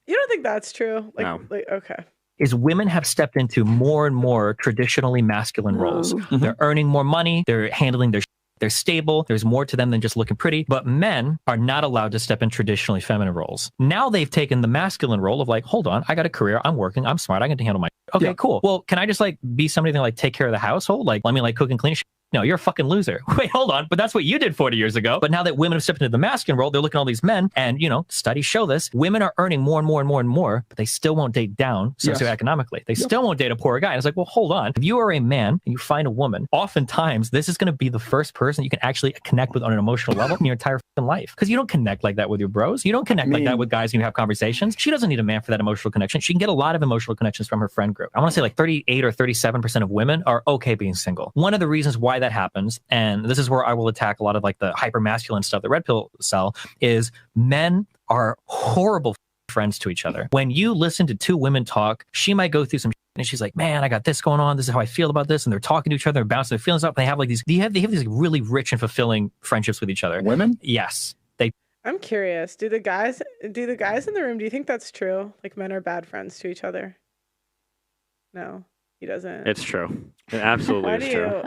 Speaker 1: You don't think that's true? Like,
Speaker 5: No.
Speaker 1: Okay.
Speaker 3: is women have stepped into more and more traditionally masculine roles. They're earning more money. They're handling they're stable. There's more to them than just looking pretty. But men are not allowed to step in traditionally feminine roles. Now they've taken the masculine role of like, hold on, I got a career. I'm working. I'm smart. I get to handle my... Okay, cool. Well, can I just like be somebody that like take care of the household? Like, let me like cook and clean shit no, you're a fucking loser. Wait, hold on. But that's what you did 40 years ago. But now that women have stepped into the masculine role, they're looking at all these men. And, you know, studies show this. Women are earning more and more and more and more, but they still won't date down socioeconomically. They still won't date a poor guy. And it's like, well, hold on. If you are a man and you find a woman, oftentimes this is going to be the first person you can actually connect with on an emotional level in your entire life. Because you don't connect like that with your bros. You don't connect like that with guys when you have conversations. She doesn't need a man for that emotional connection. She can get a lot of emotional connections from her friend group. I want to say like 38 or 37% of women are okay being single. One of the reasons why that happens, and this is where I will attack a lot of like the hyper masculine stuff that red pill sell, is men are horrible friends to each other. When you listen to two women talk, she might go through some and she's like, man, I got this going on. This is how I feel about this. And they're talking to each other, they're bouncing their feelings up. They have like these, they have these like really rich and fulfilling friendships with each other.
Speaker 8: Women?
Speaker 3: Yes.
Speaker 1: I'm curious. Do the guys in the room, do you think that's true? Like men are bad friends to each other? No, he doesn't.
Speaker 5: It's true. It absolutely is true.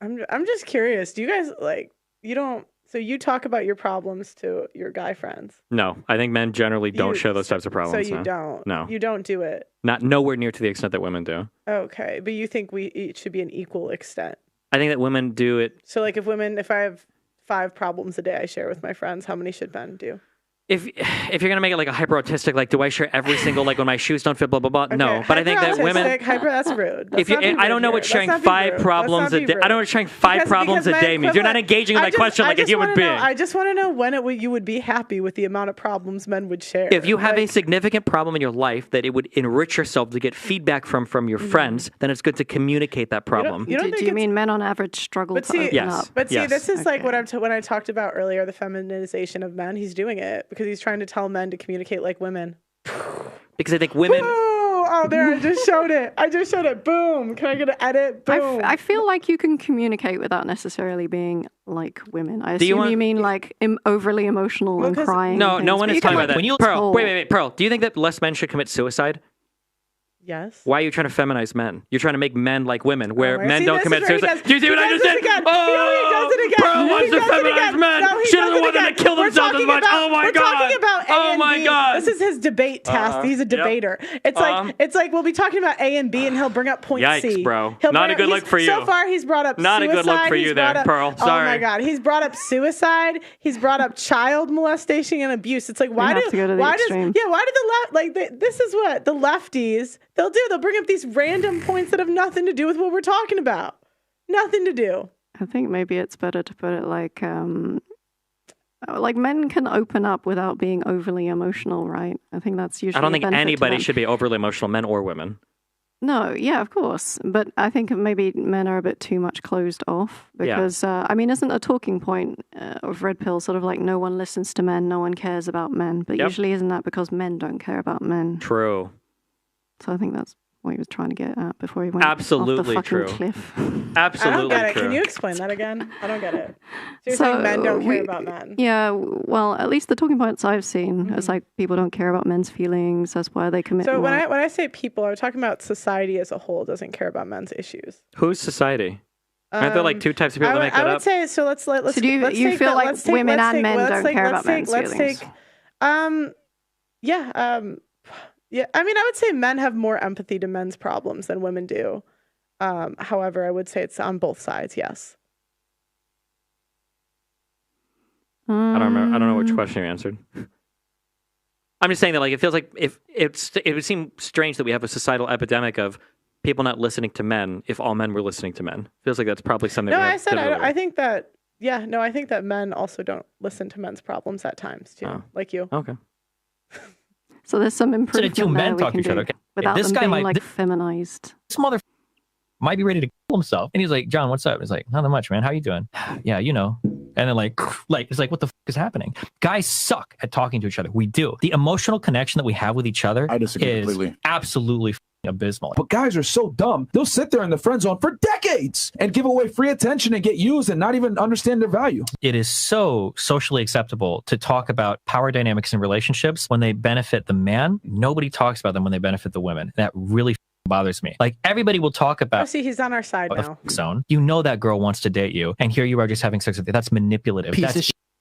Speaker 1: I'm just curious. Do you guys like, you don't, so you talk about your problems to your guy friends?
Speaker 5: No, I think men generally don't share those types of problems.
Speaker 1: So you don't?
Speaker 5: No.
Speaker 1: You don't do it?
Speaker 5: Not nowhere near to the extent that women do.
Speaker 1: Okay. But you think it should be an equal extent?
Speaker 5: I think that women do it.
Speaker 1: So like if I have 5 problems a day I share with my friends, how many should men do?
Speaker 5: If you're gonna make it like a hyper autistic, like do I share every single like when my shoes don't fit, blah blah blah?
Speaker 1: Okay.
Speaker 5: No, but I think that women.
Speaker 1: That's rude.
Speaker 5: If you, I don't know what sharing 5 problems a day. I don't know what sharing 5 problems a day means. You're not engaging in my question like a human being.
Speaker 1: I just want to know when you would be happy with the amount of problems men would share.
Speaker 5: If you have a significant problem in your life that it would enrich yourself to get feedback from your friends, then it's good to communicate that problem.
Speaker 2: Do you mean men on average struggle to open up?
Speaker 1: But see, this is like what when I talked about earlier, the feminization of men. He's doing it because he's trying to tell men to communicate like women.
Speaker 5: Because I think women.
Speaker 1: Oh, there! I just showed it. Boom! Can I get an edit? Boom!
Speaker 2: I feel like you can communicate without necessarily being like women. I assume you mean like overly emotional and crying.
Speaker 5: No, no one is talking about that.
Speaker 3: When you
Speaker 5: Pearl, wait, Pearl. Do you think that less men should commit suicide?
Speaker 1: Yes.
Speaker 5: Why are you trying to feminize men? You're trying to make men like women, where men don't commit
Speaker 1: suicide.
Speaker 5: suicide. Do you see what I just did?
Speaker 1: Oh, he does it again.
Speaker 5: Pearl wants to feminize men.
Speaker 1: No,
Speaker 5: she doesn't want them to kill themselves as much. Oh my god.
Speaker 1: We're talking about A and B. This is his debate task. He's a debater. It's like we'll be talking about A and B, and he'll bring up point C.
Speaker 5: Yikes, bro. Not a good look for you.
Speaker 1: So far, he's brought up
Speaker 5: not
Speaker 1: suicide.
Speaker 5: a good look for you there, Pearl. Sorry.
Speaker 1: Oh my god, he's brought up suicide. He's brought up child molestation and abuse. It's like why do the left this is what the lefties they'll do. They'll bring up these random points that have nothing to do with what we're talking about. Nothing to do.
Speaker 2: I think maybe it's better to put it like men can open up without being overly emotional, right? I think that's usually.
Speaker 5: I don't think anybody should be overly emotional, men or women.
Speaker 2: No, yeah, of course. But I think maybe men are a bit too much closed off because, I mean, isn't a talking point of Red Pill sort of like no one listens to men, no one cares about men? But usually isn't that because men don't care about men?
Speaker 5: True.
Speaker 2: So I think that's what he was trying to get at before he went
Speaker 5: absolutely
Speaker 2: off the
Speaker 5: true
Speaker 2: cliff.
Speaker 5: Absolutely
Speaker 1: I don't get it.
Speaker 5: true.
Speaker 1: Can you explain that again? I don't get it. So you're saying men don't care about men?
Speaker 2: Yeah, well, at least the talking points I've seen, it's like people don't care about men's feelings. That's why they commit.
Speaker 1: So when I say people, I'm talking about society as a whole doesn't care about men's issues.
Speaker 5: Who's society? Aren't there like 2 types of people that make that up?
Speaker 1: I would say so. Let's
Speaker 2: so do you feel like women and men don't care about men's feelings?
Speaker 1: Yeah, I mean, I would say men have more empathy to men's problems than women do. However, I would say it's on both sides. Yes.
Speaker 5: I don't remember. I don't know which question you answered. I'm just saying that, like, it feels like it would seem strange that we have a societal epidemic of people not listening to men if all men were listening to men. Feels like that's probably something.
Speaker 1: No, I said I think that. Yeah, no, I think that men also don't listen to men's problems at times too, like you.
Speaker 5: Okay.
Speaker 2: So there's some improvement
Speaker 3: two men
Speaker 2: there
Speaker 3: talk to each other. Okay.
Speaker 2: Without
Speaker 3: This
Speaker 2: them
Speaker 3: guy
Speaker 2: being
Speaker 3: might
Speaker 2: like feminized.
Speaker 3: This mother might be ready to kill himself, and he's like, "John, what's up?" He's like, "Not that much, man. How you doing?" "Yeah, you know." And then like it's like, what the is happening? Guys suck at talking to each other. We do. The emotional connection that we have with each other is absolutely abysmal.
Speaker 7: But guys are so dumb. They'll sit there in the friend zone for decades and give away free attention and get used and not even understand their value.
Speaker 3: It is so socially acceptable to talk about power dynamics in relationships when they benefit the man. Nobody talks about them when they benefit the women. That really bothers me. Like, everybody will talk about.
Speaker 1: Oh, see, he's on our side now.
Speaker 3: Zone. You know that girl wants to date you, and here you are just having sex with her. That's manipulative.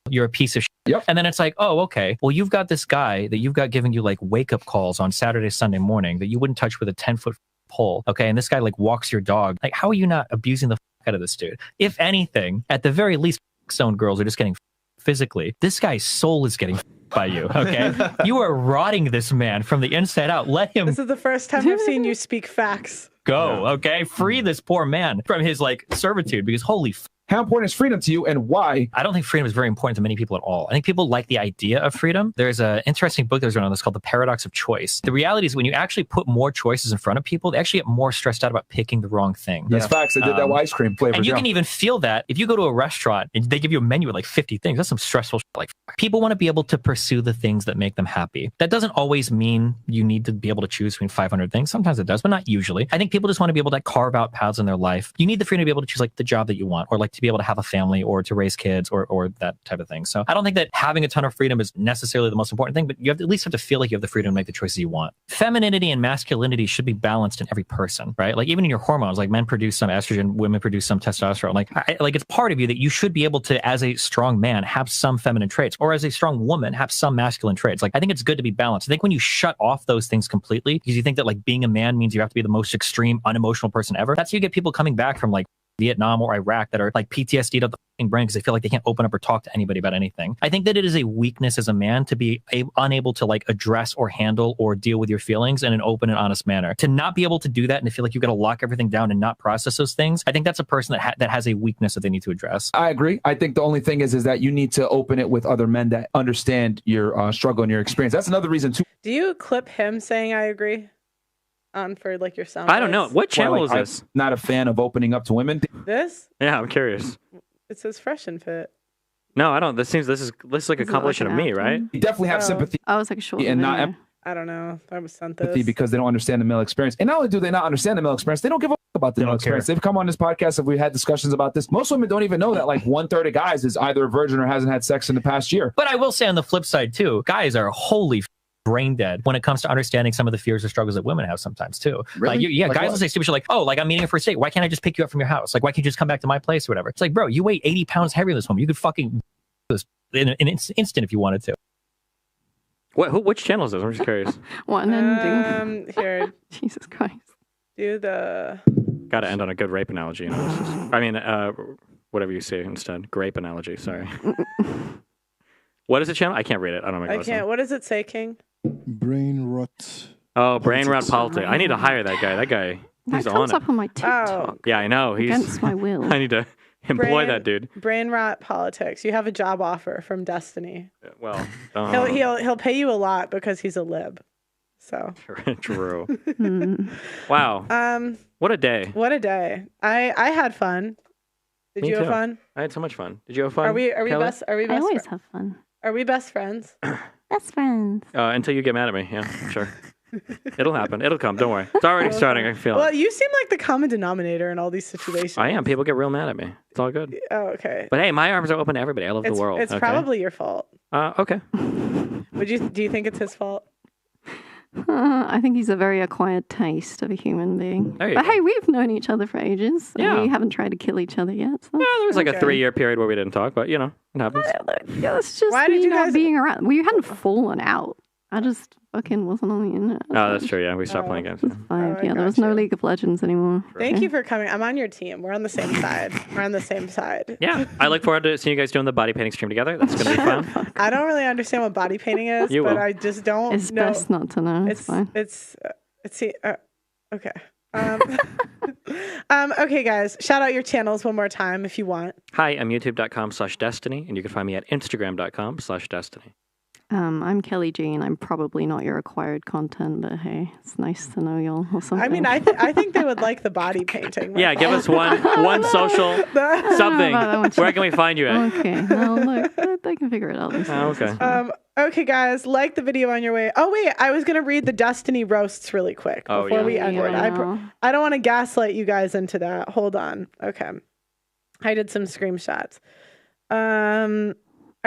Speaker 3: You're a piece of shit.
Speaker 7: Yep.
Speaker 3: And then it's like, oh, okay. Well, you've got this guy that you've got giving you like wake-up calls on Saturday, Sunday morning that you wouldn't touch with a 10-foot pole. Okay. And this guy like walks your dog. Like, how are you not abusing the out of this dude. If anything, at the very least, stone girls are just getting physically. This guy's soul is getting by you. Okay, you are rotting this man from the inside out. Let him.
Speaker 1: This is the first time I've seen you speak facts.
Speaker 3: Go. Okay, free this poor man from his like servitude because holy.
Speaker 7: How important is freedom to you, and why?
Speaker 3: I don't think freedom is very important to many people at all. I think people like the idea of freedom. There's an interesting book that was written on this called The Paradox of Choice. The reality is when you actually put more choices in front of people, they actually get more stressed out about picking the wrong thing.
Speaker 7: That's facts. I did that ice cream flavor.
Speaker 3: And you can even feel that if you go to a restaurant and they give you a menu with like 50 things. That's some stressful shit. Like people want to be able to pursue the things that make them happy. That doesn't always mean you need to be able to choose between 500 things. Sometimes it does, but not usually. I think people just want to be able to carve out paths in their life. You need the freedom to be able to choose like the job that you want, or like to be able to have a family, or to raise kids, or that type of thing. So I don't think that having a ton of freedom is necessarily the most important thing, but you have to at least have to feel like you have the freedom to make the choices you want. Femininity and masculinity should be balanced in every person, right? Like even in your hormones, like men produce some estrogen, women produce some testosterone. Like it's part of you that you should be able to, as a strong man, have some feminine traits, or as a strong woman, have some masculine traits. Like I think it's good to be balanced. I think when you shut off those things completely, because you think that like being a man means you have to be the most extreme, unemotional person ever, that's how you get people coming back from like Vietnam or Iraq that are like PTSD'd up the brain because they feel like they can't open up or talk to anybody about anything. I think that it is a weakness as a man to be unable to like address or handle or deal with your feelings in an open and honest manner. To not be able to do that and to feel like you got to lock everything down and not process those things, I think that's a person that has a weakness that they need to address.
Speaker 7: I agree. I think the only thing is that you need to open it with other men that understand your struggle and your experience. That's another reason too.
Speaker 1: Do you clip him saying I agree? On for like your sound.
Speaker 5: I don't know. What channel is this?
Speaker 7: I'm not a fan of opening up to women.
Speaker 1: This?
Speaker 5: Yeah, I'm curious.
Speaker 1: It says Fresh and Fit.
Speaker 5: No, I don't. This is like a compilation of me, right?
Speaker 7: You definitely have sympathy.
Speaker 2: I was like a short
Speaker 7: and
Speaker 2: video.
Speaker 7: not
Speaker 1: I don't know. I was sent
Speaker 7: empathy
Speaker 1: this
Speaker 7: because they don't understand the male experience. And not only do they not understand the male experience, they don't give a fuck about the male experience. They've come on this podcast and we've had discussions about this. Most women don't even know that like 1/3 of guys is either a virgin or hasn't had sex in the past year.
Speaker 3: But I will say on the flip side too, guys are wholly brain dead when it comes to understanding some of the fears or struggles that women have sometimes too.
Speaker 8: Really?
Speaker 3: Like,
Speaker 8: Like
Speaker 3: guys
Speaker 8: what?
Speaker 3: will say stupid shit like, oh, like I'm meeting her for a date. Why can't I just pick you up from your house? Like, why can't you just come back to my place or whatever? It's like, bro, you weigh 80 pounds heavier than this woman. You could fucking this in an instant if you wanted to.
Speaker 5: Which channel is this? I'm just curious.
Speaker 2: What an ending.
Speaker 1: Here.
Speaker 2: Jesus Christ.
Speaker 1: Do the.
Speaker 5: Got to end on a good rape analogy. You know? I mean, whatever you say instead. Grape analogy. Sorry. What is the channel? I can't read it. I don't know.
Speaker 1: I can't. What does it say, King?
Speaker 10: Brain rot.
Speaker 5: Oh, brain rot politics. I need to hire that guy. That guy, he's
Speaker 2: That
Speaker 5: on
Speaker 2: comes
Speaker 5: it.
Speaker 2: up on my TikTok.
Speaker 5: Yeah, I know. He's
Speaker 2: Against my will.
Speaker 5: I need to employ that dude.
Speaker 1: Brain rot politics. You have a job offer from Destiny.
Speaker 5: Well,
Speaker 1: He'll pay you a lot because he's a lib. So
Speaker 5: true. Wow. What a day.
Speaker 1: What a day. I had fun. Did
Speaker 5: Me
Speaker 1: you have
Speaker 5: too.
Speaker 1: fun?
Speaker 5: I had so much fun. Did you have fun?
Speaker 1: Are we
Speaker 5: Kelly?
Speaker 1: best? Are we
Speaker 2: I
Speaker 1: best?
Speaker 2: always have fun.
Speaker 1: Are we best friends?
Speaker 2: Best friends.
Speaker 5: Until you get mad at me. Yeah, sure. It'll happen. It'll come. Don't worry. It's already starting. I feel
Speaker 1: Well,
Speaker 5: it.
Speaker 1: you seem like the common denominator in all these situations.
Speaker 5: I am. People get real mad at me. It's all good.
Speaker 1: Oh, okay.
Speaker 5: But hey, my arms are open to everybody. I love the world.
Speaker 1: It's
Speaker 5: okay?
Speaker 1: probably your fault.
Speaker 5: Okay.
Speaker 1: Do you think it's his fault?
Speaker 2: I think he's a very acquired taste of a human being.
Speaker 5: There you
Speaker 2: But
Speaker 5: go.
Speaker 2: hey, we've known each other for ages. And
Speaker 5: Yeah.
Speaker 2: we haven't tried to kill each other yet. So
Speaker 5: Yeah, there was like a
Speaker 1: Okay.
Speaker 5: 3-year period where we didn't talk, but you know, it happens.
Speaker 2: yeah, it's just
Speaker 1: Why did you
Speaker 2: not
Speaker 1: guys-
Speaker 2: being around. We hadn't fallen out. I just fucking wasn't on the internet.
Speaker 5: Oh, that's true. Yeah, we stopped playing games. Yeah.
Speaker 2: Five.
Speaker 1: I
Speaker 2: Yeah, there was no
Speaker 1: gotcha.
Speaker 2: League of Legends anymore.
Speaker 1: Thank you for coming. I'm on your team. We're on the same side. We're on the same side.
Speaker 5: Yeah, I look forward to seeing you guys doing the body painting stream together. That's going to be fun.
Speaker 1: I don't really understand what body painting is,
Speaker 5: You
Speaker 1: but
Speaker 5: will.
Speaker 1: I just don't
Speaker 2: It's
Speaker 1: know.
Speaker 2: best not to know. It's fine.
Speaker 1: It's okay. Okay, guys. Shout out your channels one more time if you want.
Speaker 5: Hi, I'm youtube.com/destiny, and you can find me at instagram.com/destiny.
Speaker 2: I'm KellyJean. I'm probably not your acquired content, but hey, it's nice to know y'all or something.
Speaker 1: I mean, I think they would like the body painting.
Speaker 5: Yeah, give us one social something. Where can we find you at?
Speaker 2: Okay, no, look, they can figure it out themselves.
Speaker 5: Okay.
Speaker 1: Okay, guys, like the video on your way. Oh wait, I was gonna read the Destiny roasts really quick
Speaker 5: Oh,
Speaker 1: before
Speaker 5: yeah.
Speaker 1: we end it.
Speaker 2: Yeah.
Speaker 1: I don't want to gaslight you guys into that. Hold on. Okay, I did some screenshots.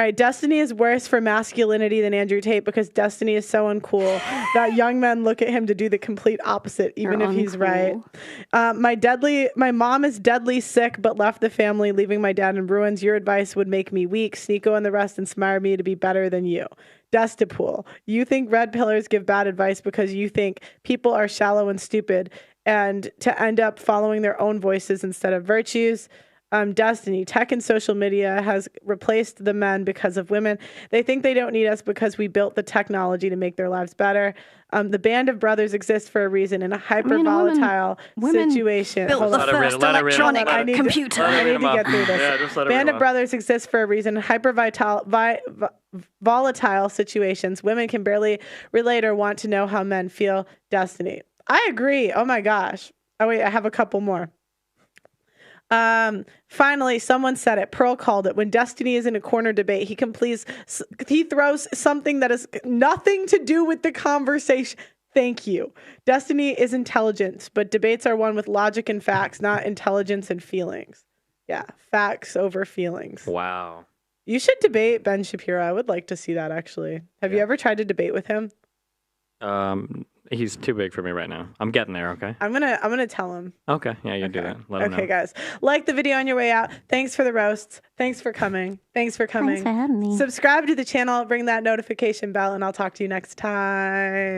Speaker 1: All right, Destiny is worse for masculinity than Andrew Tate because Destiny is so uncool that young men look at him to do the complete opposite, even if he's right. My mom is deadly sick but left the family, leaving my dad in ruins. Your advice would make me weak. Sneako and the rest inspire me to be better than you. Destipool, you think red pillars give bad advice because you think people are shallow and stupid and to end up following their own voices instead of virtues. Destiny, tech and social media has replaced the men because of women. They think they don't need us because we built the technology to make their lives better. The band of brothers exists for a reason in a hyper volatile situation.
Speaker 2: Built the first electronic computer.
Speaker 1: I need to get through this.
Speaker 5: Yeah, just let it
Speaker 1: Band
Speaker 5: read
Speaker 1: of brothers exists for a reason. In hyper volatile situations, women can barely relate or want to know how men feel. Destiny. I agree. Oh my gosh. Oh wait, I have a couple more. Finally, someone said it. Pearl called it. When Destiny is in a corner debate, he throws something that has nothing to do with the conversation. Thank you. Destiny is intelligence, but debates are won with logic and facts, not intelligence and feelings. Yeah, facts over feelings.
Speaker 5: Wow.
Speaker 1: You should debate Ben Shapiro. I would like to see that, actually. Have you ever tried to debate with him?
Speaker 5: He's too big for me right now. I'm getting there, okay?
Speaker 1: I'm gonna tell him.
Speaker 5: Okay, yeah, you do that. Let him know.
Speaker 1: Okay, guys. Like the video on your way out. Thanks for the roasts. Thanks for coming. Thanks for coming.
Speaker 2: Thanks for having me.
Speaker 1: Subscribe to the channel, ring that notification bell, and I'll talk to you next time.